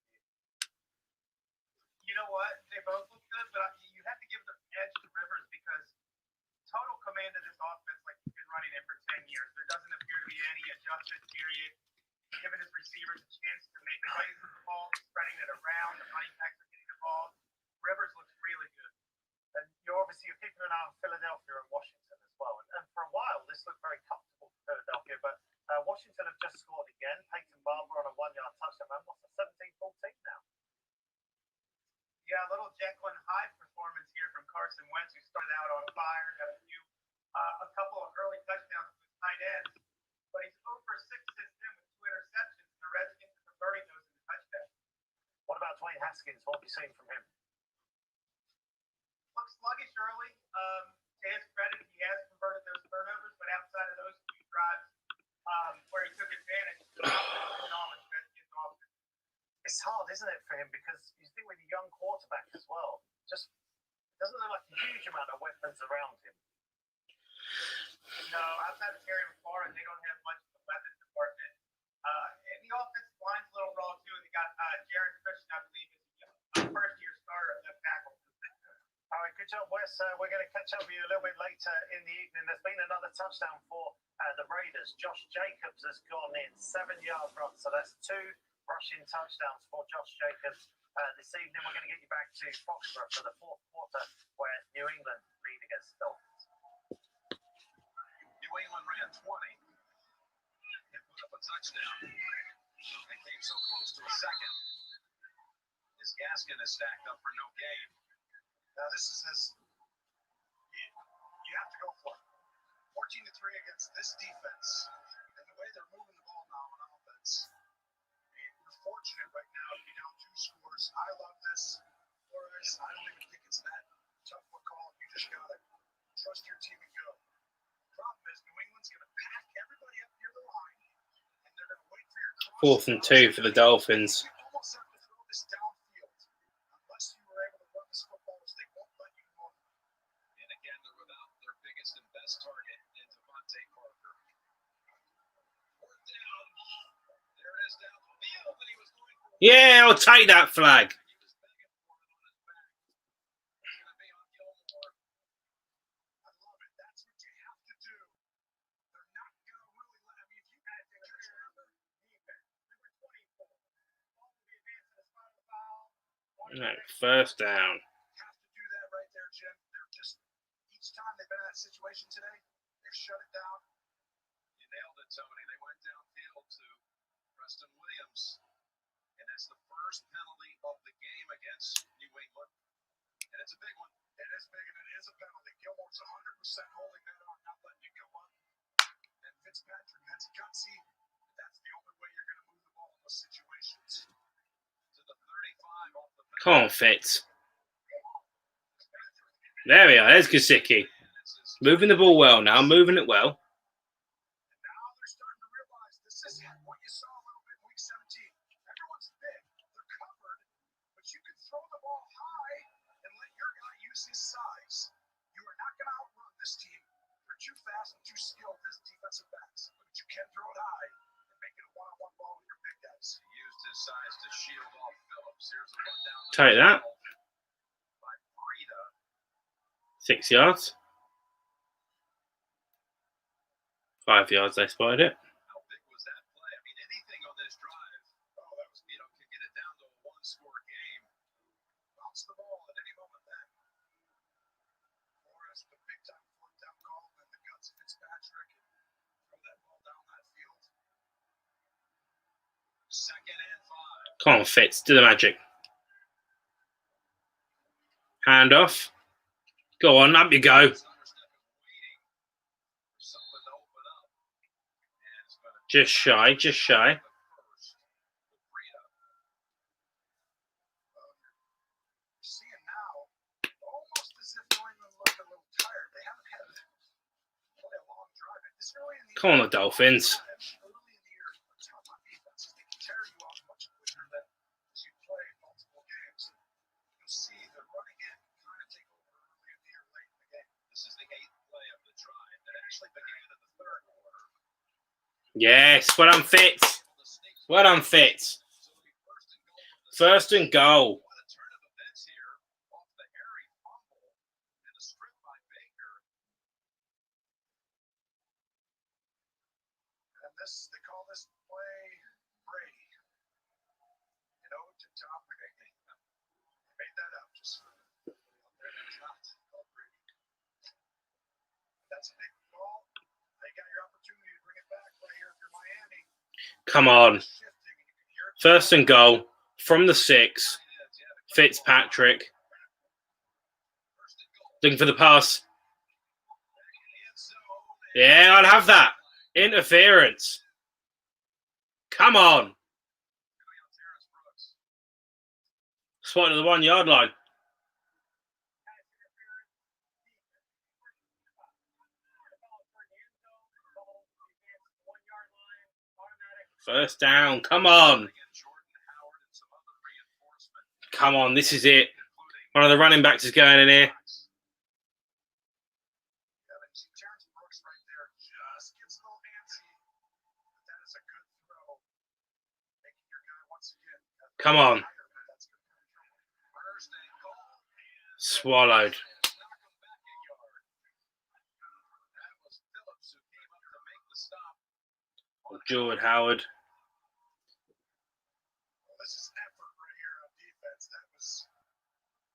You know what? They both look good, but you have to give the edge to Rivers because total command of this offense, like he's been running it for 10 years. There doesn't appear to be any adjustment period. Giving his receivers a chance to make plays with the ball, spreading it around. The running backs are getting the ball. Rivers looks really good. And you're keeping an eye on Philadelphia and Washington as well. And for a while, this looked very comfortable for Philadelphia, but Washington have just scored again. Peyton Barber on a 1-yard touchdown. What's the 17-14 now? Yeah, a little Jekyll and Hyde performance here from Carson Wentz, who started out on fire, had a couple of early touchdowns with tight ends, but he's over 6 since then with 2 interceptions, and the Redskins are converting those into touchdowns. What about Dwayne Haskins? What have you seen from him? Looks sluggish early. To his credit, he has converted those turnovers, but outside of those 2 drives where he took advantage, it's hard, isn't it, for him? Because you think with a young quarterback as well, just doesn't look like a huge amount of weapons around him. No, outside of Terry McLaurin, they don't have much of a weapons department. And the offensive line's a little raw, too. They got Jared Christian, I believe, is a first-year starter at left tackle. All right, good job, Wes. We're going to catch up with you a little bit later in the evening. There's been another touchdown for the Raiders. Josh Jacobs has gone in, 7-yard run. So that's 2 rushing touchdowns for Josh Jacobs. This evening, we're going to get you back to Foxborough for the 4th quarter, where New England lead against the Dolphins. New England ran 20 and put up a touchdown. They came so close to a second. As Gaskin is stacked up for no gain. Now this is you have to go for it. 14-3 against this defense, and the way they're moving the ball now on offense. I mean, you're fortunate right now to be down 2 scores. I love this. Flores, I don't even think it's that tough of a call. You just gotta trust your team and go. The problem is New England's gonna pack everybody up near the line, and they're gonna wait for your cross. 4th and 2 for the Dolphins. You almost have to throw this downfield unless you were able to run this football, which they won't let you run. And again, they're without their biggest and best target in Devontae Parker. 4th down. There it is down the field, but he was going for Yeah, I'll take that flag. he was begging for it on his back. It's going to be on Gilmore. I love it. That's what you have to do. They're not going to really let. I mean, if you had to remember, number 24, ball will be advanced in a spot of the foul. No, 1st down. Have to do that right there, Jim. They're just each time they've been in that situation today, they've shut it down. You nailed it, Tony. They went downfield to Preston Williams. And that's the first penalty of the game against New England. And it's a big one. It is big, and it is a penalty. Gilmore's 100% holding that on, not letting it go up. And Fitzpatrick, that's gutsy. That's the only way you're going to move the ball in those situations. To the 35 off the penalty. Come on, Fitz. There we are. There's Gesicki. Moving the ball well now. Moving it well. And now they're starting to realize this is what you saw a little bit in Week 17. Everyone's big. They're covered, but you can throw the ball high and let your guy use his size. You are not going to outrun this team. They're too fast and too skilled as defensive backs. But you can throw it high and make it a one-on-one ball with your big guys. He used his size to shield off Phillips. Here's a rundown. Take that. By Breida. 6 yards. 5 yards, they spotted it. How big was that play? I mean, anything on this drive, that was, could get it down to a one-score game. Bounce the ball at any moment then. Forrest, the big-time fourth-down call, and the guts of Fitzpatrick, and throw that ball down that field. 2nd and 5. Come on, Fitz. Do the magic. Hand off. Go on, up you go. Just shy, just shy. Seeing now, almost as if New England looked a little tired. They haven't had quite a long drive. This early in the Come on, the Dolphins. early in the year, it's tough on defenses. They can tear you off much quicker than as you play multiple games. You'll see the running game kind of take over early in the year, late in the game. This is the 8th play of the drive that actually began in the 3rd quarter. Yes, well done, Fitz. Well done, Fitz. First and goal. What a turn of events here off the hairy fumble and the strip by Baker. And they call this play Brady. You know, to Tom Pregame. They made that up just for it's not called Brady. That's a big ball. They got your opportunity to bring it back right here if you're Miami. Come on. First and goal from the 6. Fitzpatrick. Looking for the pass. Yeah, I'll have that. Interference. Come on. Spotted at the 1 yard line. First down. Come on. Come on. This is it. One of the running backs is going in here. Come on. Swallowed. Jordan Howard. This is effort right here on defense. That was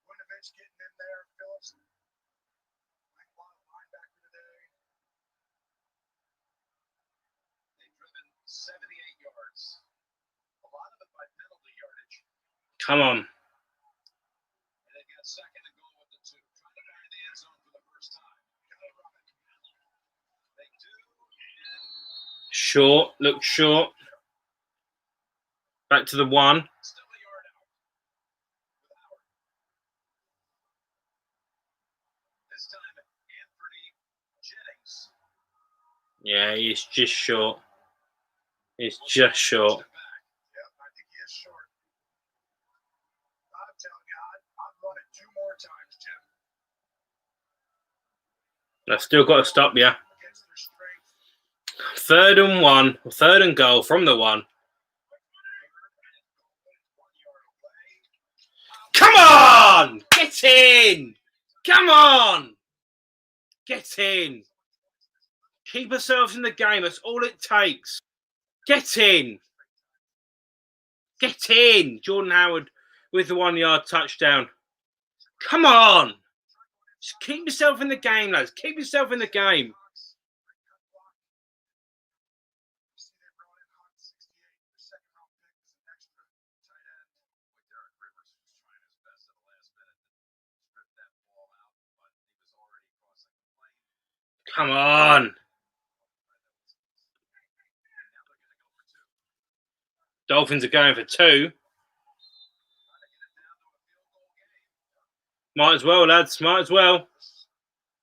Winovich getting in there. Phillips, linebacker today. They've driven 78 yards. A lot of it by penalty yardage. Come on. And they've got 2nd and goal with the 2. Trying to find the end zone for the first time. They do. Short. Look short. Back to the 1. Still a yard out with Howard. This time, Anthony Jennings. Yeah, he's just short. He's just short. Yeah, I think he is short. I'm telling you, I'd run it 2 more times, Jim. I've still got to stop you. Against their strength. 3rd and 1. 3rd and goal from the 1. Come on! Get in! Come on! Get in! Keep ourselves in the game. That's all it takes. Get in! Get in! Jordan Howard with the 1 yard touchdown. Come on! Just keep yourself in the game, lads. Keep yourself in the game. Come on. Dolphins are going for 2. Might as well, lads. Might as well.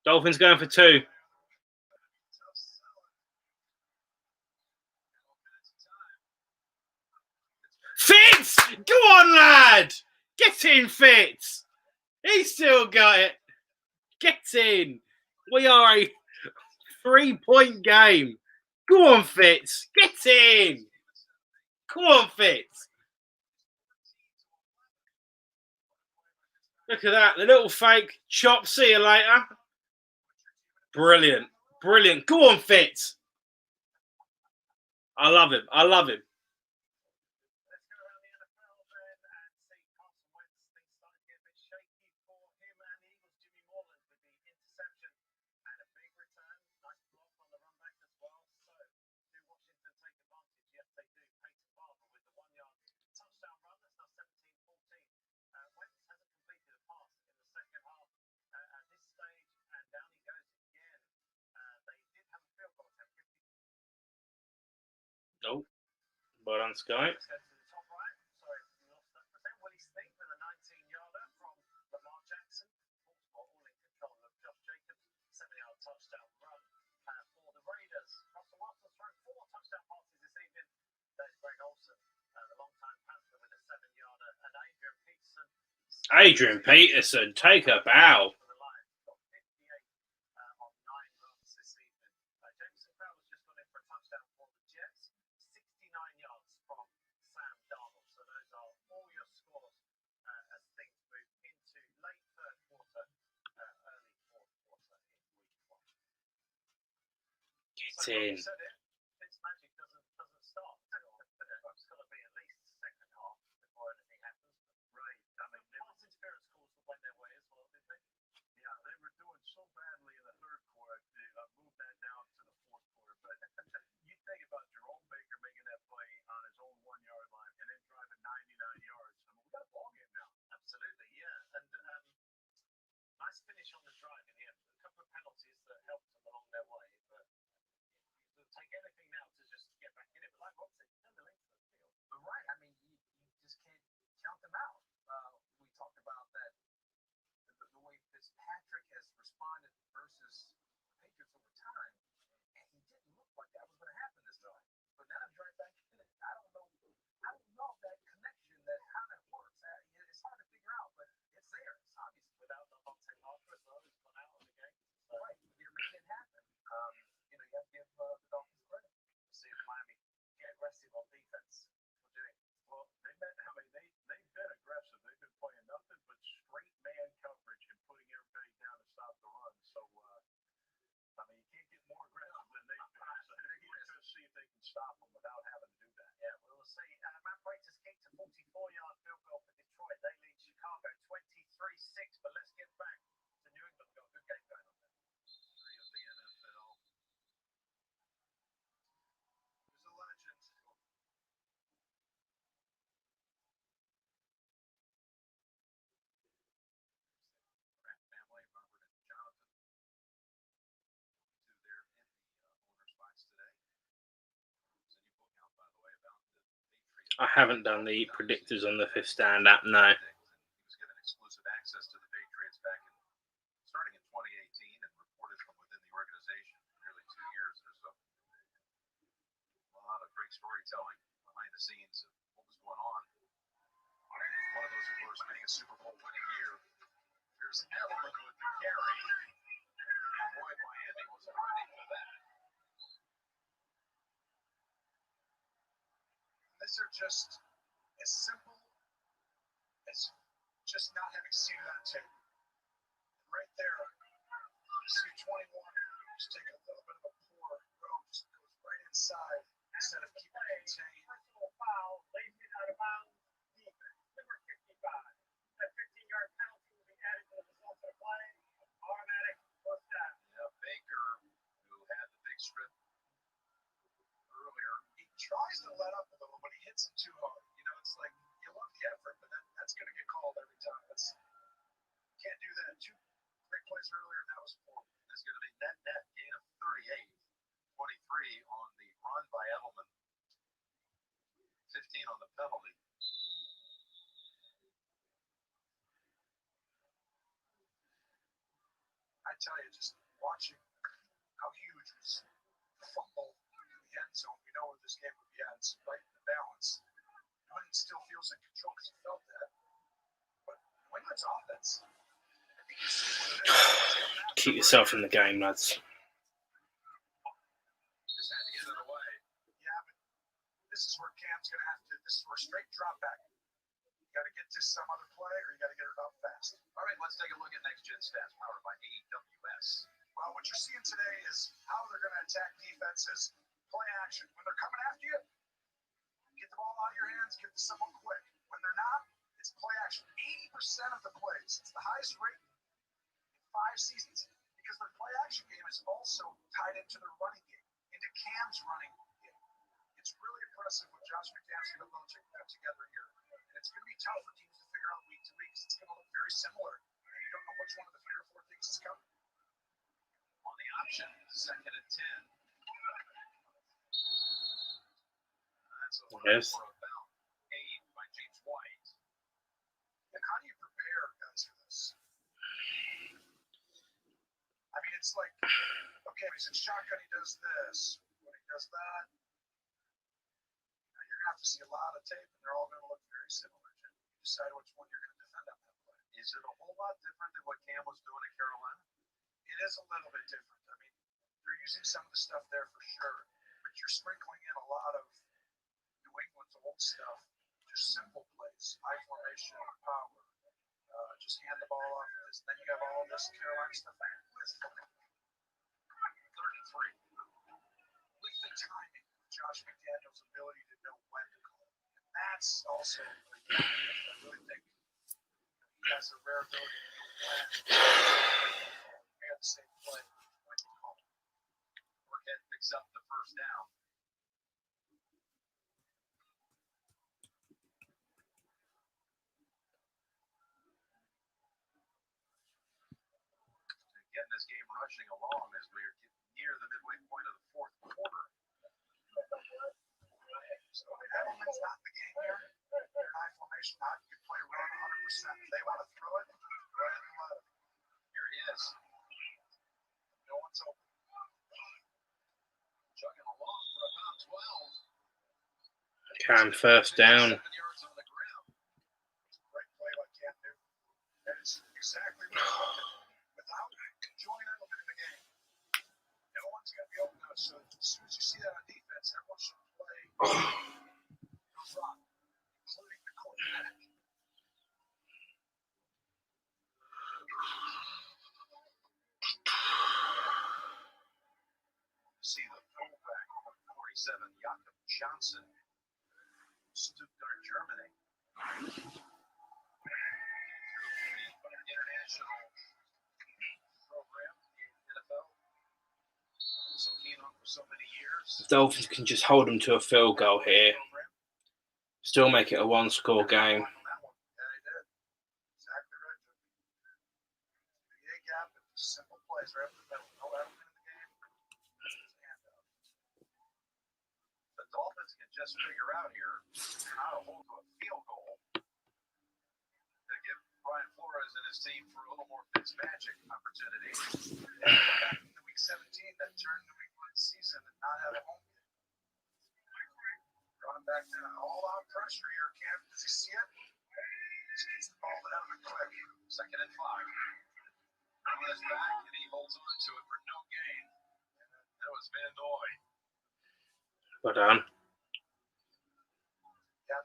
Dolphins going for 2. Fitz! Go on, lad! Get in, Fitz! He's still got it. Get in. We are a 3-point game. Go on, Fitz. Get in. Come on, Fitz. Look at that. The little fake chop. See you later. Brilliant. Brilliant. Go on, Fitz. I love him. I love him. Let's go around the NFL then and see Carson Wentz. Things started to get a bit shaky for him and the Eagles. Jimmy Moreland with the interception and a big return. Nice block on the run back as well. So, do Washington take advantage? Yes, they do. Peyton Barber with the 1-yard touchdown run. That's now 17-14. Wentz hasn't completed a pass in the second half at this stage, and down he goes again. They did have a field goal attempt. Nope. Well done, Sky. Let's go to the top right. Sorry, we lost that percent. Willie Snead with a 19-yarder from Lamar Jackson. All in control of Josh Jacobs. 7-yard touchdown run for the Raiders. Russell Wilson's thrown 4 touchdown passes this evening. There's Greg Olsen, the long-time Panther, with a 7-yarder. And Adrian Peterson. Adrian Peterson, take a bow. For the Lions. Got 58 on 9 runs this evening. Jameson Crowder's just gone in for a touchdown for the Jets. 69 yards from Sam Darnold. So those are all your scores as things move into late third quarter, early fourth quarter in week 1. Get So in. like you said it, Fitzmagic doesn't start. It's got to be at least the second half before anything happens. Right. I mean, Pass interference calls went their way as well, didn't they? yeah, they were doing so badly in the third quarter. They moved that down to the fourth quarter. But you think about Jerome Baker making that play on his own 1-yard line and then driving 99 yards. I mean, we got a ball game now. Absolutely, yeah. And nice finish on the drive in the end. A couple of penalties that helped them along their way, but you'll take anything now to just get back in it. But like Rob said, turn the length of the field. But right, I mean, you just can't count them out. We talked about that, the way Fitzpatrick has responded versus the Patriots over time, and he didn't look like that was going to happen this time. But now he's right back in it. I don't know that connection, how that works. It's hard to figure out, but it's there. It's obvious. Without the Devontae Parker, so he's gone out of the game. So Right, you're making it happen. You have to give the Dolphins credit. we'll see if Miami get aggressive on defense. What do you think? Well, they've been aggressive. They've been playing nothing but straight man coverage and putting everybody down to stop the run. So, I mean, you can't get more aggressive than they've been. So we're going to see if they can stop them without having to do that. Yeah, we'll see. Matt Prater's kicked a 44-yard field goal for Detroit. They lead Chicago 23-6. But let's get back to New England. We've got a good game going on there. 3 of the NFL. Who's a legend? Pratt family, Robert and Jonathan, to there in the owner's box today. There's a new book out, by the way, about the Patriots. I haven't done the predictors on the Fifth Stand app, no. He was given exclusive access to the Patriots starting in 2018 and reported from within the organization for nearly 2 years. There's a lot of great storytelling behind the scenes of what was going on. One of those, of course, being a Super Bowl winning year. There's Edelman with the carry. And boy, Miami wasn't ready for that. These are just as simple as just not having seen it on tape. Right there, you see 21 just take a little bit of a poor road, just goes right inside instead of keeping it contained. Personal foul, leaves it out of bounds. Defense, number 55. That 15-yard penalty will be added to the result of the play. Automatic first down. Yeah, Baker, who had the big strip earlier, He tries to let up a little, but he hits it too hard. You know, it's like you love the effort, but that's going to get called every time. Can't do that. 2 great plays earlier, and that was 4. There's going to be net gain of run by Edelman. 15 on the penalty. I tell you, just watching how huge was the fumble in the end zone, we know where this game would be at. It's right in the balance. New England still feels in control because he felt that. But New England's offense, I think you see what it is. Keep yourself in the game, lads. Just had to get it away. Yeah, but this is where Cam's going to have to, this is where straight drop back. You got to get to some other play or you got to get it up fast. All right, let's take a look at Next Gen Stats powered by AWS. Well, what you're seeing today is how they're going to attack defenses, play action. When they're coming after you, get the ball out of your hands, get to someone quick. When they're not, it's play action. 80% of the plays, it's the highest rate in 5 seasons because their play action game is also tied into their running game, into Cam's running game. It's really impressive what Josh McDaniels and Belichick put together here. And it's going to be tough for teams to figure out week to week. It's going to look very similar. And you don't know which one of the 3 or 4 things is coming. On the option, 2nd and 10. That's a Yes. for about 8 by James White. And how do you prepare guys for this? I mean, it's like, okay, he's in shotgun, he does this. When he does that, you're going to have to see a lot of tape, and they're all going to look very similar. You decide which one you're going to defend on that play. Is it a whole lot different than what Cam was doing in Carolina? It is a little bit different. I mean, they're using some of the stuff there for sure, but you're sprinkling in a lot of New England's old stuff, just simple plays, high formation, power, just hand the ball off. Then you have all this Carolina stuff. 3rd and 3. With the timing, Josh McDaniels' ability to know when to call. And that's also a gift. I really think he has a rare ability to know when the same play when to call. Burkhead picks up the first down. Getting this game rushing along as we are getting near the midway point of the 4th quarter. So Edelman's not in the game here. They're in high formation. Now you can play run 100%. If they want to throw it, go ahead and let it. Here he is. No one's open. Chugging along for about 12. Cam first down. 7 yards on the ground. Great play by Cam Newton. And it's exactly what he wanted. Without enjoying Edelman in the game, no one's going to be open enough. So as soon as you see that on defense, everyone should play the run, including the quarterback. See the fullback, 47, Jakob Johnson, Stuttgart, Germany. Through the international program, the NFL. So keen on for so many years. The Dolphins can just hold them to a field goal here. Still make it a 1-score game. Yeah, he did. Exactly right. The A gap and simple plays right up the middle. No Edelman in the game. And, The Dolphins can just figure out here how to hold to a field goal to give Brian Flores and his team for a little more Fitzmagic opportunity. and back in the week 17, that turned New England's season and not have a home game. Running back then, all-out pressure here. Cam, does he see it? Just gets the ball out of it quick. 2nd and 5. Flores back and he holds on to it for no gain. That was Van Noy. Well done. Yeah,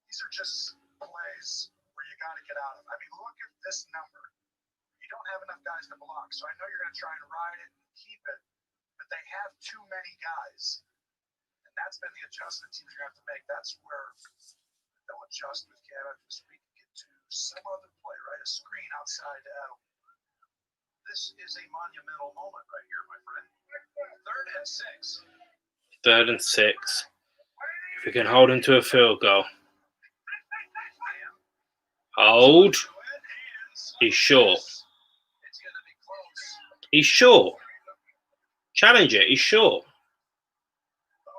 these are just plays where you got to get out of. I mean, look at this number. You don't have enough guys to block, so I know you're going to try and ride it and keep it, but they have too many guys. And that's been the adjustment teams are going to have to make. That's where they'll adjust with Cam after this week and get to some other play, right? A screen outside to Edelman. This is a monumental moment right here, my friend. 3rd and 6. 3rd and 6. If we can hold him to a field goal. Hold. He's short. It's going to be close. He's short. Challenge it. He's short. Oh,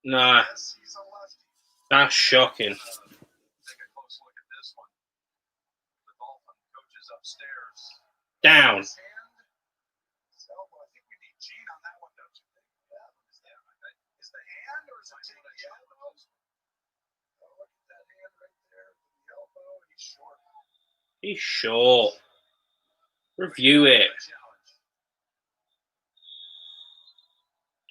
No, Yes, he's a lefty. that's shocking. Take a close look at this one. The Dolphin coaches upstairs. Down. His hand, his elbow. I think we need Gene on that one, don't you think? Yeah. Is the hand or is it taking the elbow? Oh, look at that hand right there. The elbow. He's short. He's short. Review it.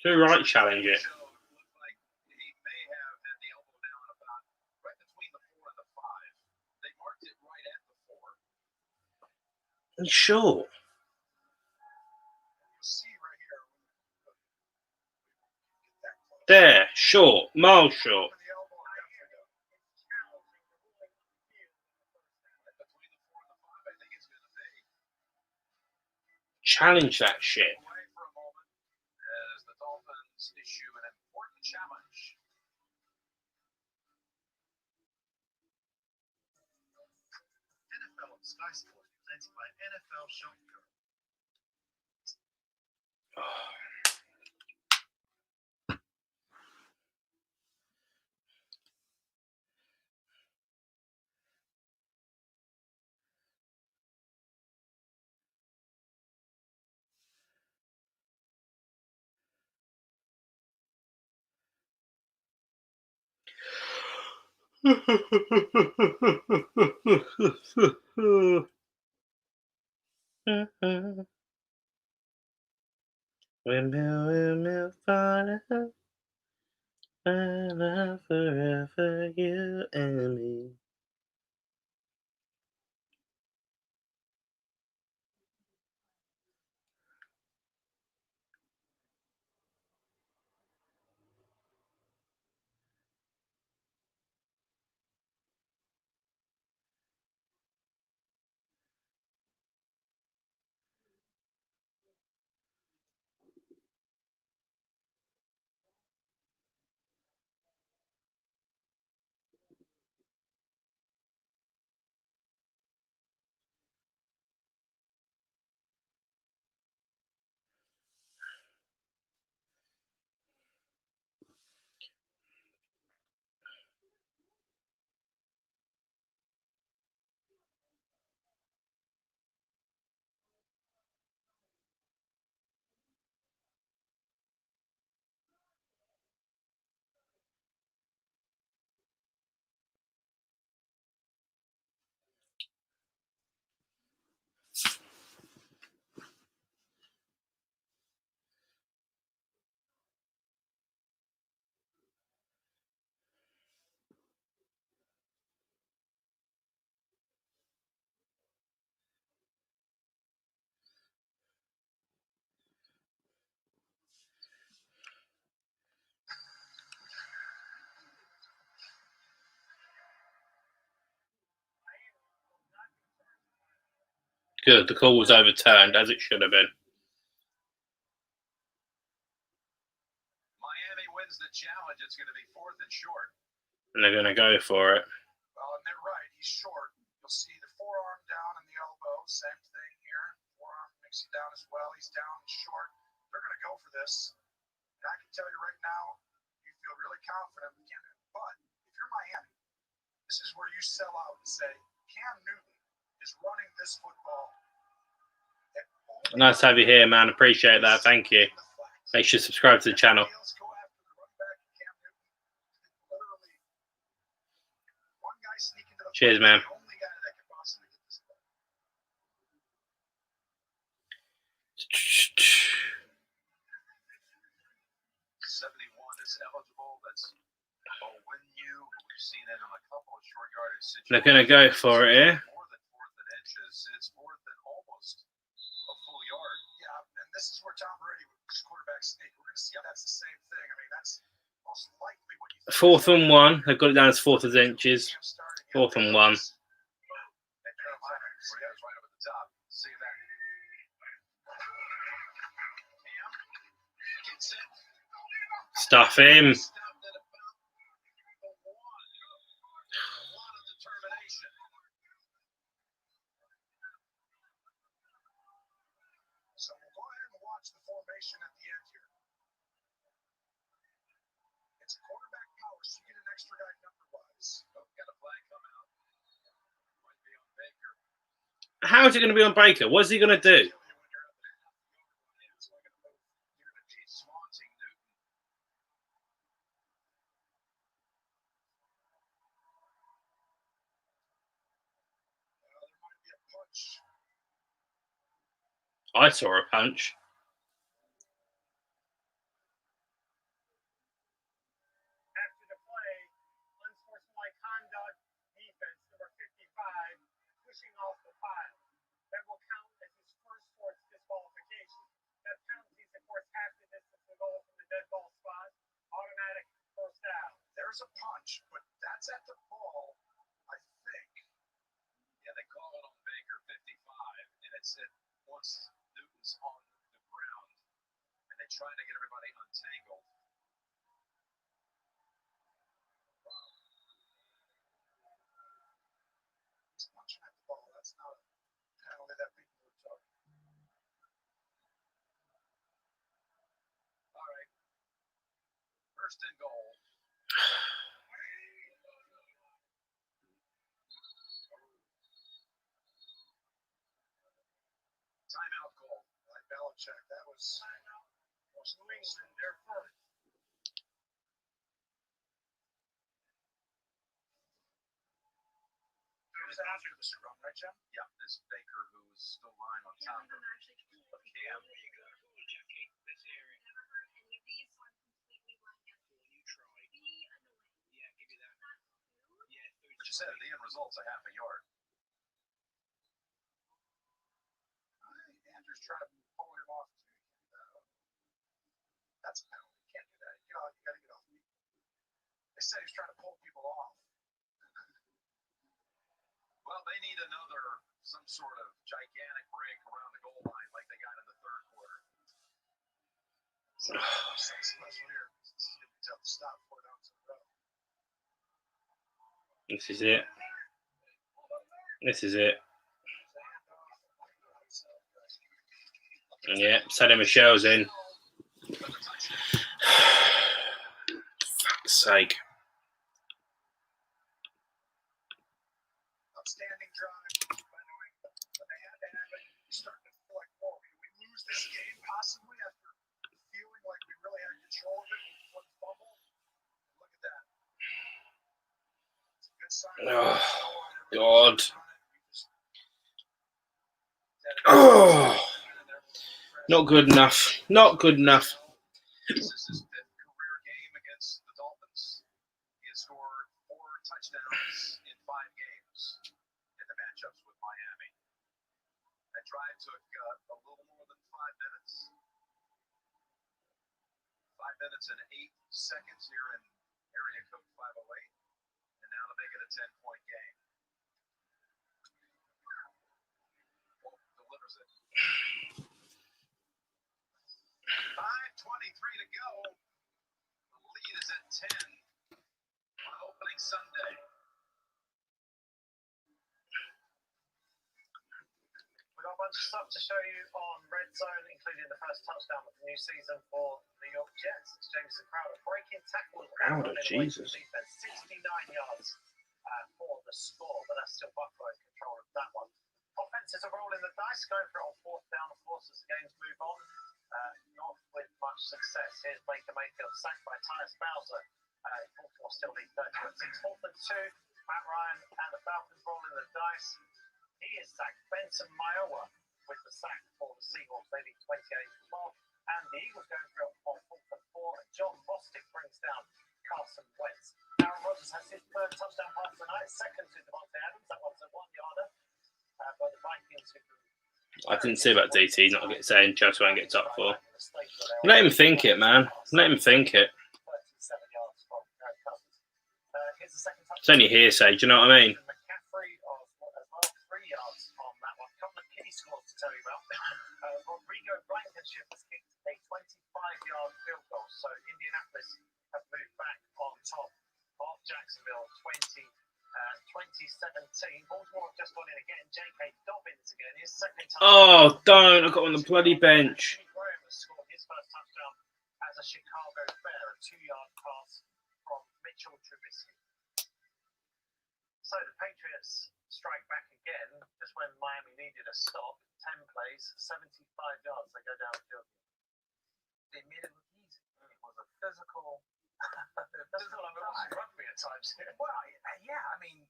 Too right, challenge it. Looked like he may have had the elbow down about right between the 4 and the 5. They marked it right at the 4. He's short. You see right here. Get that close. There, short, miles short. The elbow definitely Between the 4 and the 5, I think it's going to be. Challenge that shit. Away for a moment as the Dolphins issue an important challenge. NFL on Sky Sports presented by NFL Shop Girl. Windmill, fire, forever, you and me. Good, the call was overturned, as it should have been. Miami wins the challenge. It's going to be 4th and short. And they're going to go for it. Well, and they're right. He's short. You'll see the forearm down and the elbow. Same thing here. Forearm mixing down as well. He's down and short. They're going to go for this. And I can tell you right now, you feel really confident. But if you're Miami, this is where you sell out and say, Cam Newton is running this football. Nice to have you here, man. Appreciate that. Thank you. Make sure to subscribe to the channel. Cheers, man. 71 is eligible. That's Owenu. We've seen it on a couple of short yardage situations. They're going to go for it here. More than 4th and inches. It's 4th and almost a full yard. Yeah, and this is where Tom Brady was quarterback sneak. We're going to see how that's the same thing. I mean, that's most likely what you think. 4th and 1. They've got it down as 4th inches. 4th and 1. Right over the top. See that. Stuff him. So we'll go ahead and watch the formation at the end here. It's quarterback power, so you get an extra guy number-wise. Oh, got a flag come out. Might be on Baker. How is it going to be on Baker? What's he going to do? It's like a move here to be Swansea Newton. There might be a punch. I saw a punch. After the play, unsportsmanlike conduct, defense, number 55, pushing off the pile. That will count as his first sports disqualification. That penalties, of course, half the distance to goal from the dead ball spot. Automatic first down. There's a punch, but that's at the ball, I think. Yeah, they call it on Baker 55, and it's once Newton's on the ground, and they try to get everybody untangled. He's punching at the ball. That's not a penalty that people are talking. All right. First and goal. Timeout call. Like Belichick, that was New England, they're first. Who's after the scrum, right, Jim? Yeah, this Baker who's still lying on top of Cam. But you said the end result's a half a yard. Andrew's trying to pull him off. That's a penalty. You can't do that. You got to get off. They said he was trying to pull people off. Well, they need some sort of gigantic break around the goal line like they got in the third quarter. Something special here. It's tough to stop 4 downs in a row. This is it. This is it. Yeah, Sonny Michel's in. Fuck's sake. Outstanding drive by New England. But they had to have it. Starting to feel like, whoa, did we lose this game possibly after feeling like we really had control of it with one fumble? Look at that. It's a good sign. Oh, God. Oh, not good enough. Not good enough. This is his 5th career game against the Dolphins. He has scored 4 touchdowns in 5 games in the matchups with Miami. That drive took a little more than 5 minutes. 5 minutes and 8 seconds here in area code 508. And now to make it a 10-point game. Delivers it. 5:23 to go. The lead is at 10 on opening Sunday. We've got a bunch of stuff to show you on Red Zone, including the first touchdown of the new season for New York Jets. It's Jameson Crowder breaking tackles. Crowder, Jesus. Defense, 69 yards for the score, but that's still Buffalo in control of that one. Offenses are rolling the dice, going for it on 4th down, of course, as the games move on. Not with much success. Here's Baker Mayfield sacked by Tyus Bowser. Baltimore still lead 30-6. 4th and 2. Matt Ryan and the Falcons rolling the dice. He is sacked. Benson Mayowa with the sack for the Seahawks. They lead 28-12. And the Eagles going for it on 4th and 4. John Bostic brings down Carson Wentz. Aaron Rodgers has his 3rd touchdown pass tonight. 2nd to Devontae Adams. That one's a 1-yarder. But the Vikings I didn't see about DT not saying Chelsea won't get top 4. Let him think it, man. Let him think it. It's only hearsay, do you know what I mean? McCaffrey as well, 3 yards on that one. A couple of key scores to tell you about. Rodrigo Blankenship has kicked a 25-yard field goal, so Indianapolis have moved back on top of Jacksonville 2017. Baltimore have just gone in again. J.K. Dobbins again, his 2nd touchdown. Oh, don't. I got on the bloody bench. Jimmy Graham has scored his 1st touchdown as a Chicago Bear, a 2-yard pass needed a stop, 10 plays, 75 yards. They go downfield. They made it look easy. It was a physical. Physical rugby at times. Well, yeah. I mean,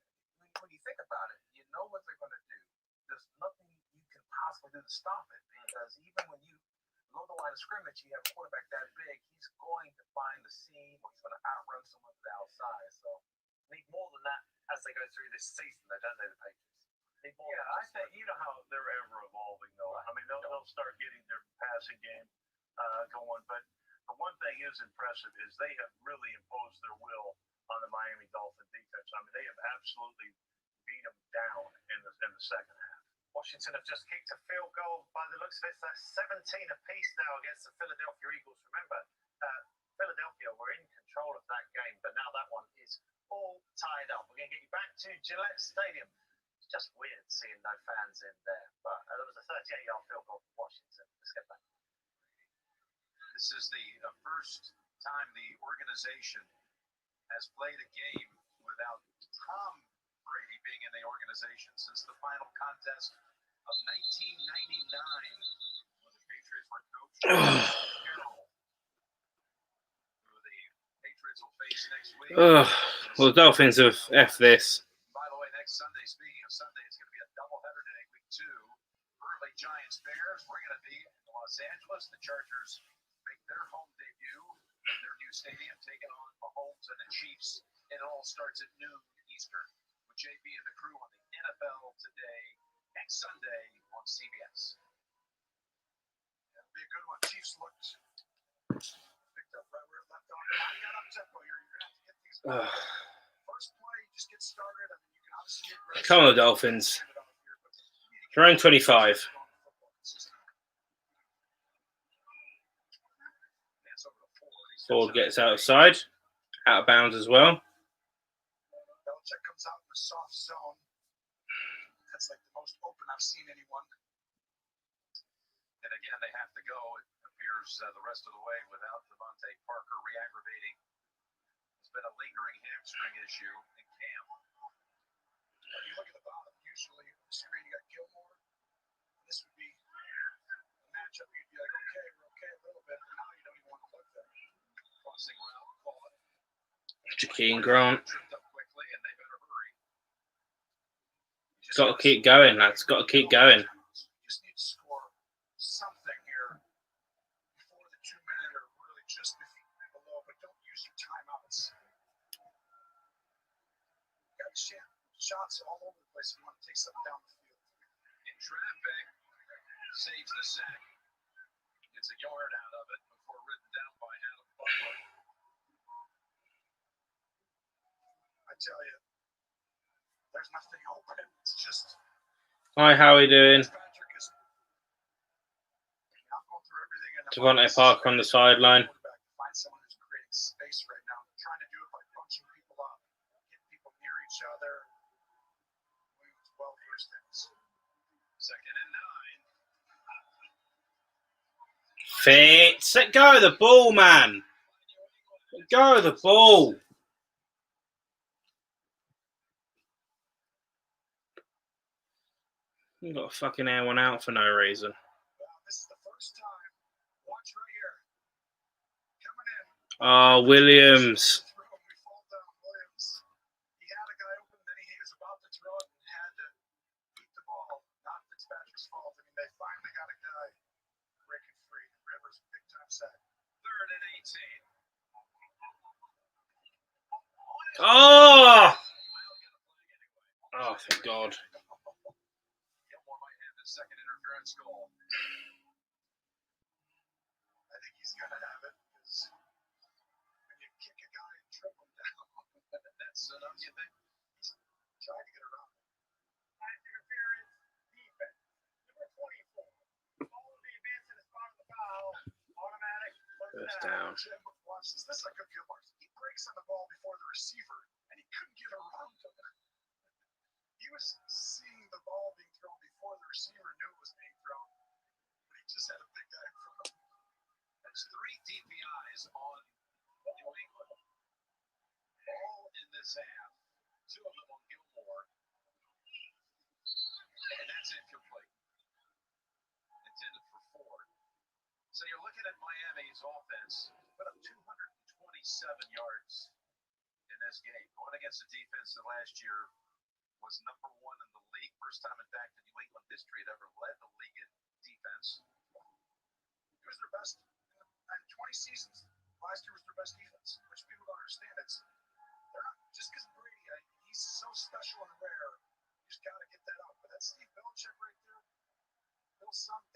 when you think about it, you know what they're going to do. There's nothing you can possibly do to stop it, because even when you load the line of scrimmage, you have a quarterback that big, he's going to find the seam, or he's going to outrun someone to the outside. So need more than that as they go through this season, though, don't they, the Patriots? Yeah, I think you know how they're ever evolving, though. I mean, they'll start getting their passing game going, but the one thing is impressive is they have really imposed their will on the Miami Dolphins defense. I mean, they have absolutely beat them down in the second half. Washington have just kicked a field goal. By the looks of it, that's 17 apiece now against the Philadelphia Eagles. Remember, Philadelphia were in control of that game, but now that one is all tied up. We're going to get you back to Gillette Stadium. It's just weird seeing no fans in there, but there was a 38-yard field goal for Washington. Let's get back. This is the first time the organization has played a game without Tom Brady being in the organization since the final contest of 1999, when the Patriots were coached by Carroll, who the Patriots will face next week. Well, the Dolphins have F this. By the way, next Sunday, speaking of Sunday, it's going to be a doubleheader day, week 2. Early Giants Bears. We're going to be in Los Angeles. The Chargers make their home debut in their new stadium, taking on Mahomes and the Chiefs. It all starts at noon Eastern with JB and the crew on the NFL Today next Sunday on CBS. That'll be a good one. Chiefs looked picked up right where it left off. Now you got up tempo here. You're going to have to get things going. First play, just get started. I mean, you can obviously get aggressive. Come on, the Dolphins. Around 25. Ford gets outside, out of bounds as well. Belichick comes out in a soft zone. That's like the most open I've seen anyone. And again, they have to go, it appears, the rest of the way without Devontae Parker re-aggravating. It's been a lingering hamstring issue in camp. When you look at the bottom, usually on the screen you got Gilmore. This would be a matchup you'd be like, okay, we're okay a little bit, but now you don't even want to look there. Crossing route, call it. Jakeem Grant. Tripped up quickly, and they better hurry. Got to keep going, lads. Got to keep going. You just need to score something here before the 2-minute or really just below, but don't use your timeouts. You got shots all over the place if you want to take something down the field. In traffic, saves the sack. Gets a yard out of it before ridden down by Adam Butler. I tell you, there's nothing open. It's just. Hi, how are we doing? Patrick is not going through everything. Devontae Parker on the sideline. Find someone who's creating space right now. They're trying to do it by bunching people up, getting people near each other. Williams well versed in this. 2nd and 9. Fitz, let go of the ball, man. Let go of the ball. You got a fucking air one out for no reason. Well, this is the first time. Watch right here. Coming in. Oh, Williams. We fall down. Williams. He had a guy open, then he was about to throw it and had to beat the ball. Not Fitzpatrick's fault. I mean, they finally got a guy breaking free. Rivers, big time sack. 3rd and 18. Oh! Oh, thank God. Gilmore might have his 2nd interference goal. I think he's going to have it because when you kick a guy and trip him down, That's enough, you think? he's trying to get around him. Pass interference, defense. Number 24. All of the advance in the spot of the foul. Automatic. First down. Jim, watch this. This is a good Gilmore. He breaks on the ball before the receiver, and he couldn't get around him. He was seeing the ball being thrown before the receiver knew it was being thrown, but he just had a big guy in front of him. That's 3 DPIs on New England. All in this half. 2 of them on Gilmore. And that's incomplete. So you're looking at Miami's offense, put up 227 yards in this game. Going against a defense that last year was #1 in the league. First time, in fact, in New England history it ever led the league in defense. It was their best in 20 seasons. Last year was their best defense, which people don't understand. They're not just because Brady, he's so special and rare. You just got to get that out. But that's Steve Belichick right there.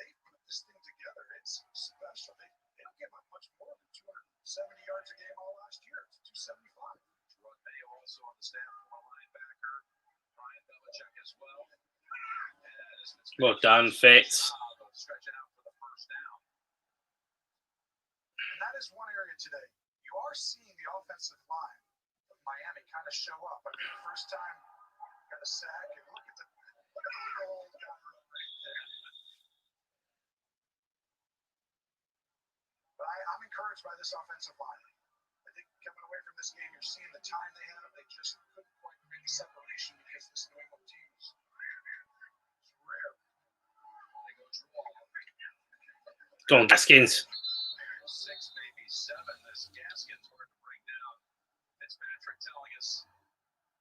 They put this thing together. It's special. They don't give up much more than 270 yards a game all last year. It's 275. Rod Mayo also on the staff, former linebacker. Brian Belichick as well. Well done, Fitz. Stretching out for the first down. And that is one area today. You are seeing the offensive line of Miami kind of show up. I mean, the first time got a sack, and look at the little old guy right there. But I'm encouraged by this offensive line. I think coming away from this game, you're seeing the time they had. They just couldn't quite create the separation because this New England team is rare. They go draw. Go on, Gaskins. 6, maybe 7. This Gaskins hard to bring down. Fitzpatrick telling us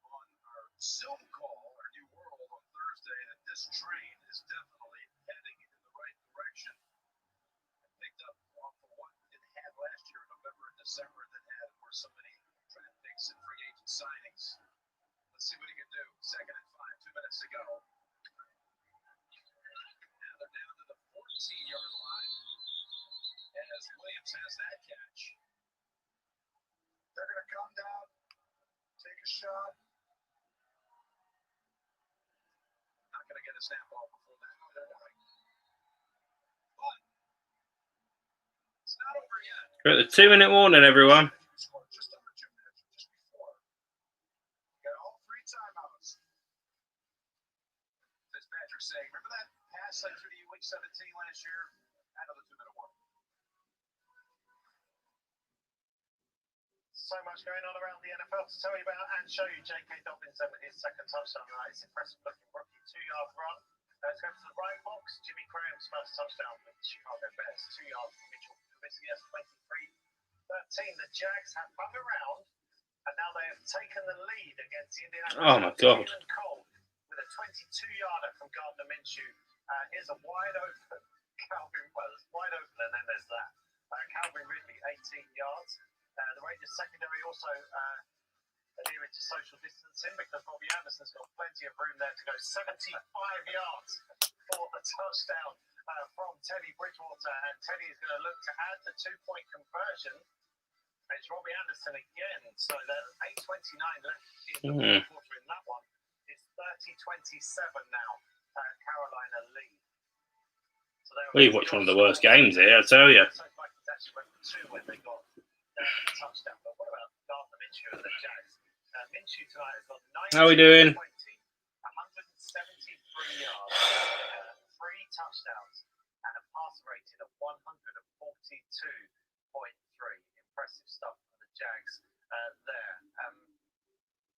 on our Zoom call, our new world on Thursday, that this train is definitely heading in the right direction. It picked up off of what it had last year in November and December that had were so many draft picks and free agent signings. Let's see what he can do. 2nd and 5, 2 minutes to go. Now they're down to the 14-yard line as Williams has that catch. They're going to come down, take a shot. Not going to get a snap off before that. But it's not over yet. We're at the 2-minute warning, everyone. Just under 2 minutes, just before. You got all 3 timeouts. Fitzpatrick saying, remember that pass I threw to you week 17 last year? Another 2-minute warning. So much going on around the NFL to tell you about and show you. J.K. Dobbins with his 2nd touchdown tonight. It's impressive looking rookie 2-yard run. Let's go to the right box. Jimmy Graham's first touchdown with the Chicago Bears. 2 yards from Mitchell Trubisky. 23-13. The Jags have hung around and now they have taken the lead against the Indianapolis. Oh my God. Cold with a 22-yarder from Gardner Minshew. Here's a wide open Calvin Wells. Wide open, and then there's that. Calvin Ridley, 18 yards. The Rangers secondary also adhering to social distancing because Robbie Anderson's got plenty of room there to go. 75 yards for the touchdown from Teddy Bridgewater, and Teddy is going to look to add the 2-point conversion. It's Robbie Anderson again, so there's 8:29 left in the fourth quarter in that one. It's 30-27 now. Carolina lead. So We've watched one of the worst games here, I tell you. So Vikings actually went for 2 when they got touchdown. But what about Gardner Minshew and the Jags? Minshew tonight has got 19 How are we doing? 173 yards, 3 touchdowns, and a pass rating of 142.3. Impressive stuff from the Jags there.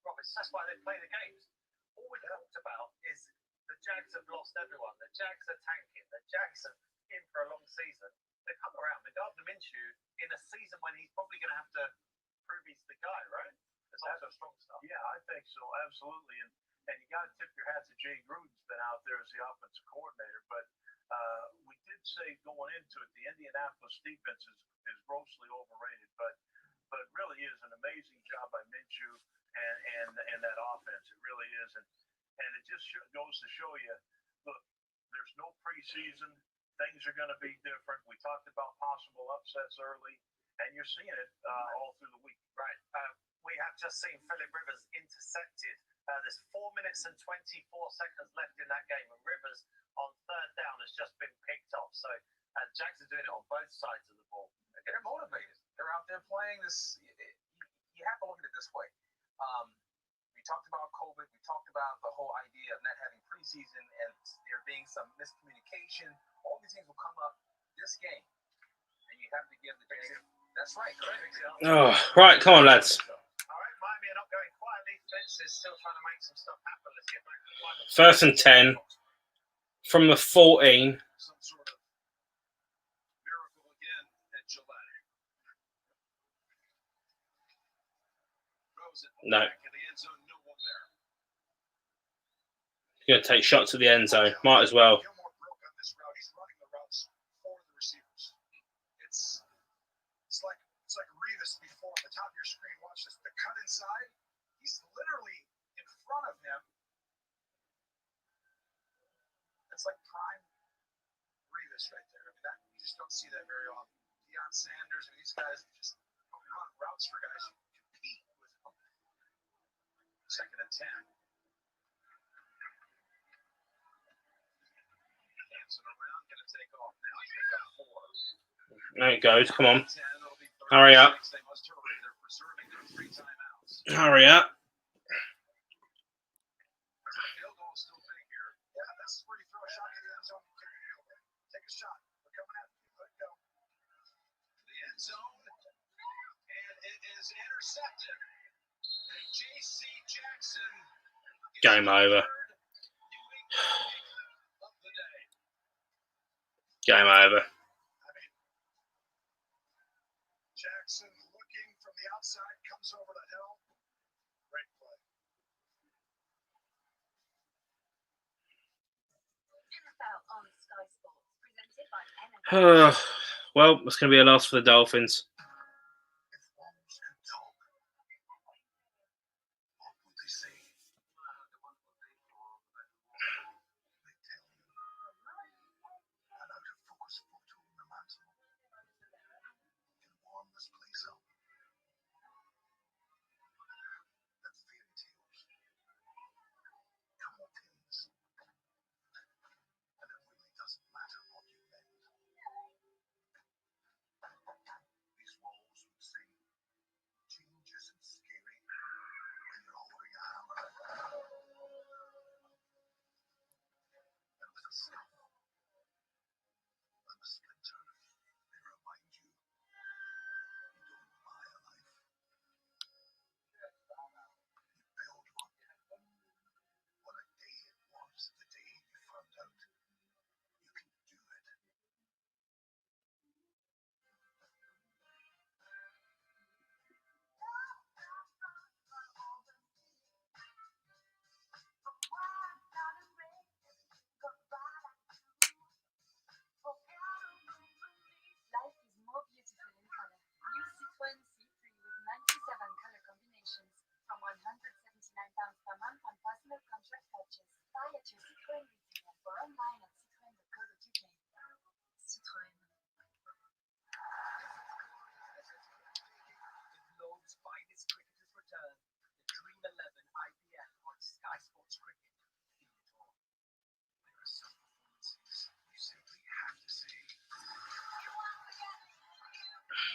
Roberts, that's why they play the games. All we talked about is the Jags have lost everyone. The Jags are tanking. The Jags are in for a long season. They come around. The Gardner Minshew in a season when he's probably going to have to prove he's the guy, right? There's also strong stuff. Yeah, I think so, absolutely. And you got to tip your hat to Jay Gruden's been out there as the offensive coordinator. But we did say going into it, the Indianapolis defense is grossly overrated. But it really is an amazing job by Minshew and that offense. It really is. And it just goes to show you, look, there's no preseason. Things are going to be different. We talked about possible upsets early, and you're seeing it all through the week. Right. We have just seen Phillip Rivers intercepted. There's 4 minutes and 24 seconds left in that game, and Rivers on 3rd down has just been picked off. So Jags are doing it on both sides of the ball. They're motivated. They're out there playing this. You have to look at it this way. We talked about COVID. We talked about the whole idea of not having preseason and there being some miscommunication. All these things will come up this game, and you have to give the Jags. That's right. Oh, right, come on, lads. All right, Miami are not going quietly. Fitz is still trying to make some stuff happen. Let's get back to the final. 1st and 10 from the 14. Some sort of miracle No. He's going to take shots at the end zone. Might as well. Gilmore broke on this route. He's running the routes for the receivers. It's like Revis before on the top of your screen. Watch this. The cut inside. He's literally in front of him. That's like prime Revis right there. I mean, that you just don't see that very often. Deion Sanders and these guys just run routes for guys who compete with them. 2nd and 10. Hanson around, gonna take off now. He's got 4. There it goes. Come on. Hurry up. They're preserving their 3 timeouts. Hurry up. Field goal still big here. Yeah, this is where you throw a shot to the end zone and kick the field goal. Take a shot. We're coming at you. Let it go. The end zone, and it is intercepted. And J.C. Jackson. Game over. Game over. Jackson looking from the outside, comes over the hill. Great play. Well, it's going to be a loss for the Dolphins. If wolves could talk, what would they say? They tell you. An out of focus photo on the mantle can warm this place up. That fairy tales, camel tales, and it really doesn't matter what you meant. These wolves would say, change isn't scary when you're holding a hammer. And with a snuff and a splinter, they remind you, you don't buy a life. You build one. What a day it was the day you found out you can do it. Life is more beautiful in color. New Citroën C3 with 97 color combinations from 179 pounds per month on personal contract purchase. Buy at your Citroën retailer or online at citroen.co.uk. Citroën. The globe's finest cricketers return. The Dream 11 IPL on Sky Sports Cricket. There are some performances you simply have to say.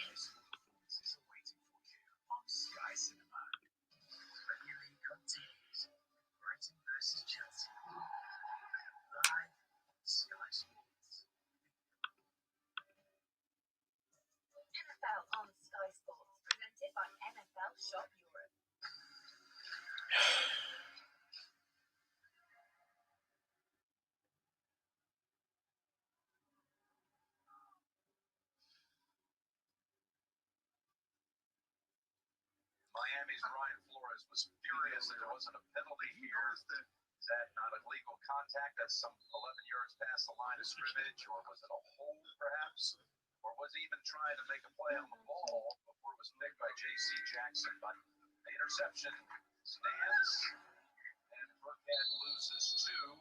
This performance is awaiting for you on Sky Cinema. Premier League continues. Brighton versus Chelsea. Live on Sky Sports. NFL on Sky Sports, presented by NFL Shop Europe. Miami's Brian Flores was furious that there wasn't a penalty here. Is that not a legal contact? That's some 11 yards past the line of scrimmage, or was it a hold perhaps? Or was he even trying to make a play on the ball before it was picked by J.C. Jackson? But the interception stands, and Burkhead loses 2.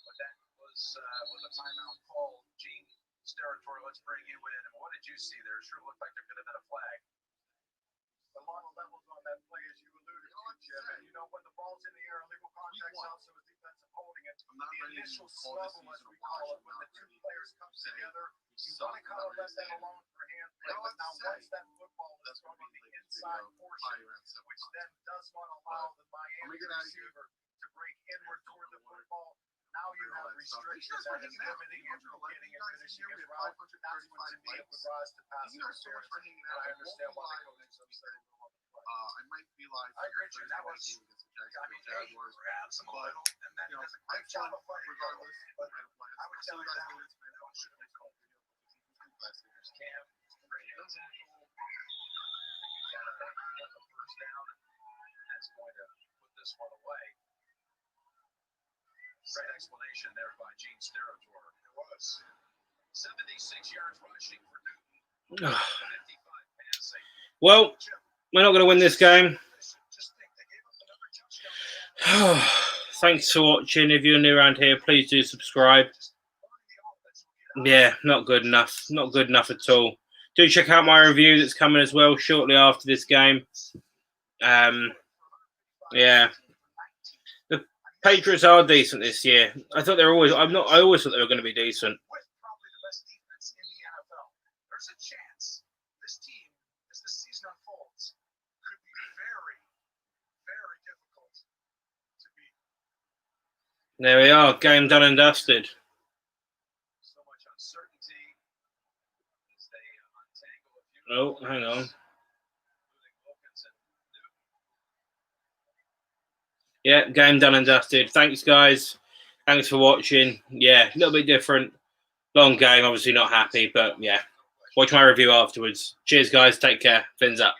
But that was with a timeout call. Gene Steratore, let's bring you in. And what did you see there? It sure looked like there could have been a flag. A lot of levels on that play, as you alluded to, Jim. And you know, when the ball's in the air, illegal contact is also a defensive holding it. The initial snuggle, as we call it, when the 2 players come together, you want to kind of let that alone for hand play. But now once that football is thrown on the inside portion, which then does not allow the Miami receiver to break inward toward the football, now you have restrictions that is limiting him from getting and finishing his route. That's when, to me, it would rise to pass interference. And I understand why the coaches are saying I might be like, I agree with you. That was, I mean, they grabbed some little, and then does a great job of fighting regardless. But I would tell you that one should have been called. Cam, great tackle. Got a first down. this one away. Great explanation there by Gene Steratore. It was 76 yards rushing for Newton. 55 passing. Well, we're not going to win this game. Thanks for watching. If you're new around here, please do subscribe. Yeah, not good enough. Not good enough at all. Do check out my review that's coming as well shortly after this game. Yeah. The Patriots are decent this year. I thought they were always. I always thought they were going to be decent. With probably the best defense in the NFL, there's a chance this team, as this season unfolds, could be very, very difficult to beat. There we are. Game done and dusted. So much uncertainty as they untangle a few. Oh, hang on. Yeah, game done and dusted. Thanks, guys. Thanks for watching. Yeah, a little bit different. Long game, obviously not happy, but yeah. Watch my review afterwards. Cheers, guys. Take care. Fins up.